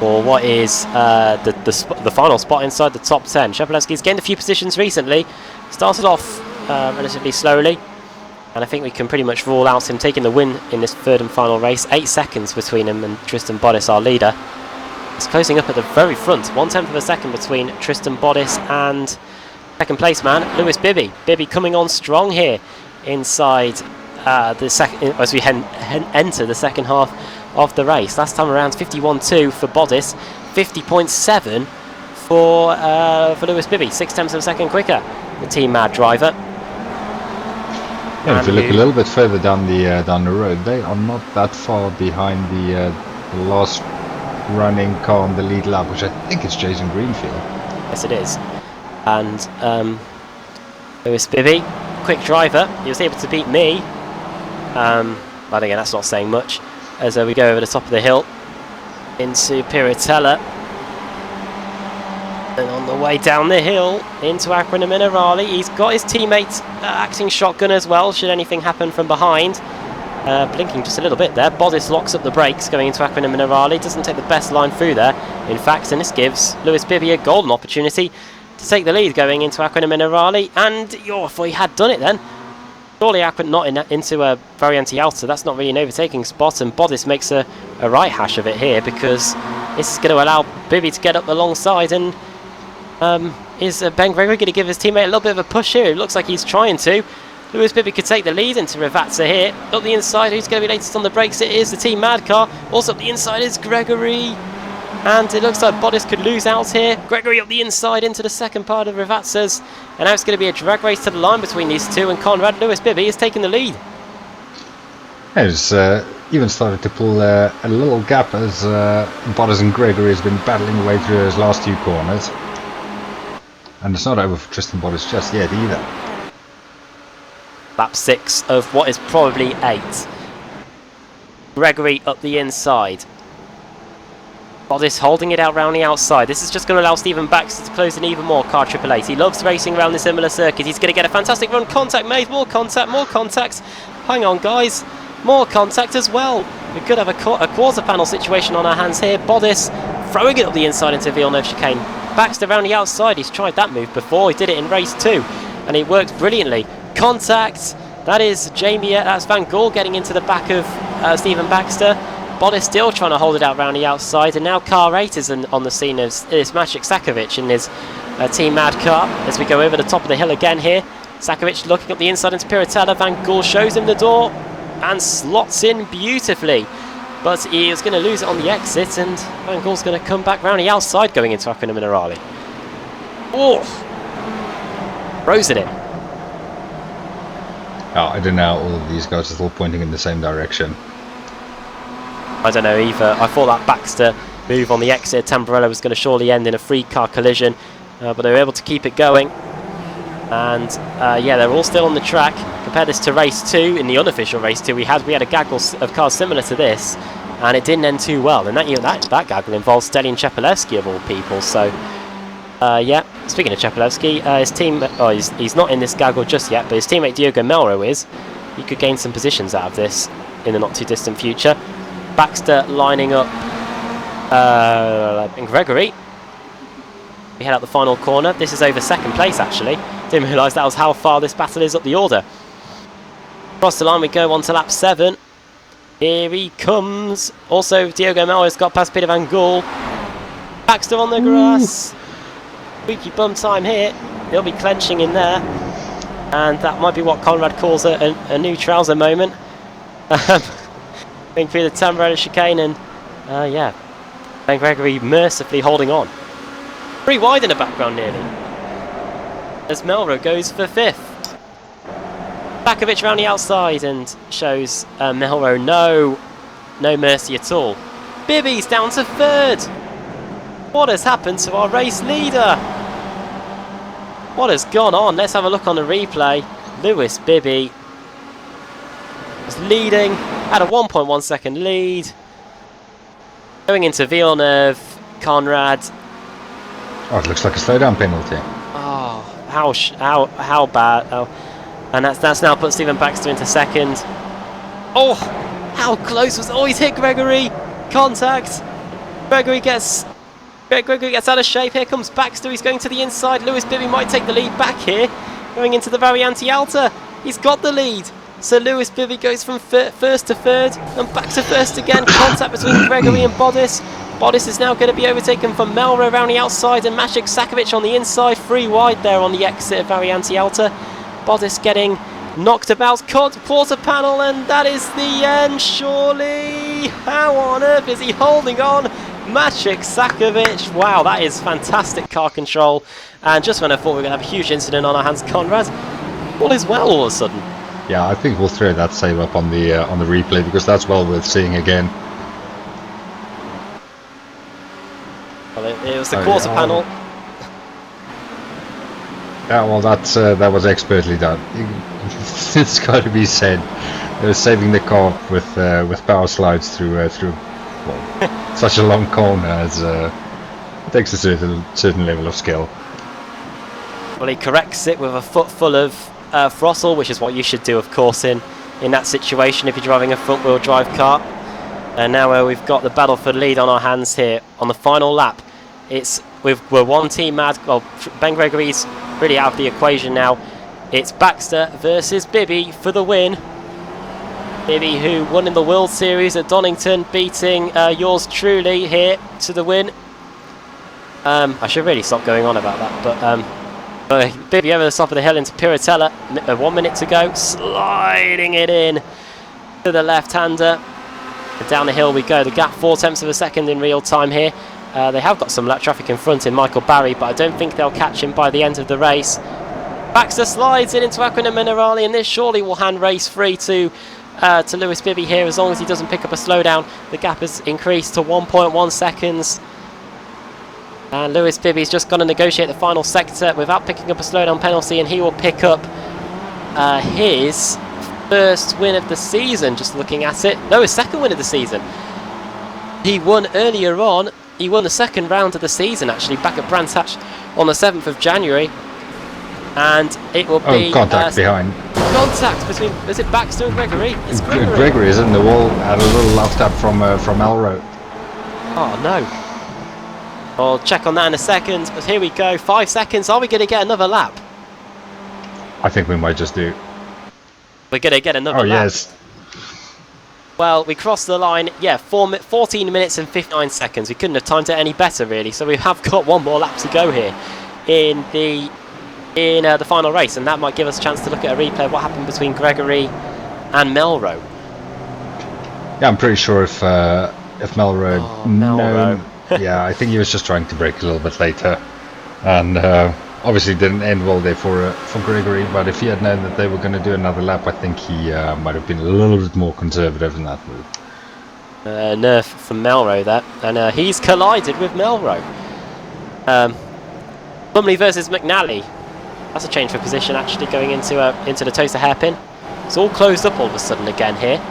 A: or what is the final spot inside the top 10. Chapelevsky's gained a few positions recently. Started off relatively slowly, and I think we can pretty much rule out him taking the win in this 3rd and final race. 8 seconds between him and Tristan Bottis, our leader. It's closing up at the very front. 1/10 of a second between Tristan Bottis and 2nd place man Lewis Bibby. Bibby coming on strong here inside the second as we enter the second half of the race. Last time around 51.2 for Bottis, 50.7 for Lewis Bibby, 0.6 of a second quicker, the Team Mad driver.
B: Yeah, if you look a little bit further down the road, they are not that far behind the last running car on the lead lap, which I think is Jason Greenfield.
A: Yes, it is. And Lewis Bibby, quick driver, he was able to beat me. But again, that's not saying much. As we go over the top of the hill into Piratella, and on the way down the hill into Aquina Minerali, he's got his teammate acting shotgun as well should anything happen from behind. Blinking just a little bit there. Bottis locks up the brakes going into Aquina Minerali, doesn't take the best line through there in fact, and this gives Lewis Bibby a golden opportunity to take the lead going into Aquina Minerali. And I thought he had done it then. Surely Aquina not into a Variante Alta, that's not really an overtaking spot, and Bottis makes a right hash of it here, because this is going to allow Bibby to get up alongside. And is Ben Gregory going to give his teammate a little bit of a push here? It looks like he's trying to. Lewis Bibby could take the lead into Rivatsa here. Up the inside, who's going to be latest on the brakes? It is the Team Mad car. Also up the inside is Gregory. And it looks like Bodice could lose out here. Gregory up the inside into the second part of Rivatsa's. And now it's going to be a drag race to the line between these two. And Conrad Lewis Bibby is taking the lead.
B: It's even started to pull a little gap as Bodice and Gregory has been battling away through his last few corners. And it's not over for Tristan Bodice just yet either.
A: Lap 6 of what is probably 8. Gregory up the inside. Bodice holding it out round the outside. This is just going to allow Stephen Baxter to close in even more. Car Triple Eight. He loves racing around this Imola circuit. He's going to get a fantastic run. Contact made. More contact. More contacts. Hang on, guys. More contact as well. We could have a quarter panel situation on our hands here. Bodice throwing it up the inside into Villeneuve chicane. Baxter around the outside. He's tried that move before. He did it in race 2. And it worked brilliantly. Contact. That is Jamie. That's Van Gaal getting into the back of Stephen Baxter. Bodice still trying to hold it out round the outside, and now car 8 is on the scene as is Maciek Sakovic in his Team Mad car as we go over the top of the hill again here. Sakovic looking up the inside into Piratella. Van Gaal shows him the door and slots in beautifully, but he is going to lose it on the exit, and Van Gaal's going to come back round the outside going into Aquina Minerale. Oh, throws it in.
B: Oh, I don't know, all of these guys are still pointing in the same direction.
A: I don't know either. I thought that Baxter move on the exit Tamburello was going to surely end in a free car collision, but they were able to keep it going. And yeah, they're all still on the track. Compare this to race 2. In the unofficial race 2 we had a gaggle of cars similar to this, and it didn't end too well. And that gaggle involves Stelian Chepelewski of all people. So yeah, speaking of Chepelewski, his team, he's not in this gaggle just yet, but his teammate Diogo Melro is. He could gain some positions out of this in the not too distant future. Baxter lining up and Gregory. We head out the final corner. This is over second place actually. Didn't realise that was how far this battle is up the order. Across the line we go on to lap 7. Here he comes. Also Diogo Melro has got past Peter Van Gaal. Baxter on the grass. Squeaky bum time here. He'll be clenching in there. And that might be what Conrad calls a new trouser moment. Going through the Tamburello chicane, and yeah, Ben Gregory mercifully holding on. 3 wide in the background nearly. As Melro goes for 5th. Bakovic around the outside and shows Melro no mercy at all. Bibby's down to 3rd. What has happened to our race leader? What has gone on? Let's have a look on the replay. Lewis Bibby was leading. Had a 1.1 second lead. Going into Villeneuve, Conrad.
B: Oh, it looks like a slowdown penalty.
A: Oh, how bad. Oh. And that's now put Stephen Baxter into 2nd. Oh, how close was... Oh, he's hit Gregory. Contact. Gregory gets out of shape. Here comes Baxter. He's going to the inside. Lewis Bibby might take the lead back here. Going into the Variante Alta. He's got the lead. So Lewis Bibby goes from 1st to 3rd and back to 1st again. Contact between Gregory and Bodice. Bodice is now going to be overtaken from Melro around the outside and Maciek Sakovic on the inside. 3 wide there on the exit of Variante Alta. Bodice getting knocked about. Quarter panel, and that is the end, surely. How on earth is he holding on? Maciek Sakovic. Wow, that is fantastic car control. And just when I thought we were going to have a huge incident on our hands, Conrad, all is well all of a sudden.
B: Yeah, I think we'll throw that save up on the replay because that's well worth seeing again.
A: Well, it was the quarter panel.
B: Yeah, well, that was expertly done. It's got to be said. They were saving the car with power slides through well, such a long corner. As it takes a certain level of skill.
A: Well, he corrects it with a foot full of throttle, which is what you should do, of course, in that situation if you're driving a front-wheel drive car. And now we've got the battle for the lead on our hands here on the final lap. We're one team mad. Well, Ben Gregory's really out of the equation now. It's Baxter versus Bibby for the win. Bibby, who won in the World Series at Donington, beating yours truly here to the win. I should really stop going on about that, but Bibby over the top of the hill into Piratella. 1 minute to go. Sliding it in to the left-hander. Down the hill we go. The gap 4/10 of a second in real time here. They have got some traffic in front in Michael Barry, but I don't think they'll catch him by the end of the race. Baxter slides in into Aquina Minerali, and this surely will hand race free to Lewis Bibby here, as long as he doesn't pick up a slowdown. The gap has increased to 1.1 seconds. And Lewis Bibby's just going to negotiate the final sector without picking up a slowdown penalty, and he will pick up his first win of the season, just looking at it. No, his second win of the season. He won earlier on. He won the second round of the season, actually, back at Brands Hatch on the 7th of January. And it will be...
B: contact behind.
A: Contact between... Is it Baxter and Gregory? It's Gregory.
B: Gregory is in the wall at a little left tap from Elro.
A: Oh, no. I'll check on that in a second. But here we go. 5 seconds. Are we going to get another lap?
B: I think we might just do.
A: We're going to get another lap.
B: Oh, yes.
A: Well, we crossed the line, 14 minutes and 59 seconds. We couldn't have timed it any better, really. So we have got one more lap to go here in the final race, and that might give us a chance to look at a replay of what happened between Gregory and Melrose.
B: Yeah, I'm pretty sure if Melrose...
A: Melrose.
B: Yeah, I think he was just trying to brake a little bit later. And obviously didn't end well there for Gregory, but if he had known that they were going to do another lap, I think he might have been a little bit more conservative in that move.
A: Nerf from Melrose there, and he's collided with Melrose. Plumley versus McNally. That's a change for position, actually, going into the toaster hairpin. It's all closed up all of a sudden again here.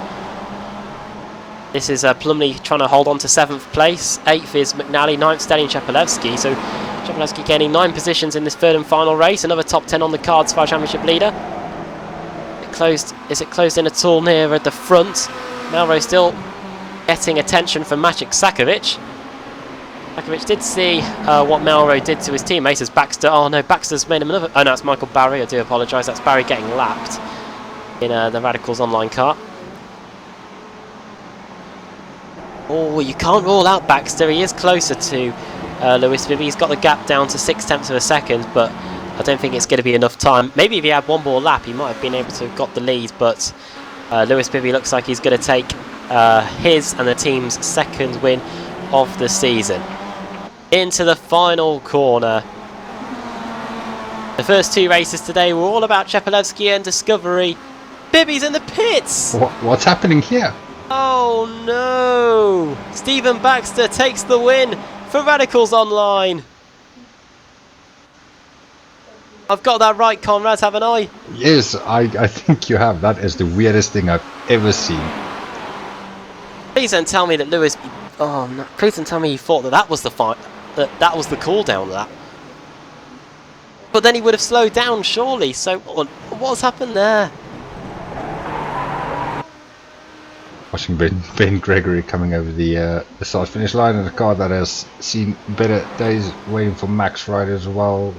A: This is Plumley trying to hold on to 7th place. 8th is McNally, 9th Stalin Chapelevsky. So Chapelevsky gaining 9 positions in this third and final race. Another top 10 on the cards for our championship leader. Is it closed in at all near at the front? Melrose still getting attention from Maciek Sakovic. Sakovic did see what Melrose did to his teammates as Baxter. Oh no, Baxter's made him another. Oh no, it's Michael Barry. I do apologise. That's Barry getting lapped in the Radicals online car. Oh, you can't rule out Baxter. He is closer to Lewis Bibby. He's got the gap down to 6/10 of a second, but I don't think it's going to be enough time. Maybe if he had one more lap, he might have been able to have got the lead, but Lewis Bibby looks like he's going to take his and the team's second win of the season. Into the final corner. The first 2 races today were all about Chapelevsky and Discovery. Bibby's in the pits!
B: What's happening here?
A: Oh no! Stephen Baxter takes the win for Radicals Online. I've got that right, Conrad, haven't I?
B: Yes, I think you have. That is the weirdest thing I've ever seen.
A: Please don't tell me that Lewis... Oh no! Please don't tell me he thought that was the fight. That was the cool down lap. But then he would have slowed down, surely. So what's happened there?
B: Watching Ben Gregory coming over the start finish line in a car that has seen better days, waiting for Max right as well.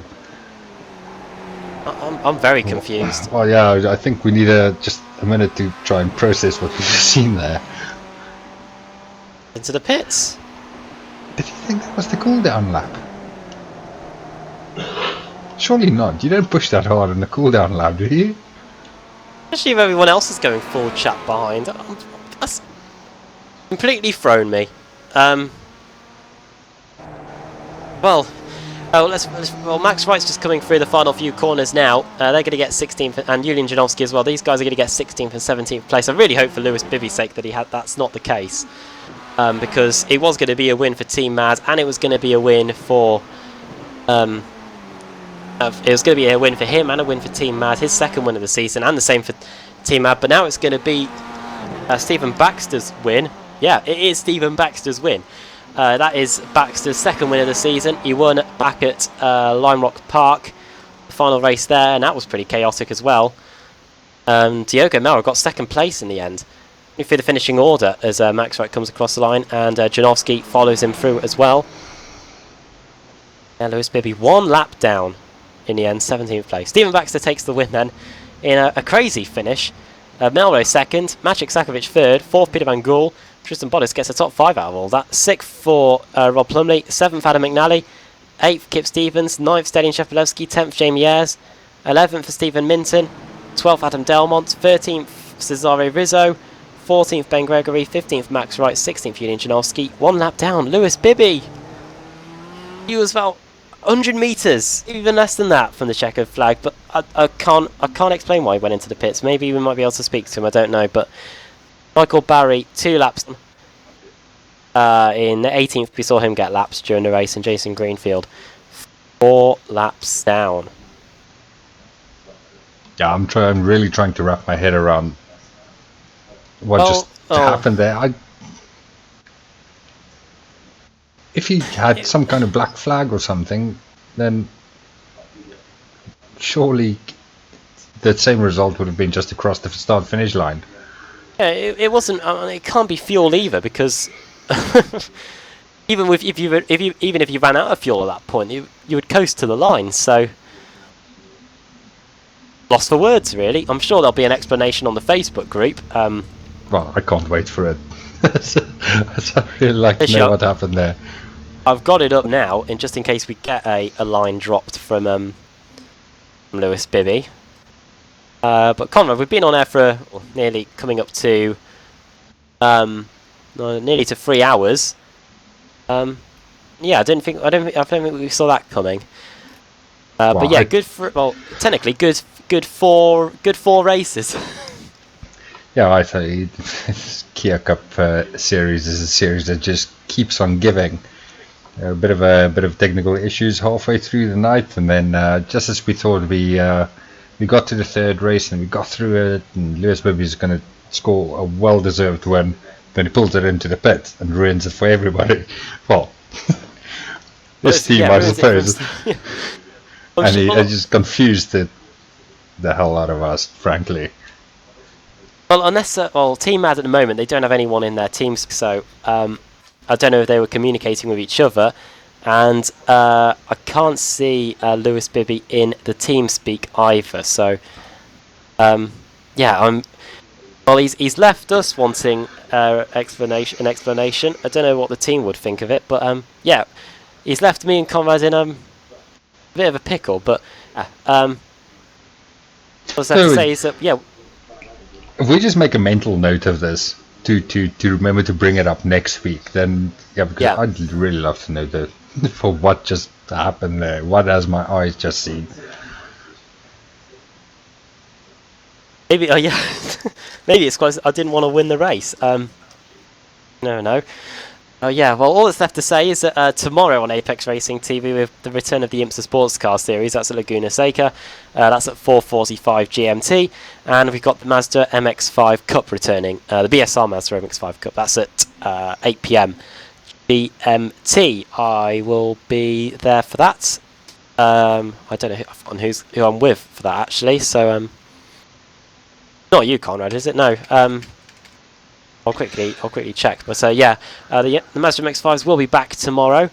A: I'm very confused.
B: Well, yeah, I think we need just a minute to try and process what we've seen there.
A: Into the pits.
B: Did you think that was the cooldown lap? Surely not. You don't push that hard in the cooldown lap, do you?
A: Especially if everyone else is going full chat behind. That's completely thrown me. Well, Max Wright's just coming through the final few corners now. They're going to get 16th, and Julian Janowski as well. These guys are going to get 16th and 17th place. I really hope for Lewis Bibby's sake that that's not the case, because it was going to be a win for Team Mad, and it was going to be a win for it was going to be a win for him and a win for Team Mad, his second win of the season, and the same for Team Mad. But now it's going to be Stephen Baxter's win. Yeah, it is Stephen Baxter's win. That is Baxter's second win of the season. He won back at Lime Rock Park, the final race there, and that was pretty chaotic as well. Diogo Melrose got second place in the end. Through the finishing order as Max Wright comes across the line, and Janowski follows him through as well. Lewis Bibby 1 lap down in the end, 17th place. Stephen Baxter takes the win then in a crazy finish. Melrose second, Maciek Sakovic third, 4th Peter Van Gool. Tristan Bottas gets a top 5 out of all that. 6th for Rob Plumley, 7th Adam McNally, 8th, Kip Stevens. 9th, Stelian Shepelevsky. 10th, Jamie Ayres. 11th for Stephen Minton. 12th, Adam Delmont. 13th, Cesare Rizzo. 14th, Ben Gregory. 15th, Max Wright. 16th, Julian Janowski. 1 lap down, Lewis Bibby. He was about 100 metres, even less than that, from the checkered flag. But I can't explain why he went into the pits. Maybe we might be able to speak to him. I don't know. But Michael Barry, 2 laps. In the 18th, we saw him get laps during the race, and Jason Greenfield 4 laps down.
B: Yeah, I'm really trying to wrap my head around what just happened there. If he had some kind of black flag or something, then surely the same result would have been just across the start-finish line.
A: Yeah, it wasn't. It can't be fuel either, because even if you ran out of fuel at that point, you would coast to the line. So lost for words, really. I'm sure there'll be an explanation on the Facebook group.
B: Well, I can't wait for it. I really like to know what happened there.
A: I've got it up now, and just in case we get a line dropped from Lewis Bibby. But Conrad, we've been on air for nearly coming up to nearly to 3 hours. Yeah, I don't think we saw that coming. But yeah, technically good four races.
B: Yeah, I think this Kia Cup series is a series that just keeps on giving. A bit of technical issues halfway through the night, and then just as we thought we got to the 3rd race and we got through it, and Lewis Bibby is going to score a well-deserved win. Then he pulls it into the pit and ruins it for everybody. Well, this team, I suppose. And he just confused the hell out of us, frankly.
A: Well, unless Team Mad at the moment, they don't have anyone in their teams, so I don't know if they were communicating with each other, and I can't see Lewis Bibby in the team speak either. So yeah, well, he's left us wanting an explanation. I don't know what the team would think of it, but yeah, he's left me and Conrad in a bit of a pickle. But what I was to say is that
B: if we just make a mental note of this to remember to bring it up next week, then because I'd really love to know for what just happened there. What has my eyes just seen?
A: Maybe maybe it's because I didn't want to win the race. No. Oh yeah, well, all that's left to say is that tomorrow on Apex Racing TV with the return of the IMSA Sports Car Series, that's at Laguna Seca, that's at 4:45 GMT, and we've got the Mazda MX-5 Cup returning, the BSR Mazda MX-5 Cup, that's at 8 PM GMT. I will be there for that. I don't know who I'm with for that, actually, so not you, Conrad, is it? No. I'll quickly check. But yeah, the Mazda MX-5s will be back tomorrow.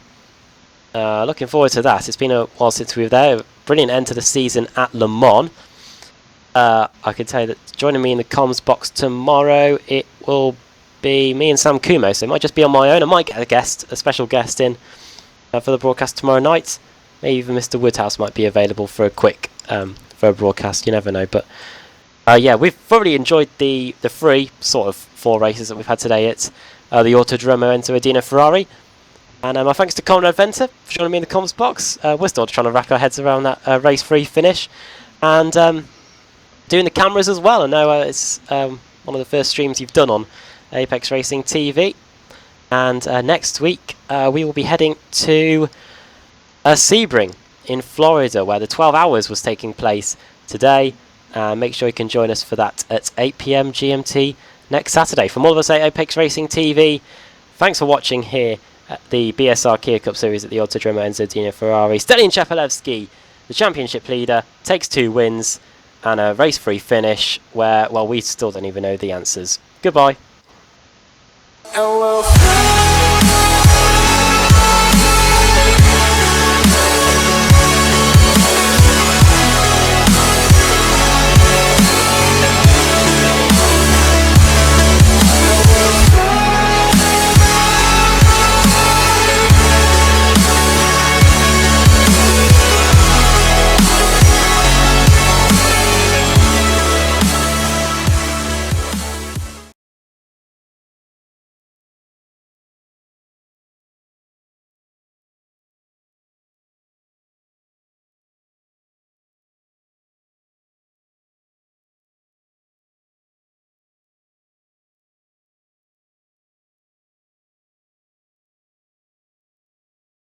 A: Looking forward to that. It's been a while since we were there. Brilliant end to the season at Le Mans. I can tell you that joining me in the comms box tomorrow, it will be me and Sam Kumo. So it might just be on my own. I might get a special guest in for the broadcast tomorrow night. Maybe even Mr. Woodhouse might be available for a quick for a broadcast. You never know. But yeah, we've thoroughly enjoyed the 3 sort of 4 races that we've had today at the Autodromo Enzo Edina Ferrari. And my thanks to Conrad Venter for joining me in the comms box. We're still trying to wrap our heads around that race 3 finish. And doing the cameras as well. I know it's one of the first streams you've done on Apex Racing TV. And next week we will be heading to Sebring in Florida, where the 12 Hours was taking place today. Make sure you can join us for that at 8 PM GMT next Saturday. From all of us at Apex Racing TV, thanks for watching here at the BSR Kia Cup Series at the Autodromo Enzo Edina Ferrari. Stelian Shepelevsky, the championship leader, takes 2 wins and a race 3 finish where, well, we still don't even know the answers. Goodbye.